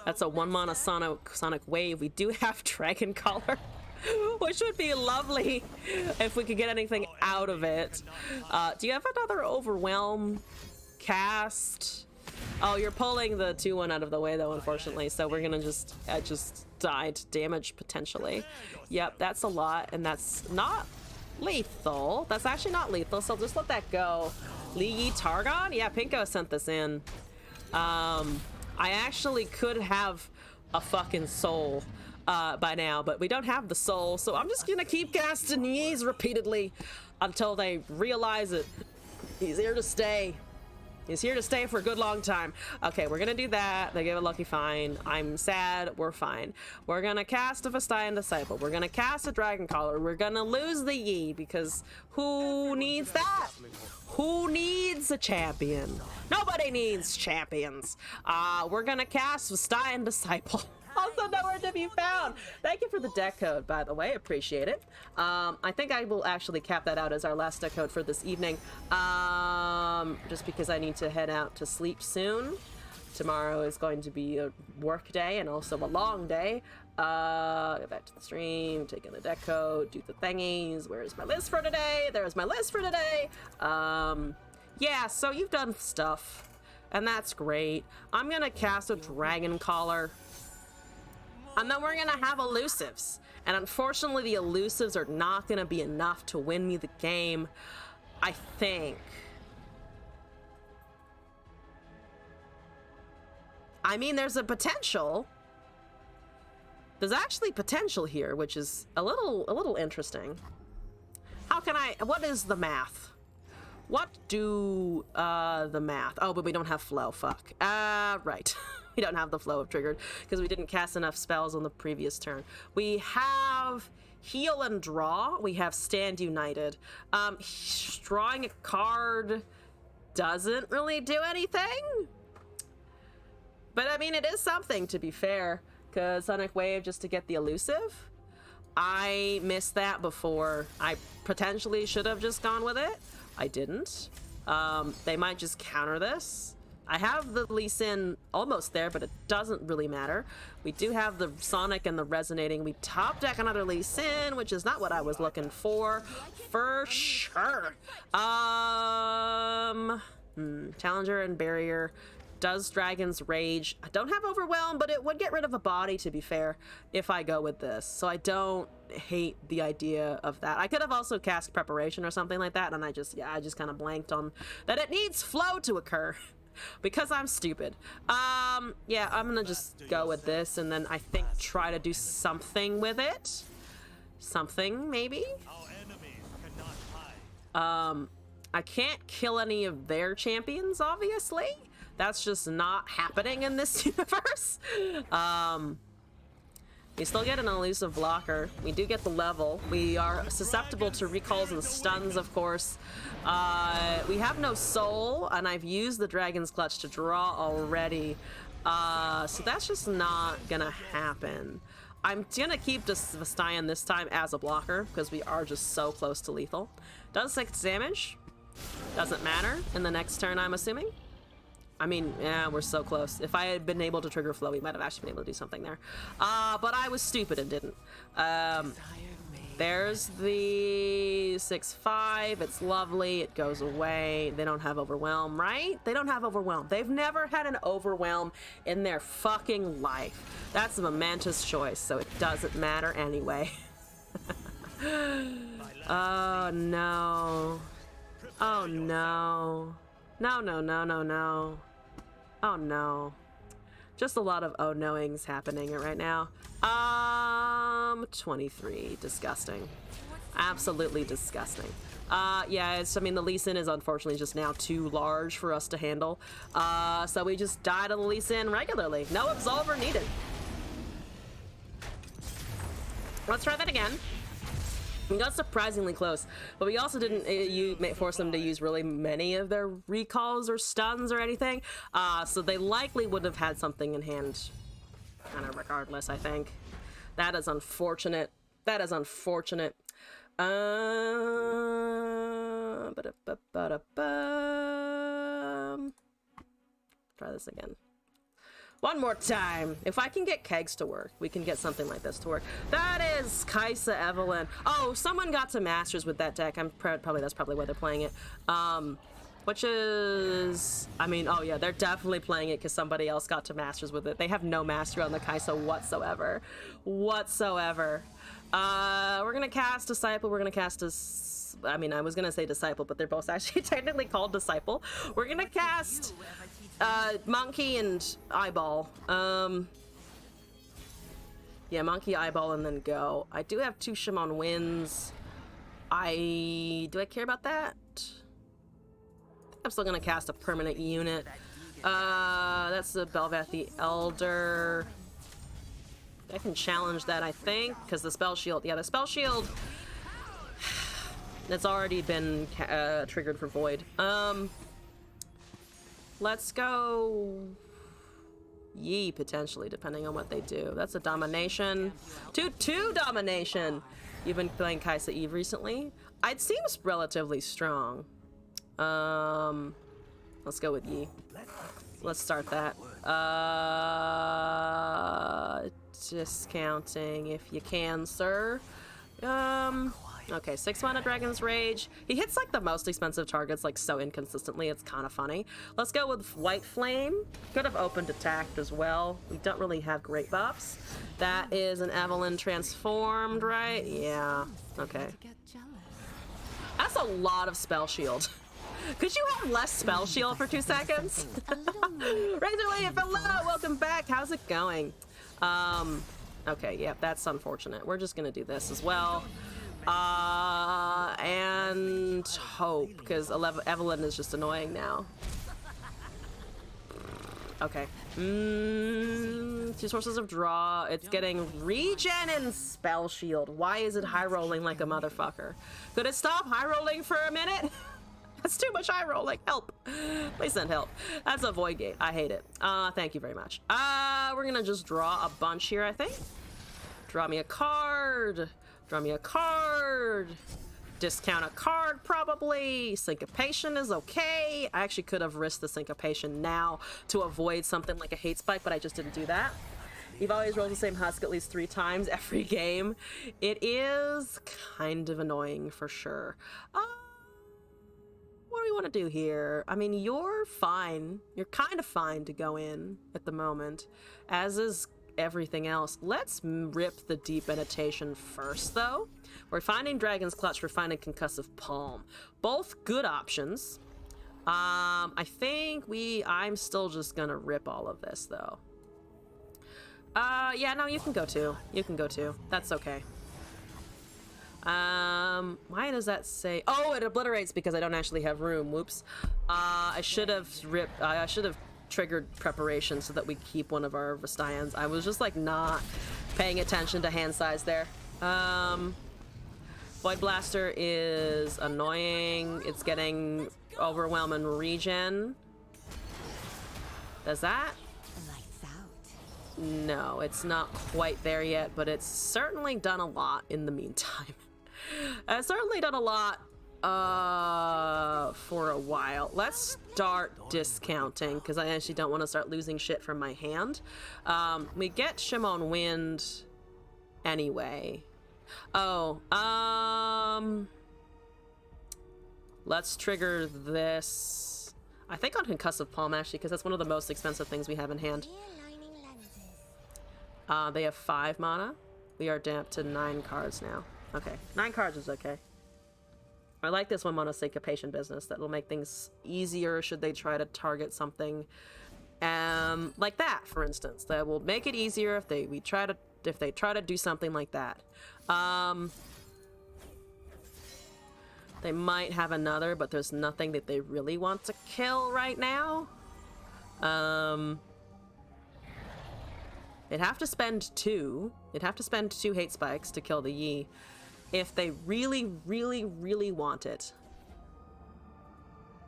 S1: That's a 1-mana sonic wave. We do have Dragon Collar, which would be lovely if we could get anything out of it. Do you have another Overwhelm cast? Oh, you're pulling the 2/1 out of the way though, unfortunately. So we're gonna just die to damage potentially. Yep, that's a lot, and that's not lethal. That's actually not lethal, so just let that go. Li Yi Targon? Yeah, Pinko sent this in. I actually could have a fucking soul by now, but we don't have the soul, so I'm just gonna keep casting Yis repeatedly until they realize it. He's here to stay. He's here to stay for a good long time. Okay, we're gonna do that. They give a lucky find. I'm sad. We're fine. We're gonna cast a Vestayan Disciple. We're gonna cast a Dragon Collar. We're gonna lose the Yi because who needs that? Who needs a champion? Nobody needs champions. We're gonna cast Vestayan Disciple. Also nowhere to be found. Thank you for the deck code, by the way. Appreciate it. I think I will actually cap that out as our last deck code for this evening. Just because I need to head out to sleep soon. Tomorrow is going to be a work day and also a long day. Go back to the stream, take in the deck code, do the thingies. Where's my list for today? There's my list for today. Yeah, so you've done stuff, and that's great. I'm gonna cast a Dragon Collar. And then we're gonna have elusives. And unfortunately, the elusives are not gonna be enough to win me the game, I think. I mean, there's a potential. There's actually potential here, which is a little interesting. How can what is the math? What do the math? Oh, but we don't have flow, fuck. Right. We don't have the flow of triggered because we didn't cast enough spells on the previous turn. We have heal and draw. We have stand united. Drawing a card doesn't really do anything. But I mean, it is something, to be fair, because Sonic Wave just to get the elusive. I missed that before. I potentially should have just gone with it. I didn't. They might just counter this. I have the Lee Sin almost there, but it doesn't really matter. We do have the Sonic and the Resonating. We top deck another Lee Sin, which is not what I was looking for sure. Challenger and Barrier. Does Dragon's Rage. I don't have Overwhelm, but it would get rid of a body, to be fair, if I go with this. So I don't hate the idea of that. I could have also cast Preparation or something like that, and I just kind of blanked on that it needs flow to occur. Because I'm stupid. Yeah, I'm gonna just go with this and then I think try to do something with it. Something, maybe? I can't kill any of their champions, obviously. That's just not happening in this universe. We still get an elusive blocker. We do get the level. We are susceptible to recalls and stuns, of course. We have no soul, and I've used the Dragon's Clutch to draw already. So that's just not gonna happen. I'm gonna keep Vestayan this time as a blocker, because we are just so close to lethal. Does 6 damage. Doesn't matter in the next turn, I'm assuming. I mean, yeah, we're so close. If I had been able to trigger flow, we might have actually been able to do something there. But I was stupid and didn't. There's the 6/5. It's lovely. It goes away. They don't have Overwhelm, right? They don't have Overwhelm. They've never had an Overwhelm in their fucking life. That's a momentous choice, so it doesn't matter anyway. Oh, no. Oh, no. No. Oh no. Just a lot of oh knowings happening right now. 23. Disgusting. Absolutely disgusting. Yeah, I mean, the Lee Sin is unfortunately just now too large for us to handle. So we just die to the Lee Sin regularly. No Absolver needed. Let's try that again. We got surprisingly close, but we also didn't force them to use really many of their recalls or stuns or anything, so they likely would have had something in hand kind of regardless, I think. That is unfortunate. That is unfortunate. Try this again. One more time. If I can get kegs to work, we can get something like this to work. That is Kaisa Evelyn. Oh, someone got to Masters with that deck. That's probably why they're playing it. Which is, I mean, oh yeah, they're definitely playing it because somebody else got to Masters with it. They have no mastery on the Kaisa whatsoever. We're gonna cast Disciple. We're gonna cast I mean, I was gonna say Disciple, but they're both actually technically called Disciple. We're gonna cast Monkey and Eyeball. Yeah, Monkey, Eyeball, and then go. I do have 2 Shimon Winds. Do I care about that? I'm still gonna cast a permanent unit. That's the Belvath the Elder. I can challenge that, I think, because the spell shield. Yeah, the spell shield. It's already been triggered for void. Let's go Yi potentially, depending on what they do. That's a domination. Two domination. You've been playing Kaisa Eve recently. It seems relatively strong. Let's go with Yi. Let's start that. Discounting if you can, sir. Okay, 6 mana Dragon's Rage. He hits like the most expensive targets like so inconsistently, it's kind of funny. Let's go with White Flame. Could have opened attacked as well. We don't really have great buffs. That is an Evelyn transformed, right? Yeah, okay. That's a lot of spell shield. Could you have less spell shield for 2 seconds? Razorleaf, hello, welcome back. How's it going? Okay, yeah, that's unfortunate. We're just gonna do this as well. And hope, because Evelyn is just annoying now. Okay. 2 sources of draw. It's getting regen and spell shield. Why is it high rolling like a motherfucker? Could it stop high rolling for a minute? That's too much high rolling. Help. Please send help. That's a void gate. I hate it. Thank you very much. We're gonna just draw a bunch here, I think. Draw me a card. Draw me a card. Discount a card, probably. Syncopation is okay. I actually could have risked the syncopation now to avoid something like a hate spike, but I just didn't do that. You've always rolled the same husk at least 3 times every game. It is kind of annoying for sure. What do we want to do here? I mean, you're fine. You're kind of fine to go in at the moment, as is everything else. Let's rip the Deep Meditation first, though. We're finding Dragon's Clutch. We're finding Concussive Palm. Both good options. I think I'm still just gonna rip all of this, though. Yeah, no, you can go too. You can go too. That's okay. Why does that say? Oh, it obliterates because I don't actually have room. Whoops. I should have triggered preparation so that we keep one of our Vestians. I was just like not paying attention to hand size there. Void Blaster is annoying. It's getting overwhelming regen. Does that? No, it's not quite there yet, but it's certainly done a lot in the meantime. It's certainly done a lot for a while. Let's start discounting because I actually don't want to start losing shit from my hand. We get Shimon Wind anyway. Let's trigger this. I think on Concussive Palm actually, because that's one of the most expensive things we have in hand. They have 5 mana. We are down to 9 cards now. Okay, 9 cards is okay. I like this 1 mana syncopation business. That will make things easier should they try to target something like that, for instance. That will make it easier if they try to do something like that. They might have another, but there's nothing that they really want to kill right now. They'd have to spend 2. They'd have to spend 2 hate spikes to kill the Yi if they really, really, really want it.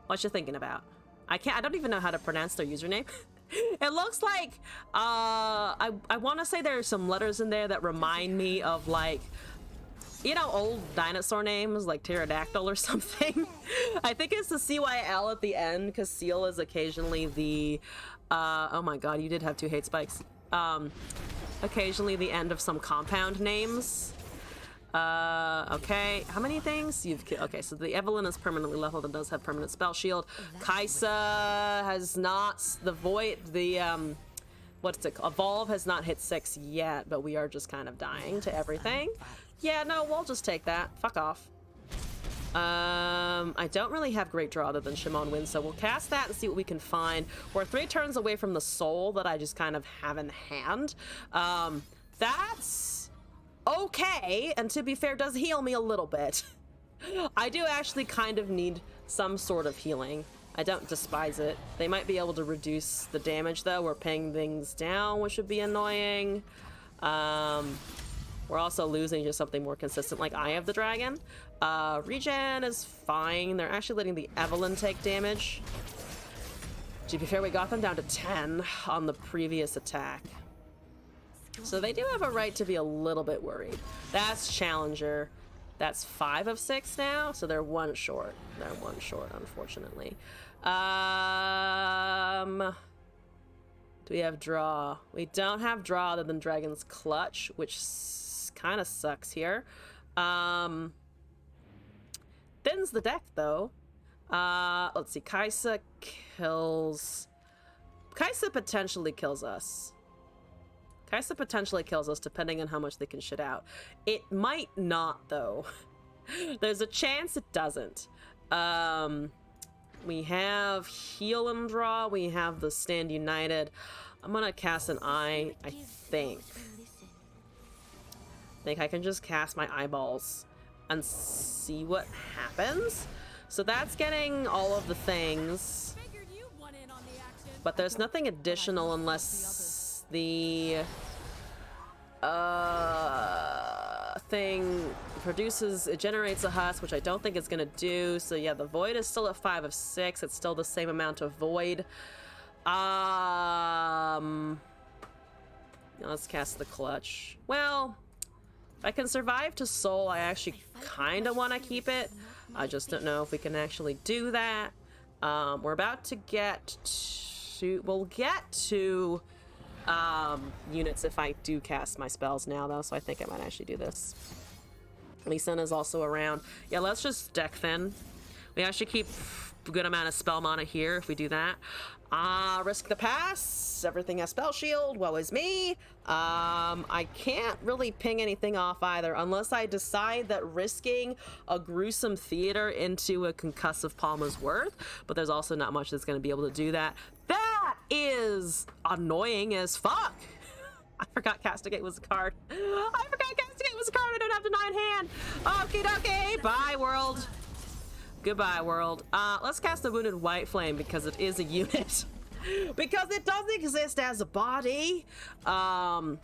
S1: What you thinking about? I don't even know how to pronounce their username. It looks like, I want to say there's some letters in there that remind me of like, you know, old dinosaur names like pterodactyl or something. I think it's the CYL at the end because seal is occasionally the, oh my god, you did have 2 hate spikes. Occasionally the end of some compound names. Okay, how many things? Okay, so the Evelyn is permanently leveled and does have permanent spell shield. Kaisa has not, what's it called? Evolve has not hit 6 yet, but we are just kind of dying to everything. Yeah, no, we'll just take that. Fuck off. I don't really have great draw other than Shimon Wind, so we'll cast that and see what we can find. We're 3 turns away from the soul that I just kind of have in hand. That's okay, and to be fair, does heal me a little bit. I do actually kind of need some sort of healing. I don't despise it. They might be able to reduce the damage though. We're paying things down, which would be annoying. We're also losing just something more consistent like Eye of the Dragon. Regen is fine. They're actually letting the Evelyn take damage. To be fair, we got them down to 10 on the previous attack. So they do have a right to be a little bit worried. That's Challenger. That's 5 of 6 now, so they're 1 short. They're 1 short, unfortunately. Do we have draw? We don't have draw other than Dragon's Clutch, which kind of sucks here. Thins the deck, though. Let's see. Kaisa kills... Kaisa potentially kills us. Kaisa potentially kills us, depending on how much they can shit out. It might not, though. There's a chance it doesn't. We have Heal and Draw. We have the Stand United. I'm gonna cast an Eye, I think. I think I can just cast my eyeballs and see what happens. So that's getting all of the things. But there's nothing additional unless the thing produces, it generates a husk, which I don't think it's gonna do. So yeah, the void is still at 5 of 6. It's still the same amount of void. Let's cast the clutch. Well, if I can survive to soul, I actually kind of want to keep it. I just don't know if we can actually do that. We're about to get to, we'll get to units if I do cast my spells now, though, so I think I might actually do this. Lee Sin is also around. Yeah, let's just deck thin. We actually keep a good amount of spell mana here if we do that. Risk the pass. Everything has spell shield. Woe is me. I can't really ping anything off either unless I decide that risking a gruesome theater into a concussive palm is worth, but there's also not much that's going to be able to do that. That is annoying as fuck. I forgot Castigate was a card. I forgot Castigate was a card. I don't have the 9 hand. Okie dokie. Bye, world. Goodbye, world. Let's cast the Wounded White Flame because it is a unit. Because it does exist as a body. So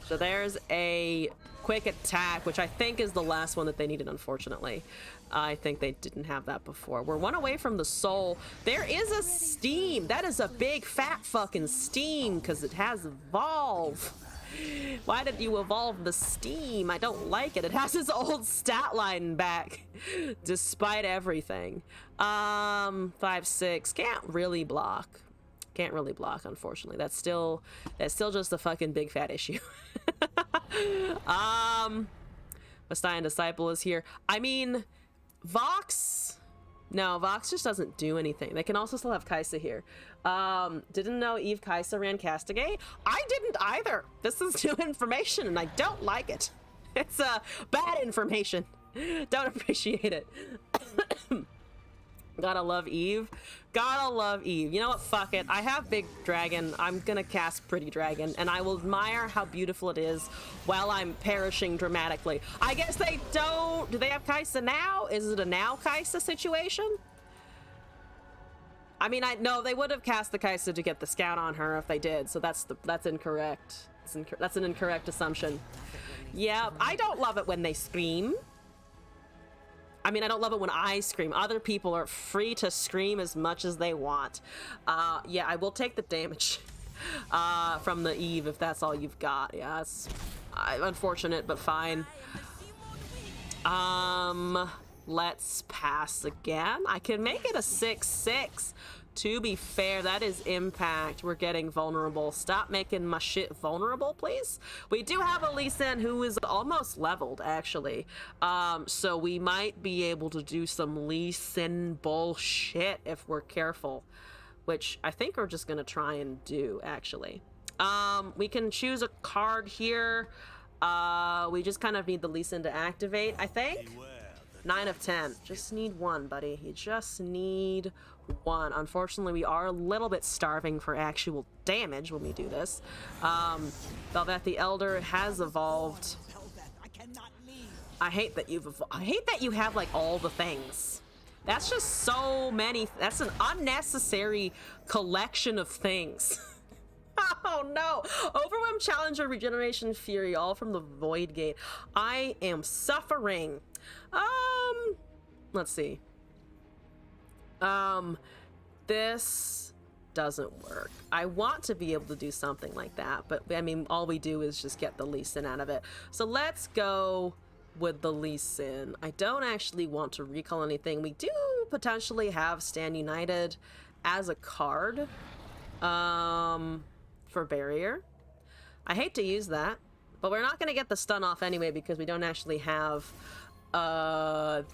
S1: there's a quick attack, which I think is the last one that they needed, unfortunately. I think they didn't have that before. We're 1 away from the soul. There is a steam. That is a big fat fucking steam because it has evolve. Why did you evolve the steam? I don't like it. It has its old stat line back, despite everything. 5/6 can't really block. Can't really block, unfortunately. That's still just a fucking big fat issue. Messiah Disciple is here. I mean, Vox. No, Vox just doesn't do anything. They can also still have Kaisa here. Didn't know Eve Kaisa ran Castigate. I didn't either. This is new information and I don't like it. It's bad information. Don't appreciate it. Gotta love Eve. Gotta love Eve. You know what? Fuck it. I have Big Dragon. I'm gonna cast Pretty Dragon, and I will admire how beautiful it is while I'm perishing dramatically. I guess they don't... Do they have Kaisa now? Is it a now Kaisa situation? I mean, no, they would have cast the Kaisa to get the scout on her if they did, so that's incorrect. That's an incorrect assumption. Yeah, I don't love it when they scream. I mean, I don't love it when I scream. Other people are free to scream as much as they want. Yeah, I will take the damage from the Eve if that's all you've got. Yeah, it's unfortunate, but fine. Let's pass again. I can make it a 6/6. To be fair, that is impact. We're getting vulnerable. Stop making my shit vulnerable, please. We do have a Lee Sin who is almost leveled, actually. So we might be able to do some Lee Sin bullshit if we're careful, which I think we're just gonna try and do, actually. We can choose a card here. We just kind of need the Lee Sin to activate, I think. 9 of 10. Just need 1, buddy. You just need 1. Unfortunately, we are a little bit starving for actual damage when we do this. Velvet the Elder has evolved. I hate that you've I hate that you have like all the things. That's just so many. That's an unnecessary collection of things. Oh no! Overwhelm, Challenger, Regeneration, Fury, all from the Void Gate. I am suffering. Let's see. This doesn't work. I want to be able to do something like that, but I mean, all we do is just get the Lee Sin out of it. So let's go with the Lee Sin. I don't actually want to recall anything. We do potentially have Stand United as a card for Barrier. I hate to use that, but we're not going to get the stun off anyway because we don't actually have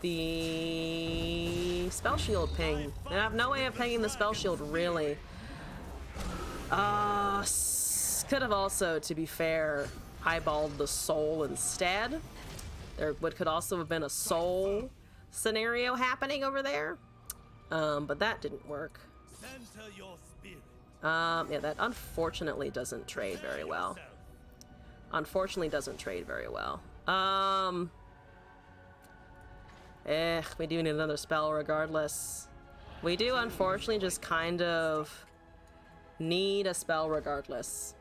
S1: the Spell Shield ping. I have no way of pinging the Spell Shield, really. Could have also, to be fair, eyeballed the Soul instead. There could also have been a Soul scenario happening over there, but that didn't work. Yeah, that unfortunately doesn't trade very well. Unfortunately doesn't trade very well. We do need another spell regardless. We do unfortunately just kind of need a spell regardless.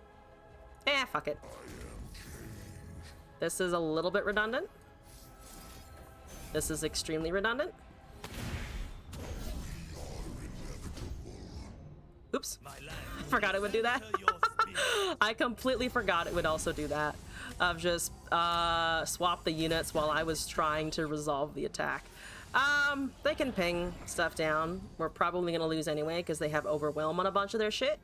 S1: Fuck it. This is a little bit redundant. This is extremely redundant. Oops. I forgot it would do that. I completely forgot it would also do that. I've just swapped the units while I was trying to resolve the attack. They can ping stuff down. We're probably going to lose anyway because they have Overwhelm on a bunch of their shit.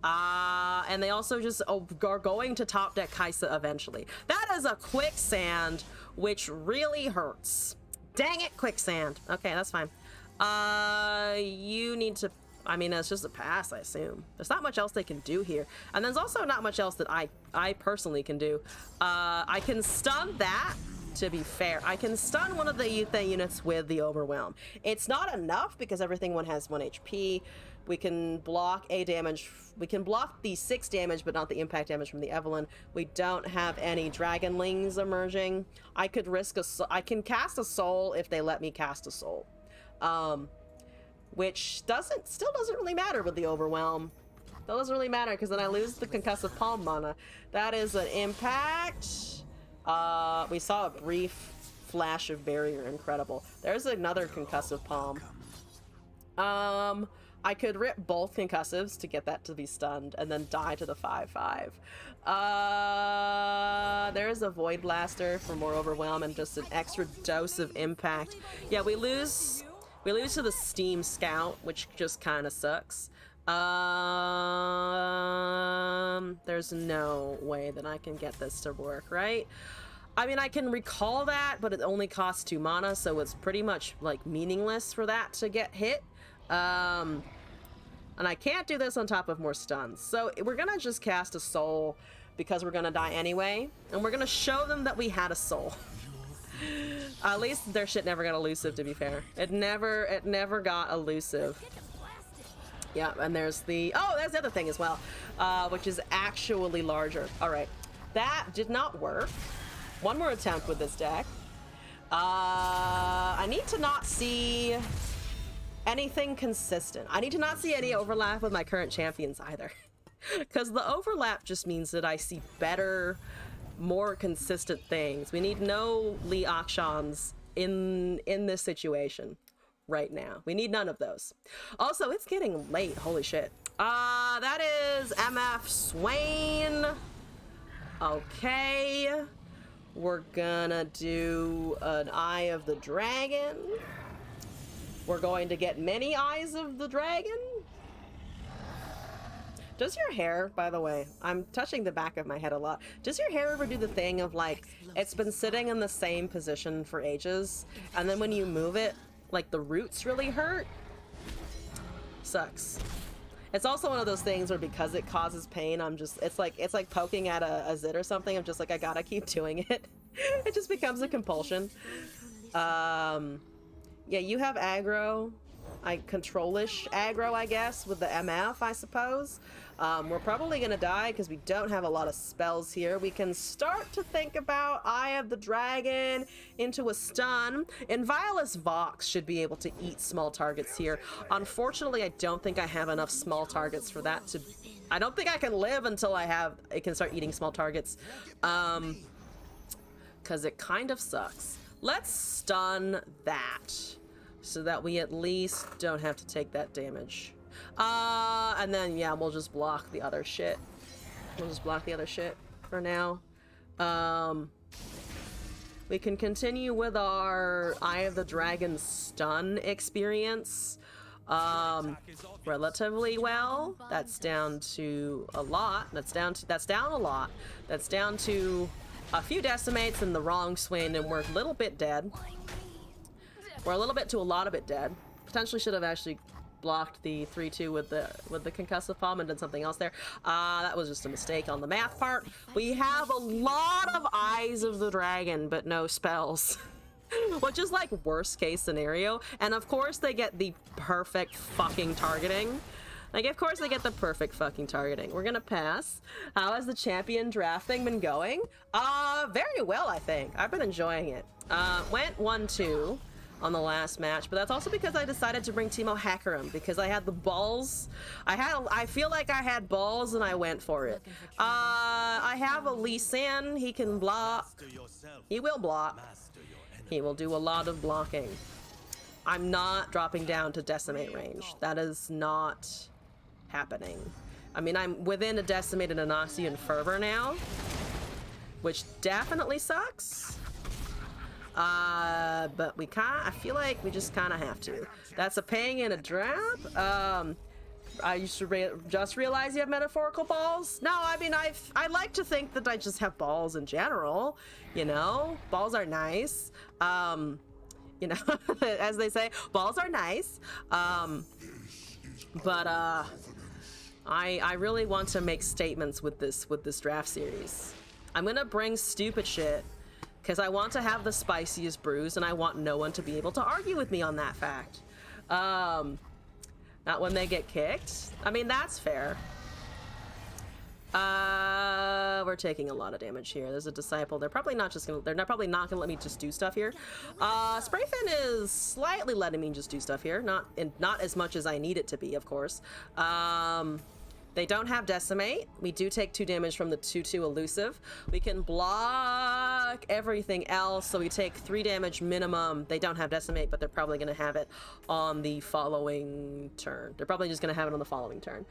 S1: And they also just are going to top deck Kaisa eventually. That is a quicksand, which really hurts. Dang it, quicksand. Okay, that's fine. You need to... I mean, it's just a pass, I assume. There's not much else they can do here. And there's also not much else that I personally can do. I can stun that, to be fair. I can stun one of the units with the Overwhelm. It's not enough because everything one has 1 HP. We can block A damage. We can block the 6 damage, but not the impact damage from the Evelyn. We don't have any Dragonlings emerging. I could risk I can cast a Soul if they let me cast a Soul. Which still doesn't really matter with the Overwhelm. That doesn't really matter because then I lose the Concussive Palm mana. That is an impact. We saw a brief flash of Barrier. Incredible. There's another Concussive Palm. I could rip both Concussives to get that to be stunned and then die to the 5/5. There's a Void Blaster for more Overwhelm and just an extra dose of impact. Yeah, we lose to the Steam Scout, which just kind of sucks. There's no way that I can get this to work, right? I mean, I can recall that, but it only costs 2 mana, so it's pretty much, like, meaningless for that to get hit. And I can't do this on top of more stuns. So we're gonna just cast a Soul because we're gonna die anyway, and we're gonna show them that we had a Soul. At least their shit never got elusive, to be fair. It never got elusive. Yeah, and there's the other thing as well, which is actually larger. All right, that did not work. One more attempt with this deck. I need to not see anything consistent. I need to not see any overlap with my current champions either, because the overlap just means that I see better, more consistent things. We need no Lee Akshans in this situation right now. We need none of those. Also, it's getting late. Holy shit. That is MF Swain. Okay. We're gonna do an Eye of the Dragon. We're going to get many Eyes of the Dragon. Does your hair, by the way, I'm touching the back of my head a lot. Does your hair ever do the thing of, like, it's been sitting in the same position for ages, and then when you move it, like, the roots really hurt? Sucks. It's also one of those things where because it causes pain, it's like poking at a zit or something. I'm just like, I gotta keep doing it. It just becomes a compulsion. Yeah, you have aggro. control-ish aggro, I guess, with the MF, I suppose. We're probably gonna die because we don't have a lot of spells here. We can start to think about Eye of the Dragon into a stun. Inviolus Vox should be able to eat small targets here. Unfortunately, I don't think I have enough small targets for that to... I don't think I can live until it can start eating small targets. Because it kind of sucks. Let's stun that, so that we at least don't have to take that damage. And then, yeah, we'll just block the other shit. We'll just block the other shit for now. We can continue with our Eye of the Dragon stun experience relatively well. That's down to a lot. That's down a lot. That's down to a few decimates in the wrong swing, and we're a little bit dead. We're a little bit to a lot of it dead. Potentially should have actually blocked the 3-2 with the concussive palm and did something else there. That was just a mistake on the math part. We have a lot of Eyes of the Dragon, but no spells. Which is like worst case scenario. And of course they get the perfect fucking targeting. Like, of course they get the perfect fucking targeting. We're gonna pass. How has the champion drafting been going? Very well, I think. I've been enjoying it. Went 1-2 on the last match, but that's also because I decided to bring Teemo Hackerim because I had the balls. I feel like I had balls and I went for it. I have a Lee Sin. He can block. He will block. He will do a lot of blocking. I'm not dropping down to decimate range. That is not happening. I mean, I'm within a decimate and an Oxy Fervor now, which definitely sucks. But I feel like we just kind of have to. That's a paying and a drop. I used to just realize you have metaphorical balls. No, I mean, I like to think that I just have balls in general. You know, balls are nice. You know, as they say, balls are nice. But I really want to make statements with this draft series. I'm gonna bring stupid shit because I want to have the spiciest brews, and I want no one to be able to argue with me on that fact. Not when they get kicked. I mean, that's fair. We're taking a lot of damage here. There's a disciple. They're probably not gonna let me just do stuff here. Sprayfin is slightly letting me just do stuff here. Not as much as I need it to be, of course. They don't have decimate. We do take 2 damage from the 2/2 elusive. We can block everything else, so we take 3 damage minimum. They don't have decimate, but they're probably gonna have it on the following turn. They're probably just gonna have it on the following turn.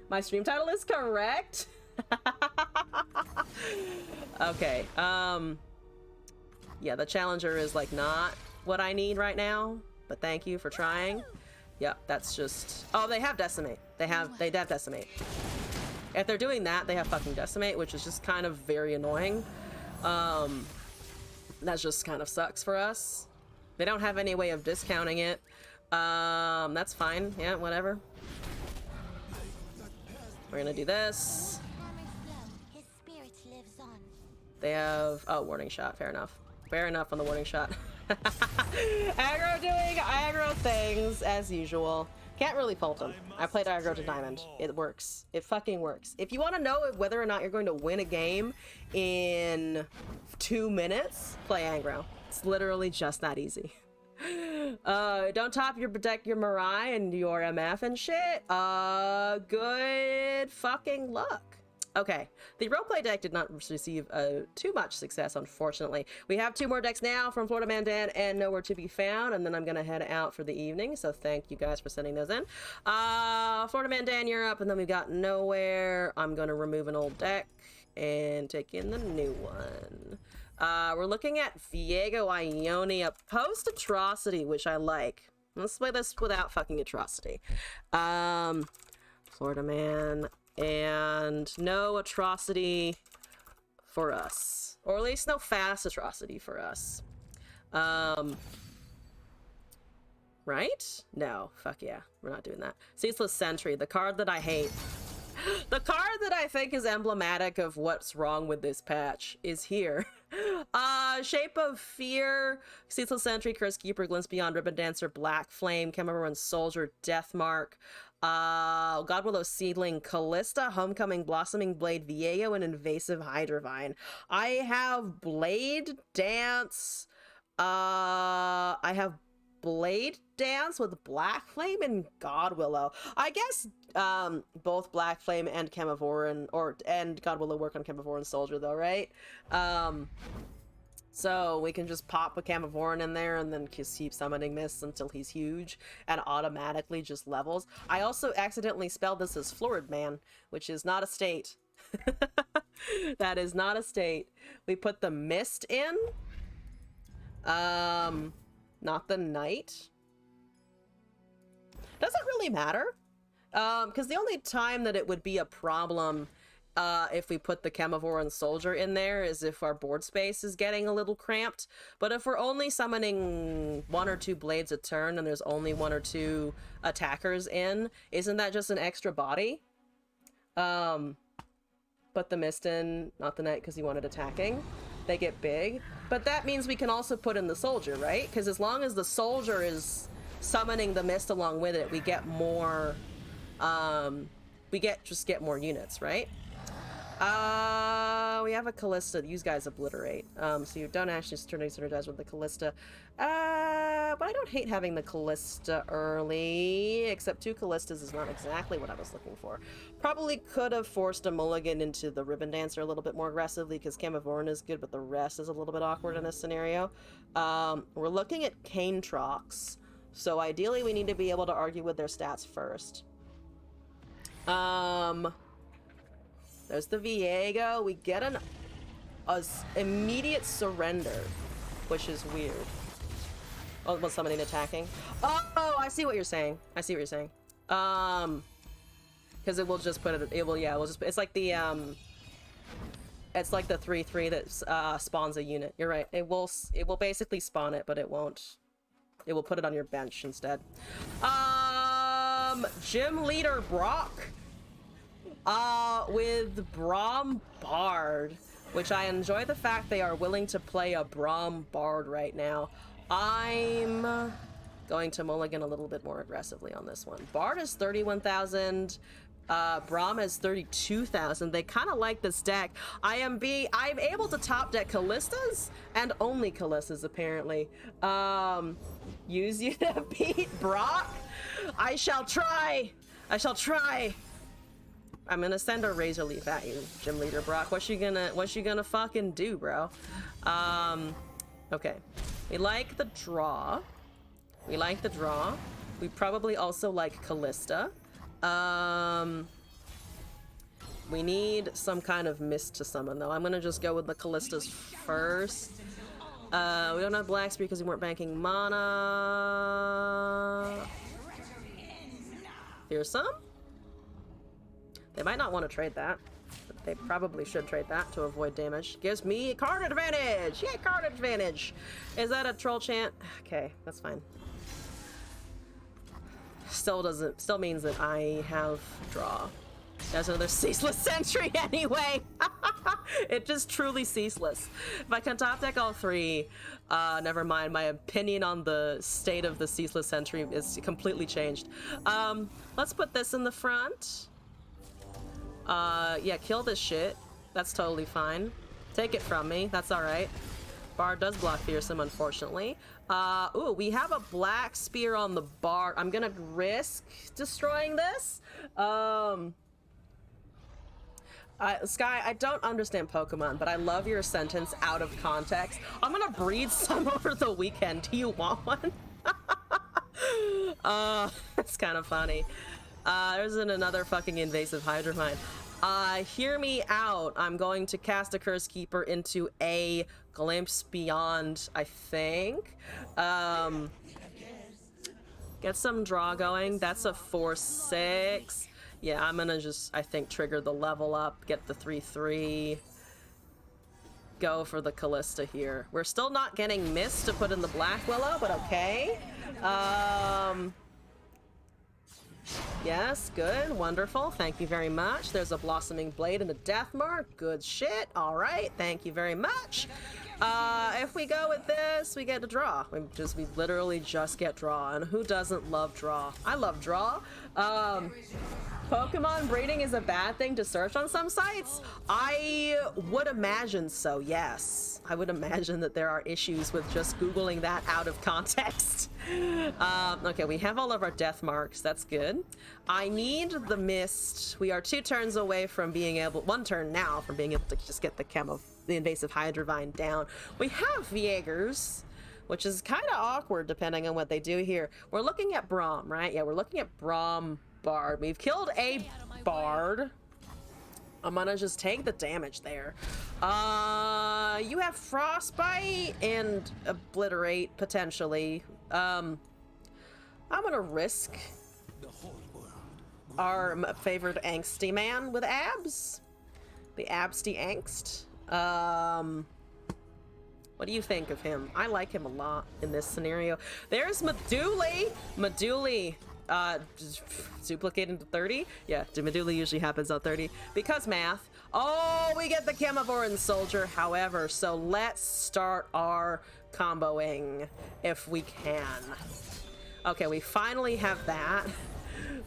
S1: My stream title is correct. Okay. Yeah, the challenger is like not what I need right now, but thank you for trying. Yep, that's just... Oh, they have decimate. They have decimate. If they're doing that, they have fucking decimate, which is just kind of very annoying. That just kind of sucks for us. They don't have any way of discounting it. That's fine. Yeah, whatever. We're gonna do this.
S4: His spirit lives on.
S1: They have... Oh, warning shot. Fair enough. Fair enough on the warning shot. Aggro doing aggro things as usual. Can't really fault him. I played aggro to diamond. It works. It fucking works. If you want to know whether or not you're going to win a game in 2 minutes, play aggro. It's literally just that easy. Don't top your protect your Mirai and your MF and shit. Good fucking luck. Okay, the roleplay deck did not receive too much success, unfortunately. We have 2 more decks now from Florida Man Dan and Nowhere to Be Found, and then I'm gonna head out for the evening, so thank you guys for sending those in. Florida Man Dan, you're up, and then we've got Nowhere. I'm gonna remove an old deck and take in the new one. We're looking at Viego Ionia post Atrocity, which I like. Let's play this without fucking Atrocity. Florida Man, and no Atrocity for us. Or at least no fast Atrocity for us. Right? No, fuck yeah. We're not doing that. Ceaseless Sentry, the card that I hate. The card that I think is emblematic of what's wrong with this patch is here. Shape of Fear, Ceaseless Sentry, Curse Keeper, Glimpse Beyond, Ribbon Dancer, Black Flame, Cameron Soldier, Deathmark, Godwillow Seedling, Callista, Homecoming, Blossoming Blade, Viego, and Invasive Hydrovine. I have Blade Dance. I have Blade Dance with Black Flame and Godwillow. I guess both Black Flame and Chemovoran and Godwillow work on Chemovoran Soldier though, right? So we can just pop a Chemovoran in there and then just keep summoning Mists until he's huge and automatically just levels. I also accidentally spelled this as Florid Man, which is not a state. That is not a state. We put the Mist in. Not the Knight. Doesn't really matter. Because the only time that it would be a problem if we put the Chemovoran Soldier in there is if our board space is getting a little cramped. But if we're only summoning 1 or 2 blades a turn and there's only 1 or 2 attackers in, isn't that just an extra body? Put the Mist in, not the Knight because he wanted attacking. They get big. But that means we can also put in the Soldier, right? Because as long as the Soldier is summoning the Mist along with it, we get more... just get more units, right? We have a Callista. These guys obliterate. So you don't actually synergize with the Callista. But I don't hate having the Callista early, except 2 Callistas is not exactly what I was looking for. Probably could have forced a mulligan into the Ribbon Dancer a little bit more aggressively, because Chemovoran is good, but the rest is a little bit awkward in this scenario. We're looking at Canetrox, so ideally we need to be able to argue with their stats first. There's the Viego. We get an immediate surrender, which is weird. Oh, was summoning attacking? Oh, I see what you're saying. I see what you're saying. Because it will just put it. It will, yeah. We'll just. It's like the It's like the 3/3 that spawns a unit. You're right. It will basically spawn it, but it won't. It will put it on your bench instead. Gym Leader Brock. With Braum Bard, which I enjoy the fact they are willing to play a Braum Bard right now. I'm going to mulligan a little bit more aggressively on this one. Bard is 31,000. Braum is 32,000. They kind of like this deck. I'm able to top deck Callistas and only Callistas apparently. Use you to beat Brock? I shall try. I shall try. I'm gonna send a Razor Leaf at you, Gym Leader Brock. What you gonna fucking do, bro? Okay. We like the draw. We like the draw. We probably also like Callista. We need some kind of Mist to summon, though. I'm gonna just go with the Callistas first. We don't have Black Spear because we weren't banking mana. Fearsome? They might not want to trade that, but they probably should trade that to avoid damage. Gives me card advantage! Yay, card advantage! Is that a troll chant? Okay, that's fine. Still means that I have draw. That's another ceaseless sentry anyway! It just truly ceaseless. If I can top deck all 3, never mind, my opinion on the state of the ceaseless sentry is completely changed. Let's put this in the front. Yeah, kill this shit. That's totally fine. Take it from me. That's alright. Bard does block Fearsome, unfortunately. Ooh, we have a Black Spear on the Bard. I'm gonna risk destroying this. Sky, I don't understand Pokemon, but I love your sentence out of context. I'm gonna breed some over the weekend. Do you want one? That's kind of funny. There's another fucking invasive Hydrovine. Hear me out. I'm going to cast a Curse Keeper into a Glimpse Beyond, I think. Get some draw going. That's a 4/6. Yeah, I'm gonna just, I think, trigger the level up, get the 3/3. Go for the Callista here. We're still not getting Mist to put in the Black Willow, but okay. Yes, good, wonderful, thank you very much. There's a Blossoming Blade and a Deathmark, good shit, alright, thank you very much. If we go with this, we get to draw. We literally just get draw, and who doesn't love draw? I love draw. Pokemon breeding is a bad thing to search on some sites? I would imagine so, yes. I would imagine that there are issues with just Googling that out of context. Okay, we have all of our death marks. That's good. I need the mist. We are 2 turns away from being able, 1 turn now, from being able to just get the invasive Hydrovine down. We have Viegers, which is kind of awkward depending on what they do here. We're looking at Braum, right? Yeah, we're looking at Braum Bard. We've killed a Bard. I'm gonna just take the damage there. You have Frostbite and Obliterate, potentially. I'm gonna risk our favored angsty man with abs. The absty angst. What do you think of him? I like him a lot in this scenario. There's Meduli. Meduli. Duplicating to 30? Yeah, Meduli usually happens on 30. Because math. Oh, we get the Chemovoran Soldier, however, so let's start our comboing if we can. Okay, we finally have that.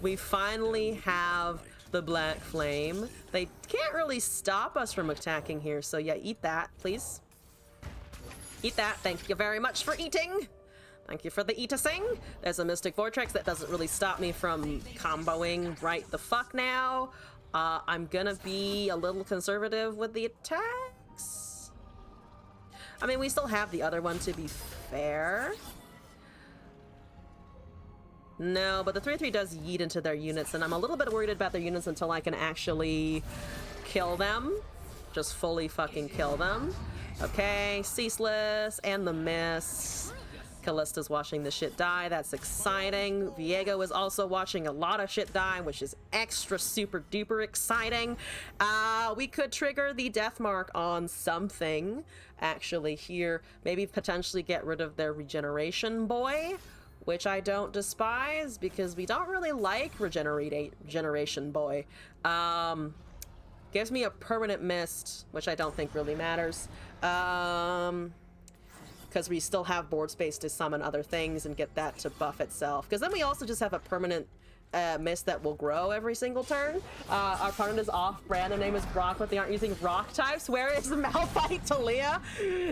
S1: We finally have the Black Flame. They can't really stop us from attacking here, so yeah, eat that, please. Eat that. Thank you very much for eating. Thank you for the eating. There's a Mystic Vortex that doesn't really stop me from comboing right the fuck now. I'm gonna be a little conservative with the attacks. I mean, we still have the other one, to be fair. No, but the 3/3 does yeet into their units, and I'm a little bit worried about their units until I can actually kill them. Just fully fucking kill them. Okay, ceaseless and the miss. Callista's watching the shit die. That's exciting. Viego is also watching a lot of shit die, which is extra super duper exciting. We could trigger the death mark on something actually here. Maybe potentially get rid of their regeneration boy, which I don't despise because we don't really like regeneration boy. Gives me a permanent mist, which I don't think really matters. Because we still have board space to summon other things and get that to buff itself. Because then we also just have a permanent mist that will grow every single turn. Our opponent is off-brand. Their name is Brock, but they aren't using rock types. Where is the Malphite Talia?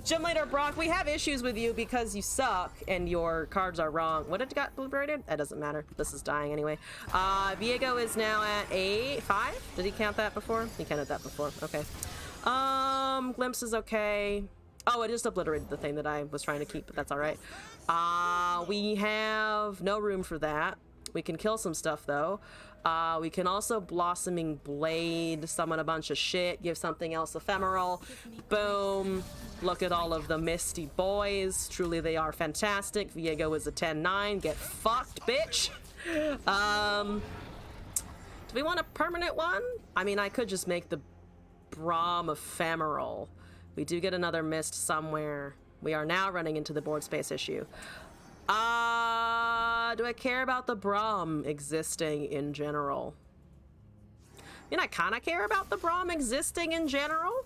S1: Gym Leader Brock, we have issues with you because you suck and your cards are wrong. What did you got liberated? That doesn't matter. This is dying anyway. Viego is now at 5. Did he count that before? He counted that before. Okay. Glimpse is okay. Oh, it just obliterated the thing that I was trying to keep, but that's all right. We have no room for that. We can kill some stuff, though. We can also Blossoming Blade, summon a bunch of shit, give something else ephemeral. Boom. Look at all of the Misty boys. Truly, they are fantastic. Viego is a 10-9. Get fucked, bitch. Do we want a permanent one? I mean, I could just make the Braum ephemeral. We do get another mist somewhere. We are now running into the board space issue. Do I care about the Braum existing in general? I mean, I kind of care about the Braum existing in general.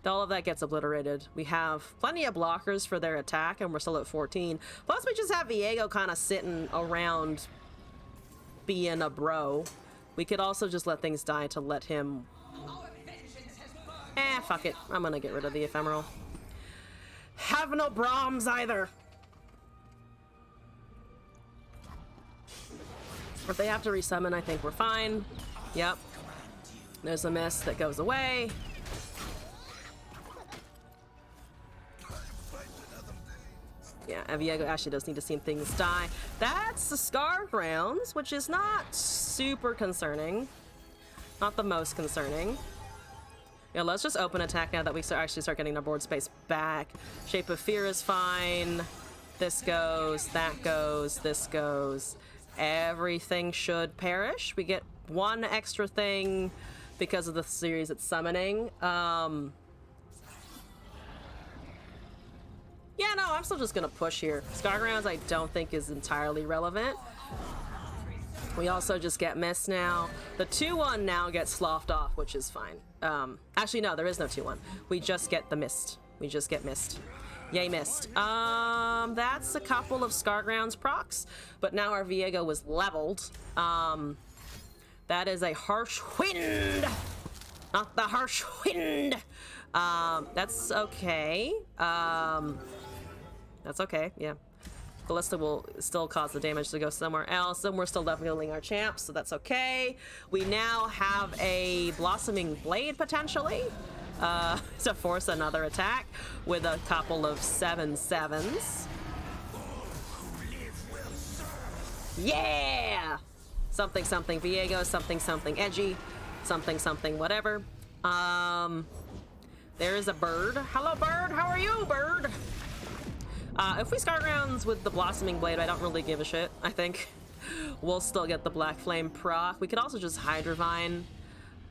S1: All of that gets obliterated. We have plenty of blockers for their attack, and we're still at 14. Plus, we just have Viego kind of sitting around being a bro. We could also just let things die to let him... fuck it. I'm gonna get rid of the ephemeral. Have no Brahms either. If they have to resummon, I think we're fine. Yep. There's a mist that goes away. Yeah, Viego actually does need to see things die. That's the Scar Grounds, which is not super concerning. Not the most concerning. Yeah, let's just open attack now that we actually start getting our board space back. Shape of Fear is fine. This goes, that goes, this goes. Everything should perish. We get one extra thing because of the series it's summoning. Yeah, no, I'm still just gonna push here. Scargrounds I don't think is entirely relevant. We also just get missed now. The 2-1 now gets sloughed off, which is fine. Actually, no, there is no 2-1. We just get the mist. We just get missed. Yay, missed. That's a couple of Scargrounds procs, but now our Viego was leveled. That is a harsh wind! Not the harsh wind! That's okay. That's okay, yeah. Ballista will still cause the damage to go somewhere else, and we're still leveling our champs, so that's okay. We now have a Blossoming Blade, potentially, to force another attack with a couple of 7/7s. Yeah! Something, something Viego, something, something edgy, something, something whatever. There is a bird. Hello, bird! How are you, bird? If we start rounds with the Blossoming Blade, I don't really give a shit, I think. We'll still get the Black Flame proc. We could also just Hydrovine,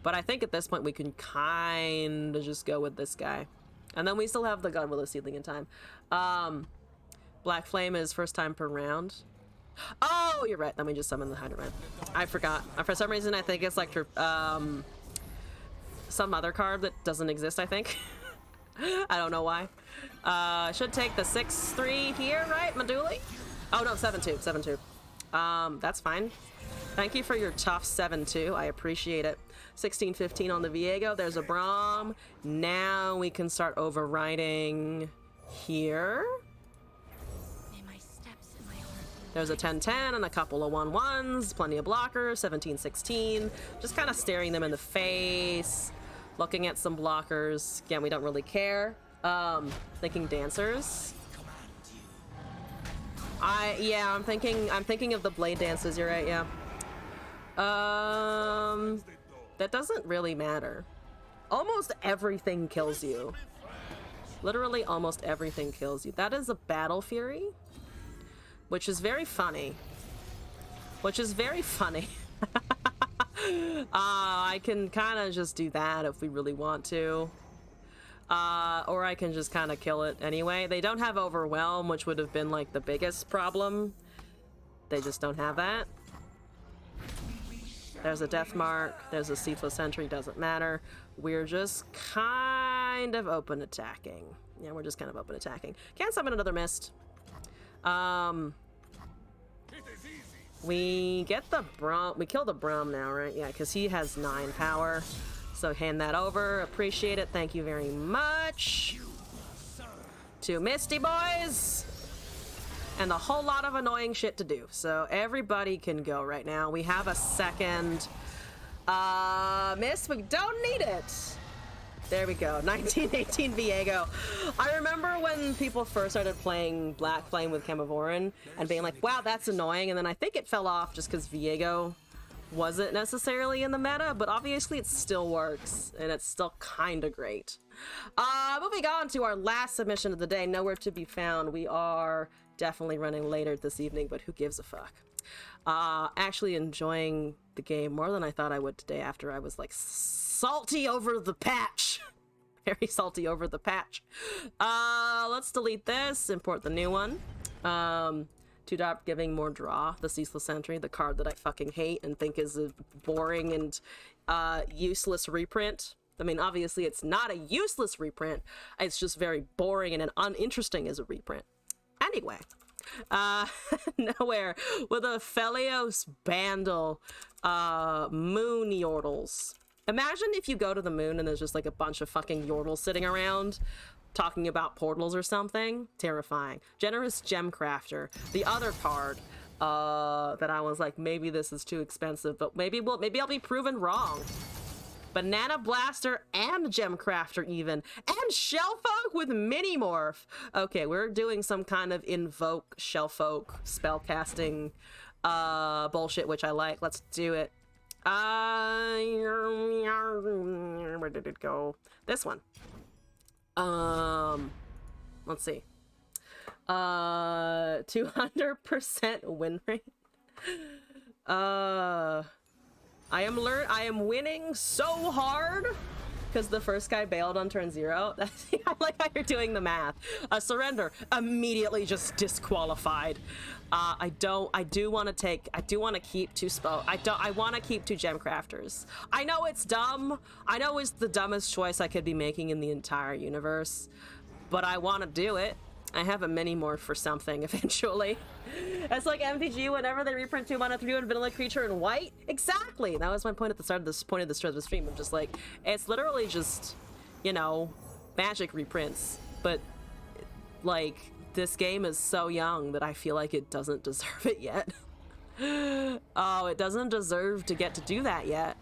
S1: but I think at this point we can kind of just go with this guy. And then we still have the Gunwillow Seedling in time. Black Flame is first time per round. Oh, you're right. Let me just summon the Hydrovine. I forgot. For some reason, I think it's like some other card that doesn't exist, I think. I don't know why. Should take the 6/3 here, right, Maduli? Oh, no, 7/2, 7/2. That's fine. Thank you for your tough 7/2. I appreciate it. 16/15 on the Viego. There's a Braum. Now we can start overriding here. There's a 10/10 and a couple of 1/1s. Plenty of blockers. 17/16. Just kind of staring them in the face. Looking at some blockers. Again, we don't really care. Thinking dancers. Yeah, I'm thinking of the blade dances, you're right, yeah. That doesn't really matter. Almost everything kills you. Literally almost everything kills you. That is a Battle Fury, which is very funny. I can kind of just do that if we really want to. Or I can just kind of kill it anyway. They don't have Overwhelm, which would have been like the biggest problem. They just don't have that. There's a Death Mark. There's a ceaseless sentry. Doesn't matter. We're just kind of open attacking. Yeah, we're just kind of open attacking. Can't summon another Mist. We get the Braum. We kill the Braum now, right? Yeah, because he has 9 power. So hand that over. Appreciate it. Thank you very much. 2 Misty Boys. And a whole lot of annoying shit to do. So everybody can go right now. We have a second Mist. We don't need it. There we go. 1918 Viego. I remember when people first started playing Black Flame with Chemovoran and being like, wow, that's annoying. And then I think it fell off just because Viego wasn't necessarily in the meta, but obviously it still works and it's still kind of great. Moving on to our last submission of the day, nowhere to be found. We are definitely running later this evening, but who gives a fuck? Actually enjoying the game more than I thought I would today after I was like salty over the patch. Very salty over the patch. Let's delete this, import the new one. 2-drop giving more draw, the Ceaseless Sentry, the card that I fucking hate and think is a boring and useless reprint. I mean, obviously it's not a useless reprint, it's just very boring and uninteresting as a reprint. Anyway, nowhere with a Phelios Bandle, Moon Yordles. Imagine if you go to the moon and there's just like a bunch of fucking Yordles sitting around talking about portals or something. Terrifying. Generous Gem Crafter. The other card that I was like, maybe this is too expensive, but maybe I'll be proven wrong. Banana Blaster and Gem Crafter even. And Shellfolk with Mini Morph. Okay, we're doing some kind of invoke Shellfolk spellcasting bullshit, which I like. Let's do it. Where did it go? This one. Let's see. 200% win rate. I am winning so hard because the first guy bailed on turn 0. I like how you're doing the math. Surrender immediately just disqualified. I do want to keep 2 spell. I want to keep 2 Gem Crafters. I know it's dumb. I know it's the dumbest choice I could be making in the entire universe. but I want to do it. I have a mini morph for something eventually. It's like MPG whenever they reprint 2 mana 3 vanilla creature in white. Exactly. That was my point at the start of this of the stream. I'm just like, it's literally just, you know, magic reprints. But like, this game is so young that I feel like it doesn't deserve it yet. Oh, it doesn't deserve to get to do that yet.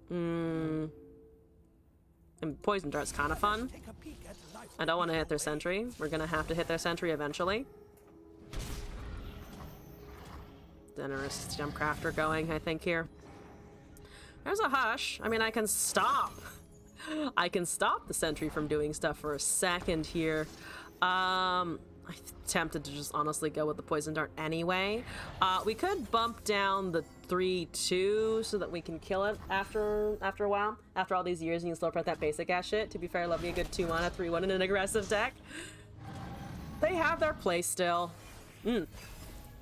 S1: And Poison Dart's kind of fun. I don't want to hit their sentry. We're gonna have to hit their sentry eventually. Generous Jump Crafter going, I think, here. There's a Hush. I mean, I can stop. I can stop the sentry from doing stuff for a second here. I'm tempted to just honestly go with the Poison Dart anyway. We could bump down the 3/2 so that we can kill it after a while. After all these years, and you can still print that basic ass shit. To be fair, I love me a good 2 mana 3/1 in an aggressive deck. They have their play still.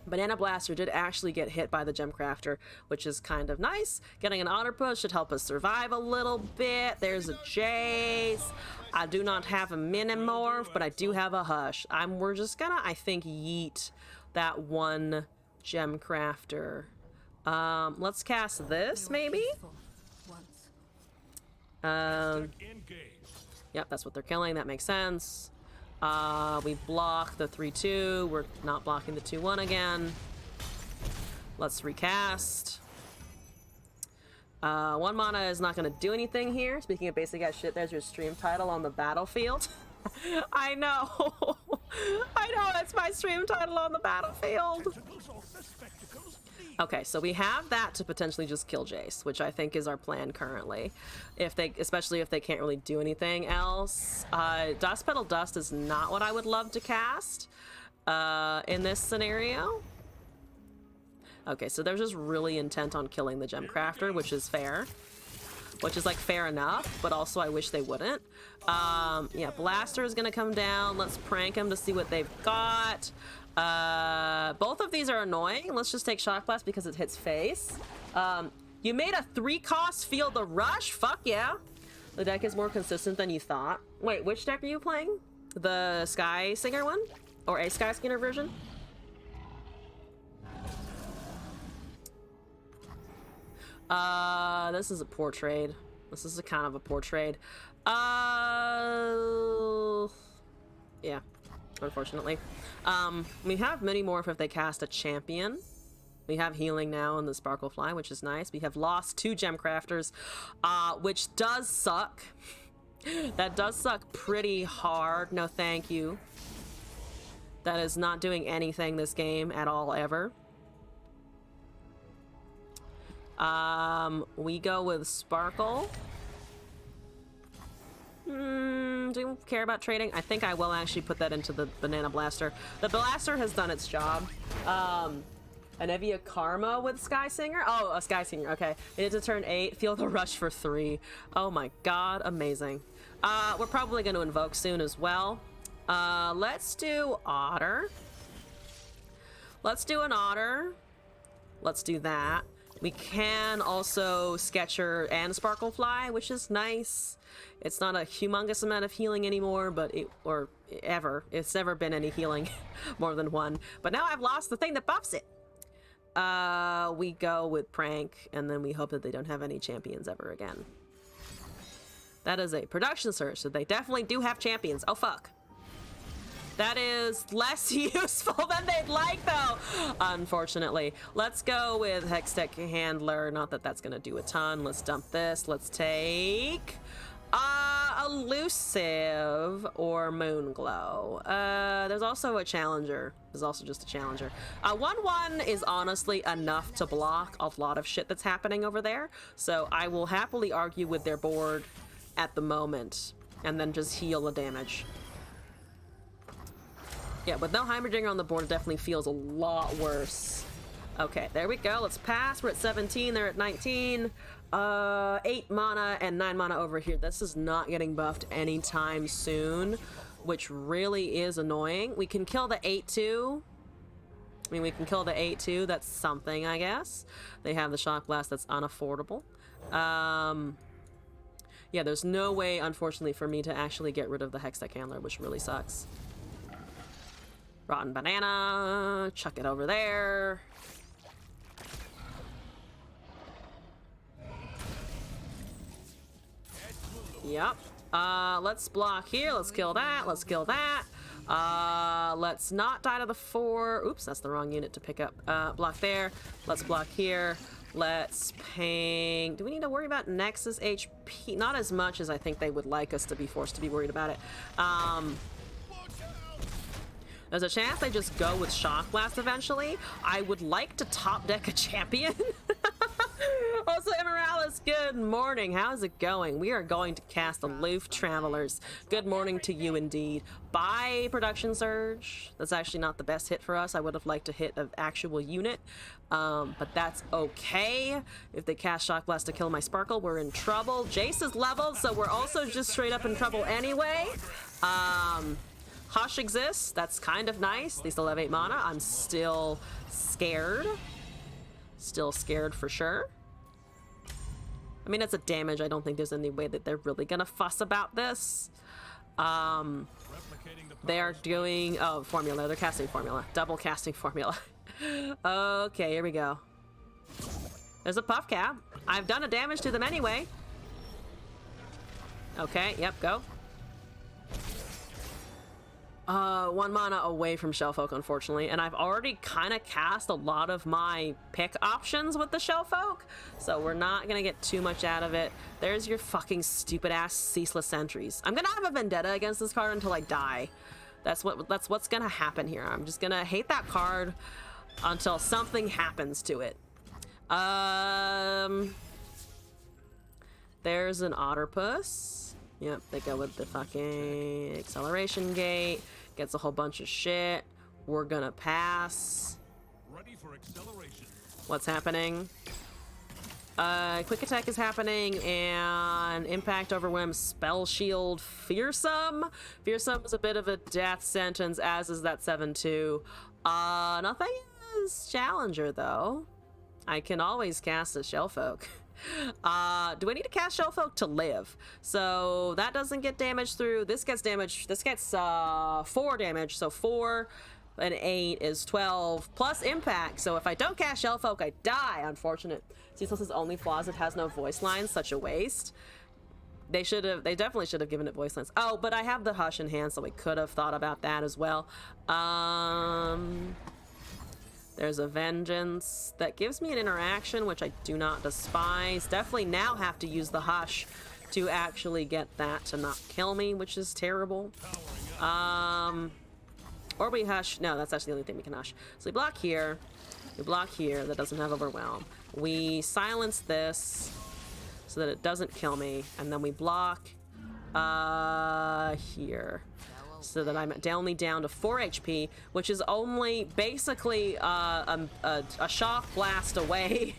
S1: Banana Blaster did actually get hit by the Gem Crafter, which is kind of nice. Getting an Honor Push should help us survive a little bit. There's a Jace. I do not have a Minimorph, but I do have a Hush. We're just gonna, I think, yeet that one Gem Crafter. Let's cast this, maybe? Yep, that's what they're killing. That makes sense. We block the 3/2. We're not blocking the 2/1 again. Let's recast. 1 mana is not going to do anything here. Speaking of basic ass shit, there's your stream title on the battlefield. I know. I know, that's my stream title on the battlefield. Okay, so we have that to potentially just kill Jace, which I think is our plan currently. Especially if they can't really do anything else. Dust Petal Dust is not what I would love to cast in this scenario. Okay, so they're just really intent on killing the Gem Crafter, which is fair. Which is like fair enough, but also I wish they wouldn't. Yeah, Blaster is gonna come down. Let's prank him to see what they've got. Both of these are annoying. Let's just take Shock Blast because it hits face. You made a 3-cost Feel the Rush? Fuck yeah. The deck is more consistent than you thought. Wait, which deck are you playing? The Sky Singer one? Or a Sky Singer version? This is a poor trade. This is a kind of a poor trade. Yeah, unfortunately. We have Minimorph if they cast a champion. We have healing now in the Sparklefly, which is nice. We have lost 2 Gem Crafters, which does suck. That does suck pretty hard. No thank you. That is not doing anything this game at all, ever. We go with Sparkle. Do you care about trading? I think I will actually put that into the Banana Blaster. The Blaster has done its job. An Evia Karma with Sky Singer? Oh, a Sky Singer, okay. It is to turn 8, Feel the Rush for 3. Oh my god, amazing. We're probably going to invoke soon as well. Let's do Otter. Let's do an Otter. Let's do that. We can also Sketcher and Sparklefly, which is nice. It's not a humongous amount of healing anymore, but it's never been any healing more than 1. But now I've lost the thing that buffs it. We go with Prank, and then we hope that they don't have any champions ever again. That is a production search, so they definitely do have champions. Oh, fuck. That is less useful than they'd like, though, unfortunately. Let's go with Hextech Handler. Not that that's going to do a ton. Let's dump this. Let's take Elusive or Moonglow. There's also a Challenger. There's also just a Challenger. 1/1 is honestly enough to block a lot of shit that's happening over there. So I will happily argue with their board at the moment and then just heal the damage. Yeah, with no Heimerdinger on the board, it definitely feels a lot worse. Okay, there we go. Let's pass. We're at 17. They're at 19. 8 mana and 9 mana over here. This is not getting buffed anytime soon, which really is annoying. We can kill the 8/2. I mean, we can kill the 8/2. That's something, I guess. They have the Shock Blast. That's unaffordable. Yeah, there's no way, unfortunately, for me to actually get rid of the Hextech Handler, which really sucks. Rotten banana. Chuck it over there. Yep. Let's block here. Let's kill that. Let's kill that. Let's not die to the 4. Oops, that's the wrong unit to pick up. Block there. Let's block here. Let's ping. Do we need to worry about Nexus HP? Not as much as I think they would like us to be forced to be worried about it. There's a chance they just go with Shock Blast eventually. I would like to top deck a champion. Also, Immorales, good morning. How's it going? We are going to cast Aloof Travelers. Good morning to you indeed. Bye, Production Surge. That's actually not the best hit for us. I would have liked to hit an actual unit, but that's okay. If they cast Shock Blast to kill my Sparkle, we're in trouble. Jace is leveled, so we're also just straight up in trouble anyway. Hush exists. That's kind of nice. They still have 8 mana. I'm still scared. Still scared for sure. I mean, it's a damage. I don't think there's any way that they're really gonna fuss about this. They are doing... Oh, formula. They're casting formula. Double casting formula. Okay, here we go. There's a puff cap. I've done a damage to them anyway. Okay, yep, go. 1 mana away from Shellfolk, unfortunately, and I've already kind of cast a lot of my pick options with the Shellfolk, so we're not gonna get too much out of it. There's your fucking stupid ass ceaseless sentries. I'm gonna have a vendetta against this card until I die. That's what's gonna happen here. I'm just gonna hate that card until something happens to it. There's an Otterpuss. Yep, they go with the fucking acceleration gate. Gets a whole bunch of shit. We're gonna pass.
S5: Ready for acceleration.
S1: What's happening? Quick attack is happening, and impact, overwhelm, spell shield, fearsome. Fearsome is a bit of a death sentence, as is that 7-2. Nothing is challenger though. I can always cast a Shellfolk. Do I need to cast Shellfolk to live? So that doesn't get damage through. This gets damage. This gets 4 damage. So 4 and 8 is 12 plus impact. So if I don't cast Shellfolk, I die. Unfortunate. Ceaseless's only flaws, it has no voice lines. Such a waste. They definitely should have given it voice lines. Oh, but I have the Hush in hand, so we could have thought about that as well. There's a Vengeance that gives me an interaction, which I do not despise. Definitely now have to use the Hush to actually get that to not kill me, which is terrible. Or we Hush. No, that's actually the only thing we can Hush. So we block here. We block here. That doesn't have Overwhelm. We silence this so that it doesn't kill me. And then we block here. So that I'm only down to 4 HP, which is only basically a shock blast away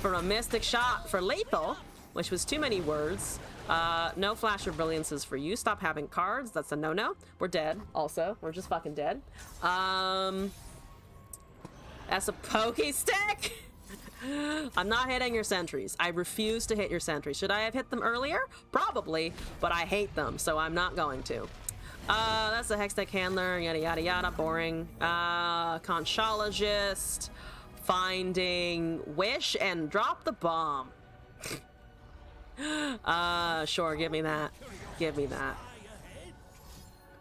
S1: from a mystic shot for lethal, which was too many words. No flash of brilliances for you. Stop having cards. That's a no-no. We're dead. Also, we're just fucking dead. That's a pokey stick. I'm not hitting your sentries. I refuse to hit your sentries. Should I have hit them earlier? Probably, but I hate them, so I'm not going to. That's a Hextech Handler, yada yada yada, boring. Conchologist, finding Wish, and drop the bomb. Sure, give me that. Give me that.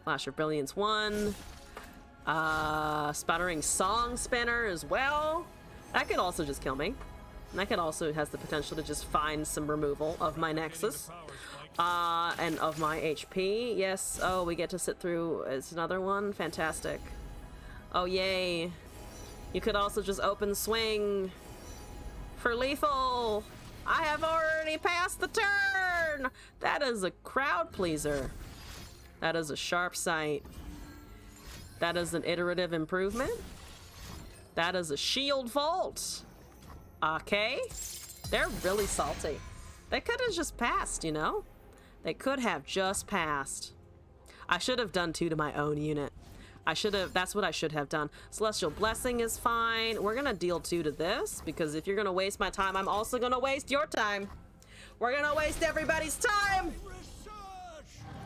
S1: Flash of Brilliance 1. Sputtering Song Spinner as well. That could also just kill me. And that could also has the potential to just find some removal of my Nexus. And of my HP. Yes. Oh, we get to sit through. It's another one. Fantastic. Oh, yay. You could also just open swing for lethal. I have already passed the turn. That is a crowd pleaser. That is a sharp sight. That is an iterative improvement. That is a shield vault. Okay. They're really salty. They could have just passed, you know? They could have just passed. I should have done 2 to my own unit. That's what I should have done. Celestial Blessing is fine. We're gonna deal 2 to this, because if you're gonna waste my time, I'm also gonna waste your time. We're gonna waste everybody's time.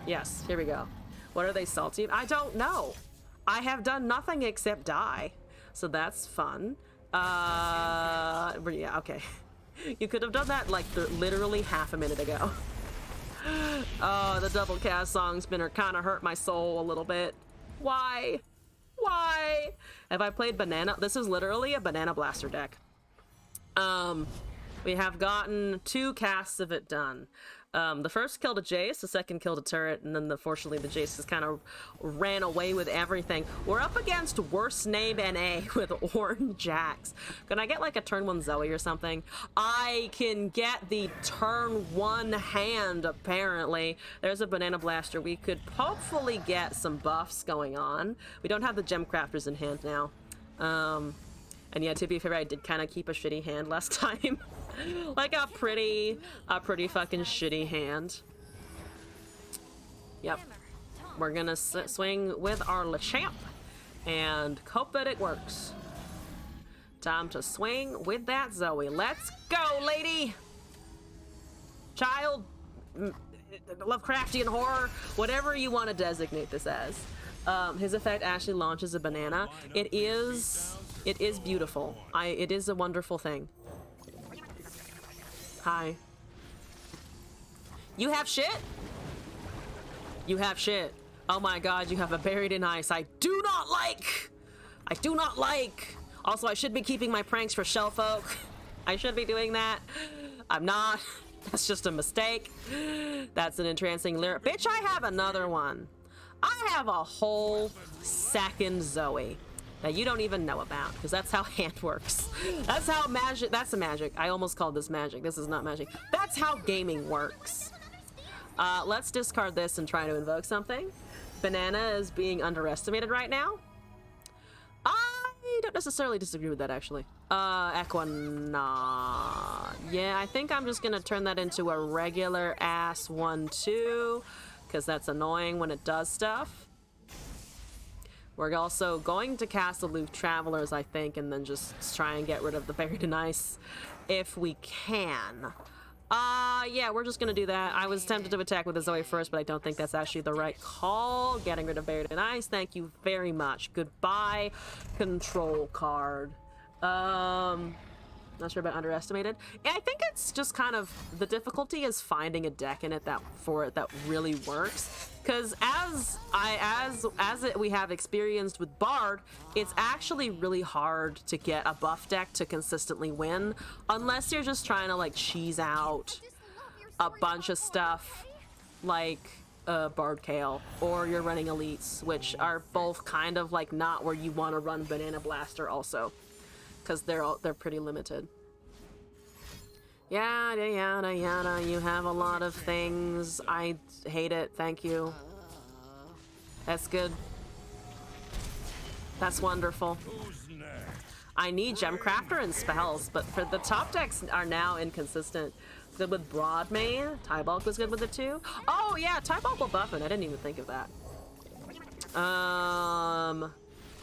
S1: Yes, here we go. What are they salty? I don't know. I have done nothing except die. So that's fun. Yeah, okay. You could have done that like literally half a minute ago. Oh, the double cast song's been kind of hurt my soul a little bit. Why? Why? Have I played Banana? This is literally a Banana Blaster deck. We have gotten 2 casts of it done. The first killed a Jace, the second killed a turret, and then unfortunately the Jace just kind of ran away with everything. We're up against worst name NA with Orange Jax. Can I get like a turn 1 Zoe or something? I can get the turn 1 hand, apparently. There's a Banana Blaster. We could hopefully get some buffs going on. We don't have the Gem Crafters in hand now. And yeah, to be fair, I did kind of keep a shitty hand last time. Like a pretty fucking shitty hand. Yep. We're gonna swing with our Lachamp and hope that it works. Time to swing with that Zoe. Let's go, lady! Child, Lovecraftian horror, whatever you want to designate this as. His effect actually launches a banana. It is beautiful. It is a wonderful thing. Hi. You have shit? You have shit. Oh my god, you have a buried in ice. I do not like. Also, I should be keeping my pranks for Shell Folk. I should be doing that. I'm not. That's just a mistake. That's an entrancing lyric. Bitch, I have another one. I have a whole second Zoe that you don't even know about, because that's how hand works. That's how magic, that's a magic. I almost called this magic. This is not magic. That's how gaming works. Let's discard this and try to invoke something. Banana is being underestimated right now. I don't necessarily disagree with that, actually. Equina. Yeah, I think I'm just gonna turn that into a regular ass 1/2, because that's annoying when it does stuff. We're also going to cast Aloof Travelers, I think, and then just try and get rid of the Buried in Ice if we can. Yeah, we're just gonna do that. I was tempted to attack with the Zoe first, but I don't think that's actually the right call. Getting rid of Buried in Ice, thank you very much. Goodbye, control card. Not sure about underestimated. I think it's just kind of, the difficulty is finding a deck in it that really works. Because we have experienced with Bard, it's actually really hard to get a buff deck to consistently win, unless you're just trying to like cheese out a bunch of stuff like Bard Kale, or you're running Elites, which are both kind of like not where you want to run Banana Blaster also, because they're pretty limited. Yada yada yada, you have a lot of things. I hate it, thank you. That's good. That's wonderful. I need Gemcrafter and spells, but for the top decks are now inconsistent. Good with Broadmane. Tybulk was good with it too. Oh yeah, Tybulk will buff it. I didn't even think of that.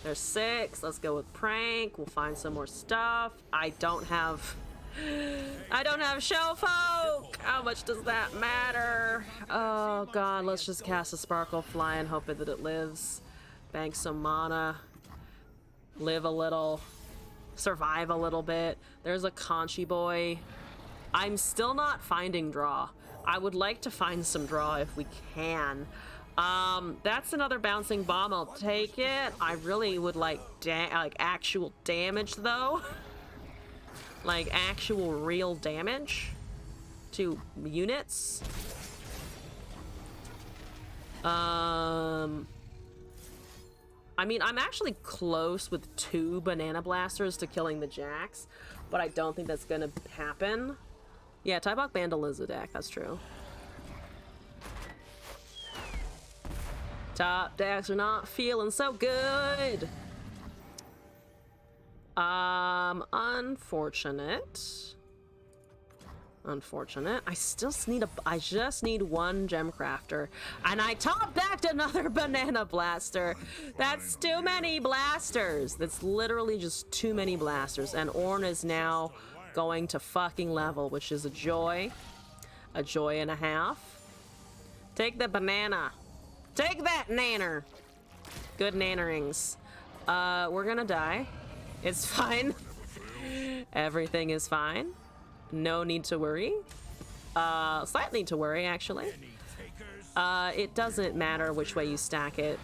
S1: There's 6. Let's go with Prank. We'll find some more stuff. I don't have Shell Folk! How much does that matter? Oh god, let's just cast a Sparkle Fly and hope that it lives. Bank some mana. Live a little. Survive a little bit. There's a Conchi Boy. I'm still not finding draw. I would like to find some draw if we can. That's another bouncing bomb. I'll take it. I really would like actual damage though. Like actual real damage to units. I mean, I'm actually close with 2 Banana Blasters to killing the Jax, but I don't think that's gonna happen. Yeah, Tybulk Bandle is a deck, that's true. Top decks are not feeling so good. Unfortunate. I just need 1 Gemcrafter, and I top decked another Banana Blaster. That's too many blasters. That's literally just too many blasters, and Ornn is now going to fucking level, which is a joy. A joy and a half. Take the banana. Take that, nanner. Good nannerings. We're gonna die. It's fine. Everything is fine. No need to worry. Slight need to worry, actually. It doesn't matter which way you stack it.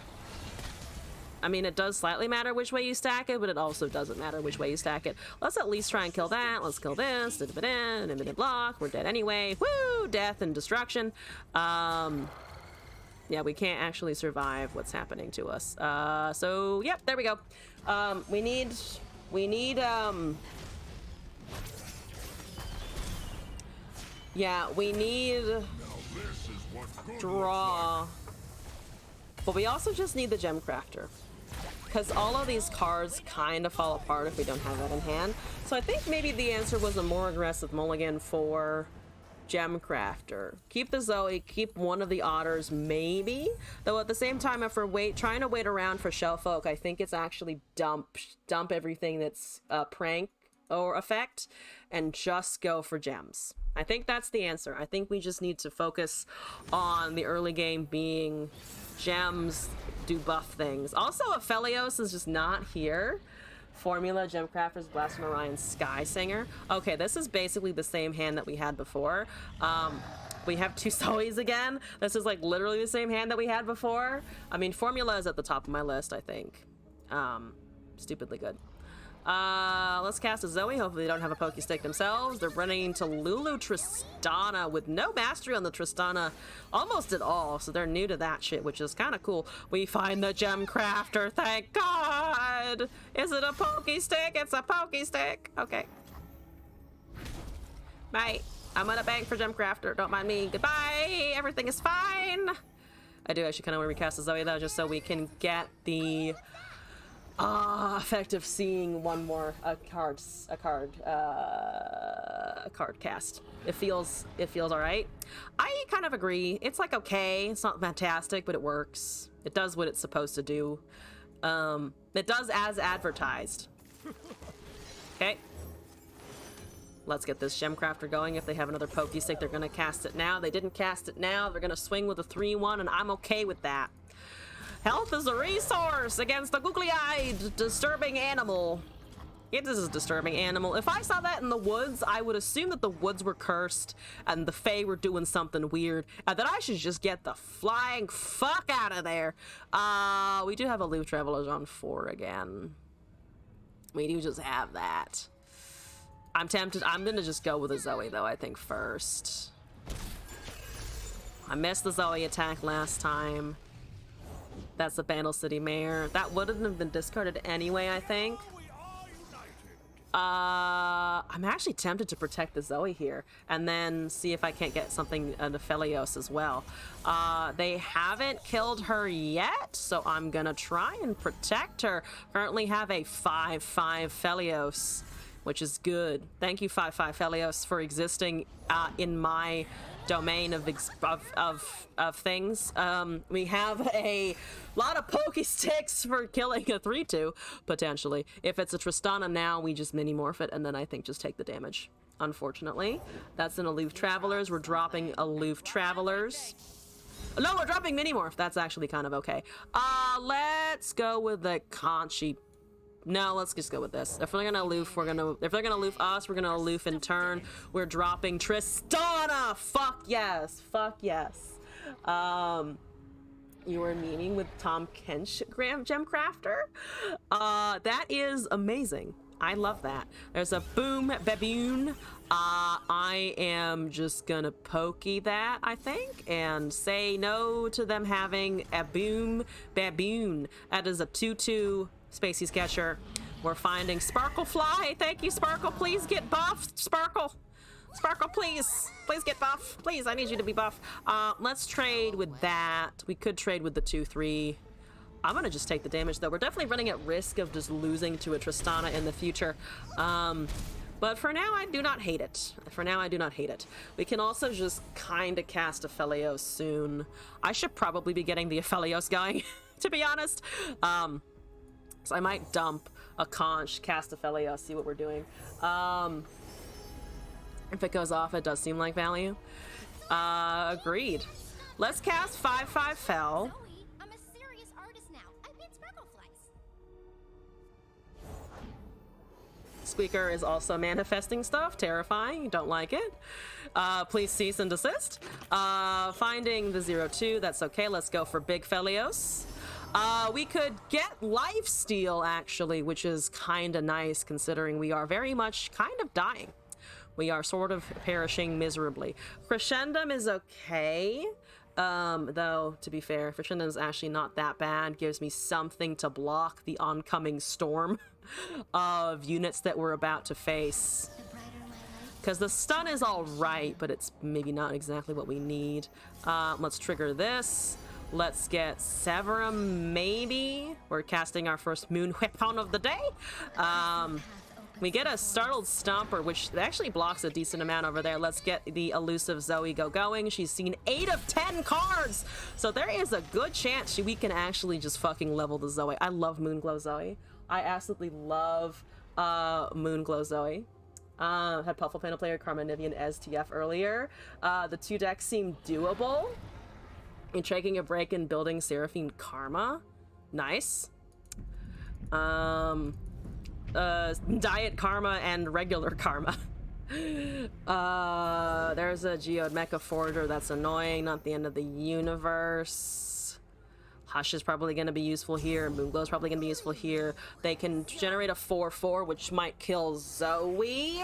S1: I mean, it does slightly matter which way you stack it, but it also doesn't matter which way you stack it. Let's at least try and kill that. Let's kill this. Infinite block. We're dead anyway. Woo! Death and destruction. Yeah, we can't actually survive what's happening to us. So, yep, there we go. We need, yeah, we need draw. But we also just need the gem crafter. Because all of these cards kind of fall apart if we don't have that in hand. So I think maybe the answer was a more aggressive mulligan for gem crafter. Keep the Zoe, keep one of the otters, maybe. Though at the same time, if we're trying to wait around for Shell Folk, I think it's actually dump everything that's prank or effect and just go for gems. I think that's the answer. I think we just need to focus on the early game being gems, do buff things. Also, Aphelios is just not here. Formula, Gem Crafters, Blast from Orion, Sky Singer. Okay, this is basically the same hand that we had before. We have two Zoes again. This is like literally the same hand that we had before. I mean, Formula is at the top of my list, I think. Stupidly good. Let's cast a Zoe. Hopefully they don't have a Poke Stick themselves. They're running into Lulu Tristana with no mastery on the Tristana almost at all. So they're new to that shit, which is kind of cool. We find the Gem Crafter. Thank God. Is it a Poke Stick? It's a Poke Stick. Okay. Bye. I'm gonna bang for Gem Crafter. Don't mind me. Goodbye. Everything is fine. I do actually kind of want to recast the Zoe though, just so we can get the effect of seeing one more card cast. It feels all right. I kind of agree. It's like okay. It's not fantastic, but it works. It does what it's supposed to do. It does as advertised. Okay. Let's get this Gem Crafter going. If they have another Poke Stick, they're gonna cast it now. They didn't cast it now. They're gonna swing with a 3-1, and I'm okay with that. Health is a resource against the googly-eyed disturbing animal. It is a disturbing animal. If I saw that in the woods, I would assume that the woods were cursed and the Fae were doing something weird and that I should just get the flying fuck out of there. We do have Aloof Travelers on 4 again. We do just have that. I'm tempted. I'm gonna just go with a Zoe though, I think, first. I missed the Zoe attack last time. That's the Bandle City Mayor. That wouldn't have been discarded anyway, I think. I'm actually tempted to protect the Zoe here and then see if I can't get something, an Aphelios as well. They haven't killed her yet, so I'm gonna try and protect her. Currently have a 5/5 Phelios, which is good. Thank you, 5/5 Phelios, for existing in my domain of things. We have a lot of Poke Sticks for killing a 3/2 potentially. If it's a Tristana now, we just mini morph it and then I think just take the damage. Unfortunately, that's an Aloof Travelers. We're dropping Aloof Travelers. No, we're dropping mini morph. That's actually kind of okay. Let's go with the Conchi. No, let's just go with this. If they're gonna aloof, if they're gonna aloof us, we're gonna aloof in turn. We're dropping Tristana! Fuck yes! Fuck yes. You were meeting with Tom Kench, Gem Crafter? That is amazing. I love that. There's a Boom Baboon. I am just gonna pokey that, I think, and say no to them having a Boom Baboon. That is a 2/2 Spacey Sketcher. We're finding Sparklefly. Thank you, Sparkle. Please get buffed, Sparkle. Sparkle, please. Please get buff. Please, I need you to be buff. Let's trade with that. We could trade with the 2/3. I'm gonna just take the damage, though. We're definitely running at risk of just losing to a Tristana in the future. But for now, I do not hate it. For now, I do not hate it. We can also just kind of cast Aphelios soon. I should probably be getting the Aphelios going, to be honest. So I might dump a Conch, cast Aphelios, see what we're doing. If it goes off, it does seem like value. Agreed. Let's cast 5/5 Fell.
S4: Zoe, I'm a serious artist now. I paint sparkle flies.
S1: Squeaker is also manifesting stuff. Terrifying. Don't like it. Please cease and desist. Finding the 0-2. That's okay. Let's go for Big Felios. We could get Lifesteal, actually, which is kind of nice considering we are very much kind of dying. We are sort of perishing miserably. Crescendum is okay. Though, to be fair, Crescendum is actually not that bad. Gives me something to block the oncoming storm of units that we're about to face.
S4: The brighter my light.
S1: Because the stun is all right, but it's maybe not exactly what we need. Let's trigger this. Let's get Severum, maybe. We're casting our first moon weapon of the day. We get a Startled Stomper, which actually blocks a decent amount over there. Let's get the elusive Zoe going. She's seen 8 of 10 cards. So there is a good chance we can actually just fucking level the Zoe. I love Moonglow Zoe. I absolutely love Moonglow Zoe. Had Puffle Panel Player, Karma Nivian as TF earlier. The 2 decks seem doable. And taking a break and building Seraphine Karma. Nice. Diet Karma and regular Karma. There's a Geode Mecha Forger. That's annoying. Not the end of the universe. Hush is probably going to be useful here. Moonglow is probably going to be useful here. They can generate a 4/4, which might kill Zoe.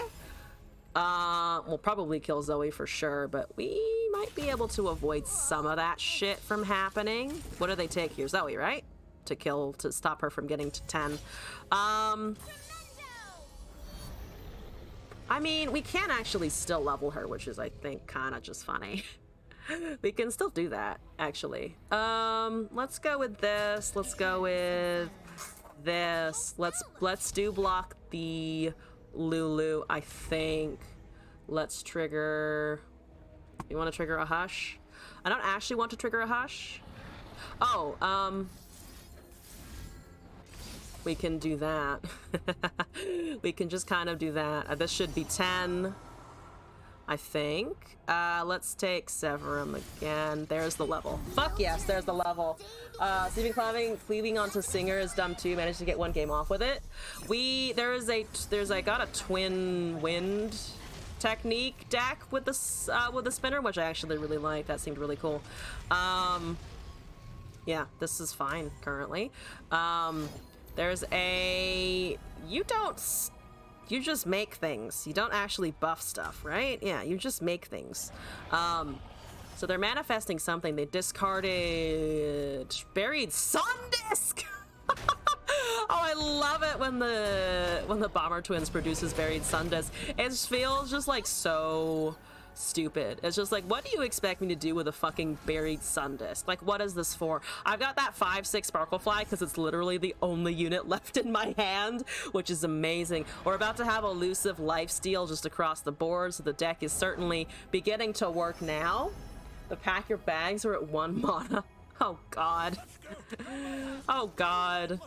S1: Will probably kill Zoe for sure, but we might be able to avoid some of that shit from happening. What do they take here? Zoe, right? To stop her from getting to 10. I mean, we can actually still level her, which is, I think, kind of just funny. We can still do that, actually. Let's go with this. Let's go with this. Let's do block the Lulu, I think. Let's trigger... You want to trigger a Hush? I don't actually want to trigger a Hush. Oh, we can do that. We can just kind of do that. This should be 10, I think. Let's take Severum again. There's the level. Fuck yes, there's the level. Steven cleaving onto Singer is dumb too. Managed to get 1 game off with it. I got a Twin Wind technique deck with the spinner, which I actually really like. That seemed really cool. Yeah, this is fine currently. There's a... You just make things. You don't actually buff stuff, right? Yeah, you just make things. So they're manifesting something. They discarded Buried Sundisk! Oh, I love it when the Bomber Twins produces Buried Sundisk. It feels just like so stupid. It's just like, what do you expect me to do with a fucking Buried Sundisk? Like, what is this for? I've got that 5/6 Sparklefly because it's literally the only unit left in my hand, which is amazing. We're about to have elusive Lifesteal just across the board, so the deck is certainly beginning to work now. The Pack Your Bags are at 1 mana. Oh god. Oh god.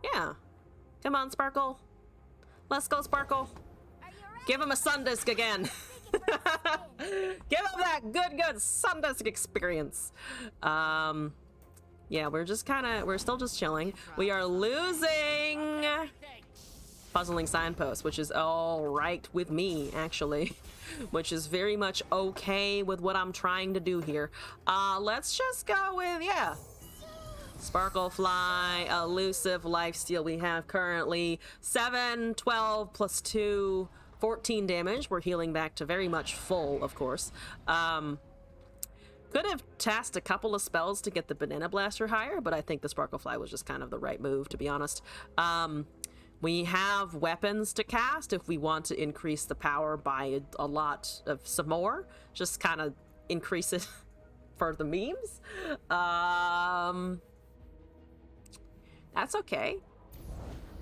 S1: Yeah. Come on, Sparkle. Let's go, Sparkle. Give him a Sundisk again. Give him that good Sundisk experience. Yeah, we're still just chilling. We are losing Puzzling Signpost, which is all right with me, actually. Which is very much okay with what I'm trying to do here. Let's just go with, yeah. Sparklefly, elusive Lifesteal. We have currently 7, 12 plus 2, 14 damage. We're healing back to very much full, of course. Could have tasked a couple of spells to get the Banana Blaster higher, but I think the Sparklefly was just kind of the right move, to be honest. We have weapons to cast if we want to increase the power by a lot of some more. Just kind of increase it for the memes. That's okay.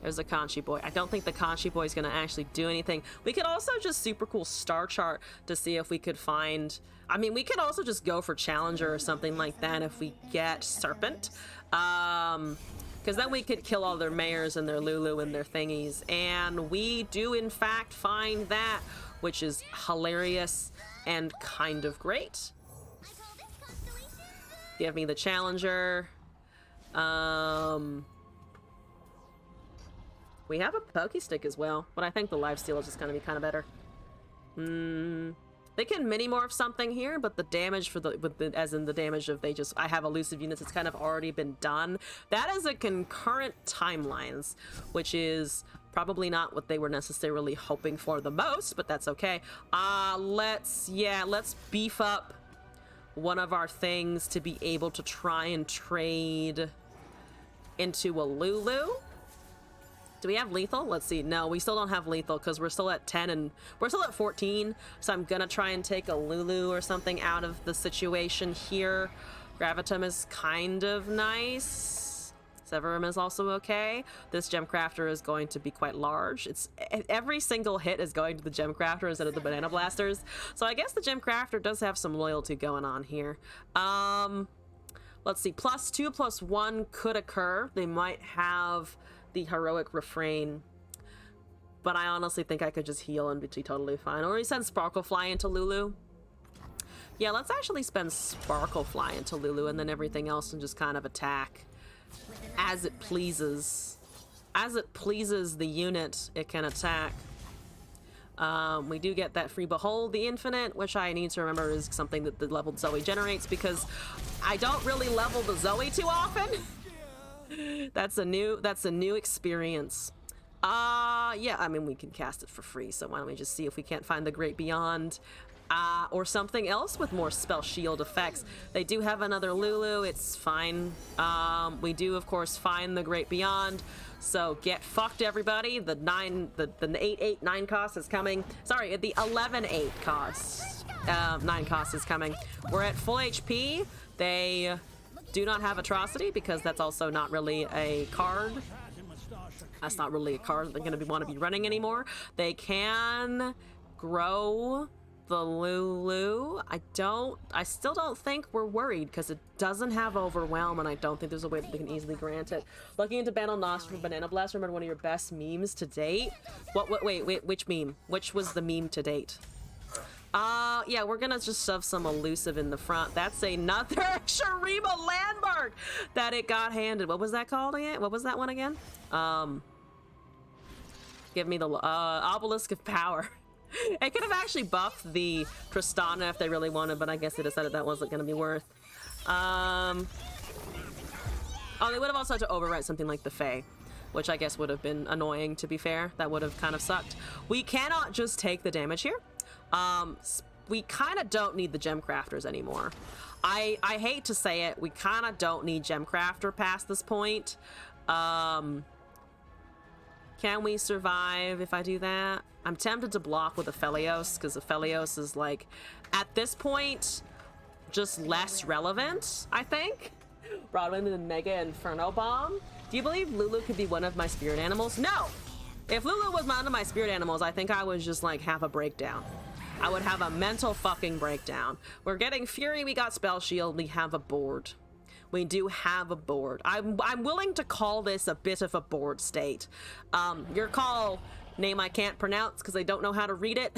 S1: There's a Conchi Boy. I don't think the Conchi Boy is going to actually do anything. We could also just super cool star chart to see if we could find... I mean, we could also just go for Challenger or something like that if we get Serpent. Because then we could kill all their mayors and their Lulu and their thingies. And we do, in fact, find that which is hilarious and kind of great. Give me the Challenger. We have a Pokey Stick as well, but I think the Lifesteal is just going to be kind of better. They can mini-morph something here, but the damage for as in the damage of I have elusive units, it's kind of already been done. That is a concurrent timelines, which is probably not what they were necessarily hoping for the most, but that's okay. Let's beef up one of our things to be able to try and trade into a Lulu. Do we have lethal? Let's see. No, we still don't have lethal because we're still at 10 and we're still at 14. So I'm gonna try and take a Lulu or something out of the situation here. Gravitum is kind of nice. Severum is also okay. This Gem Crafter is going to be quite large. It's every single hit is going to the Gem Crafter instead of the Banana Blasters. So I guess the Gem Crafter does have some loyalty going on here. Let's see. +2, +1 could occur. They might have the Heroic Refrain, but I honestly think I could just heal and be totally fine. Or we send Sparklefly into Lulu. Yeah, let's actually spend Sparklefly into Lulu and then everything else and just kind of attack as it pleases. As it pleases the unit, it can attack. We do get that free Behold the Infinite, which I need to remember is something that the leveled Zoe generates because I don't really level the Zoe too often. That's a new experience. Yeah, I mean, we can cast it for free, so why don't we just see if we can't find the Great Beyond, or something else with more spell shield effects. They do have another Lulu, it's fine. We do, of course, find the Great Beyond, so get fucked, everybody. The 8/8 9 cost is coming. Sorry, the 11/8 cost, 9 cost is coming. We're at full HP. They do not have Atrocity because that's also not really a card. That's not really a card they're going to want to be running anymore. They can grow the Lulu. I still don't think we're worried because it doesn't have Overwhelm, and I don't think there's a way that they can easily grant it. Looking into Banal Nostrum from Banana Blast, remember one of your best memes to date? Wait, which meme? Which was the meme to date? Yeah, we're gonna just shove some elusive in the front. That's another Shurima landmark that it got handed. What was that called again? What was that one again? Give me the Obelisk of Power. It could have actually buffed the Tristana if they really wanted, but I guess they decided that wasn't gonna be worth. Oh, they would have also had to overwrite something like the Fae, which I guess would have been annoying, to be fair. That would have kind of sucked. We cannot just take the damage here. We kind of don't need the Gem Crafters anymore. I hate to say it, we kind of don't need Gem Crafter past this point. Can we survive if I do that? I'm tempted to block with Aphelios, because Aphelios is, like, at this point, just less relevant, I think. Broadway with the Mega Inferno Bomb. Do you believe Lulu could be one of my spirit animals? No! If Lulu was one of my spirit animals, I think I would just, like, have a breakdown. I would have a mental fucking breakdown. We're getting Fury, we got Spell Shield, we have a board. We do have a board. I'm willing to call this a bit of a board state. Your call, name I can't pronounce because I don't know how to read it.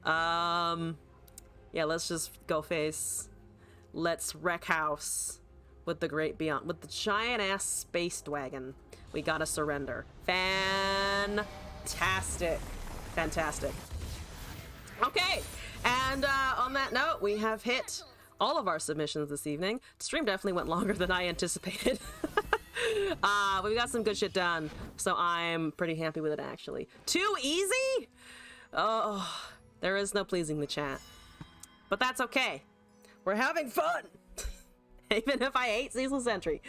S1: Yeah, let's just go face. Let's wreck house with the Great Beyond, with the giant ass space wagon. We gotta surrender. Fantastic. Fantastic. Okay, and on that note, we have hit all of our submissions this evening. The stream definitely went longer than I anticipated. But we got some good shit done, so I'm pretty happy with it, actually. Too easy? Oh, there is no pleasing the chat. But that's okay. We're having fun! Even if I hate Ceaseless Sentry.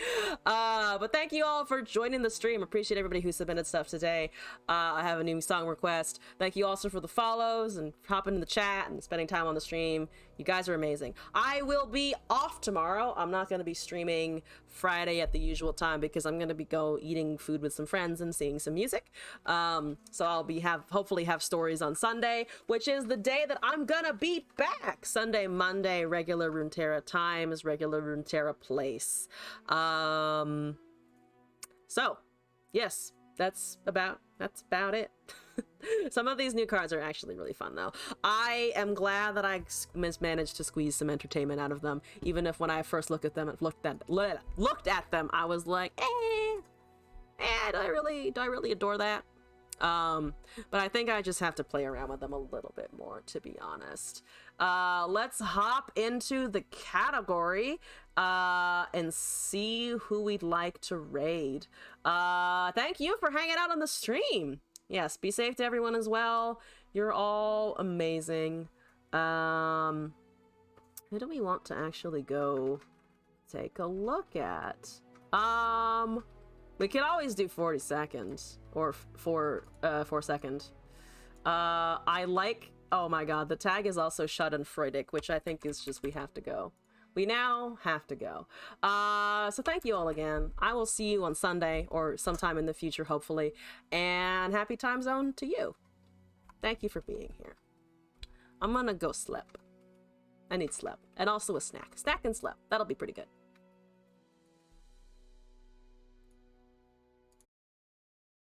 S1: But thank you all for joining the stream. Appreciate everybody who submitted stuff today. I have a new song request. Thank you also for the follows and hopping in the chat and spending time on the stream. You guys are amazing. I will be off tomorrow. I'm not going to be streaming Friday at the usual time because I'm going to be eating food with some friends and seeing some music. So I'll be hopefully have stories on Sunday, which is the day that I'm going to be back. Sunday, Monday, regular Runeterra times, regular Runeterra place. So yes, that's about That's about it. Some of these new cards are actually really fun, though. I am glad that I managed to squeeze some entertainment out of them, even if when I first looked at them, I was like, do I really adore that? But I think I just have to play around with them a little bit more, to be honest. Let's hop into the category and see who we'd like to raid. Thank you for hanging out on the stream. Yes, be safe to everyone as well. You're all amazing. Who do we want to actually go take a look at? We could always do 40 seconds or 4 seconds. I like, oh my god, the tag is also Schadenfreudig, which I think is just, we have to go. We now have to go. So thank you all again. I will see you on Sunday or sometime in the future, hopefully. And happy time zone to you. Thank you for being here. I'm gonna go sleep. I need sleep. And also a snack. Snack and sleep. That'll be pretty good.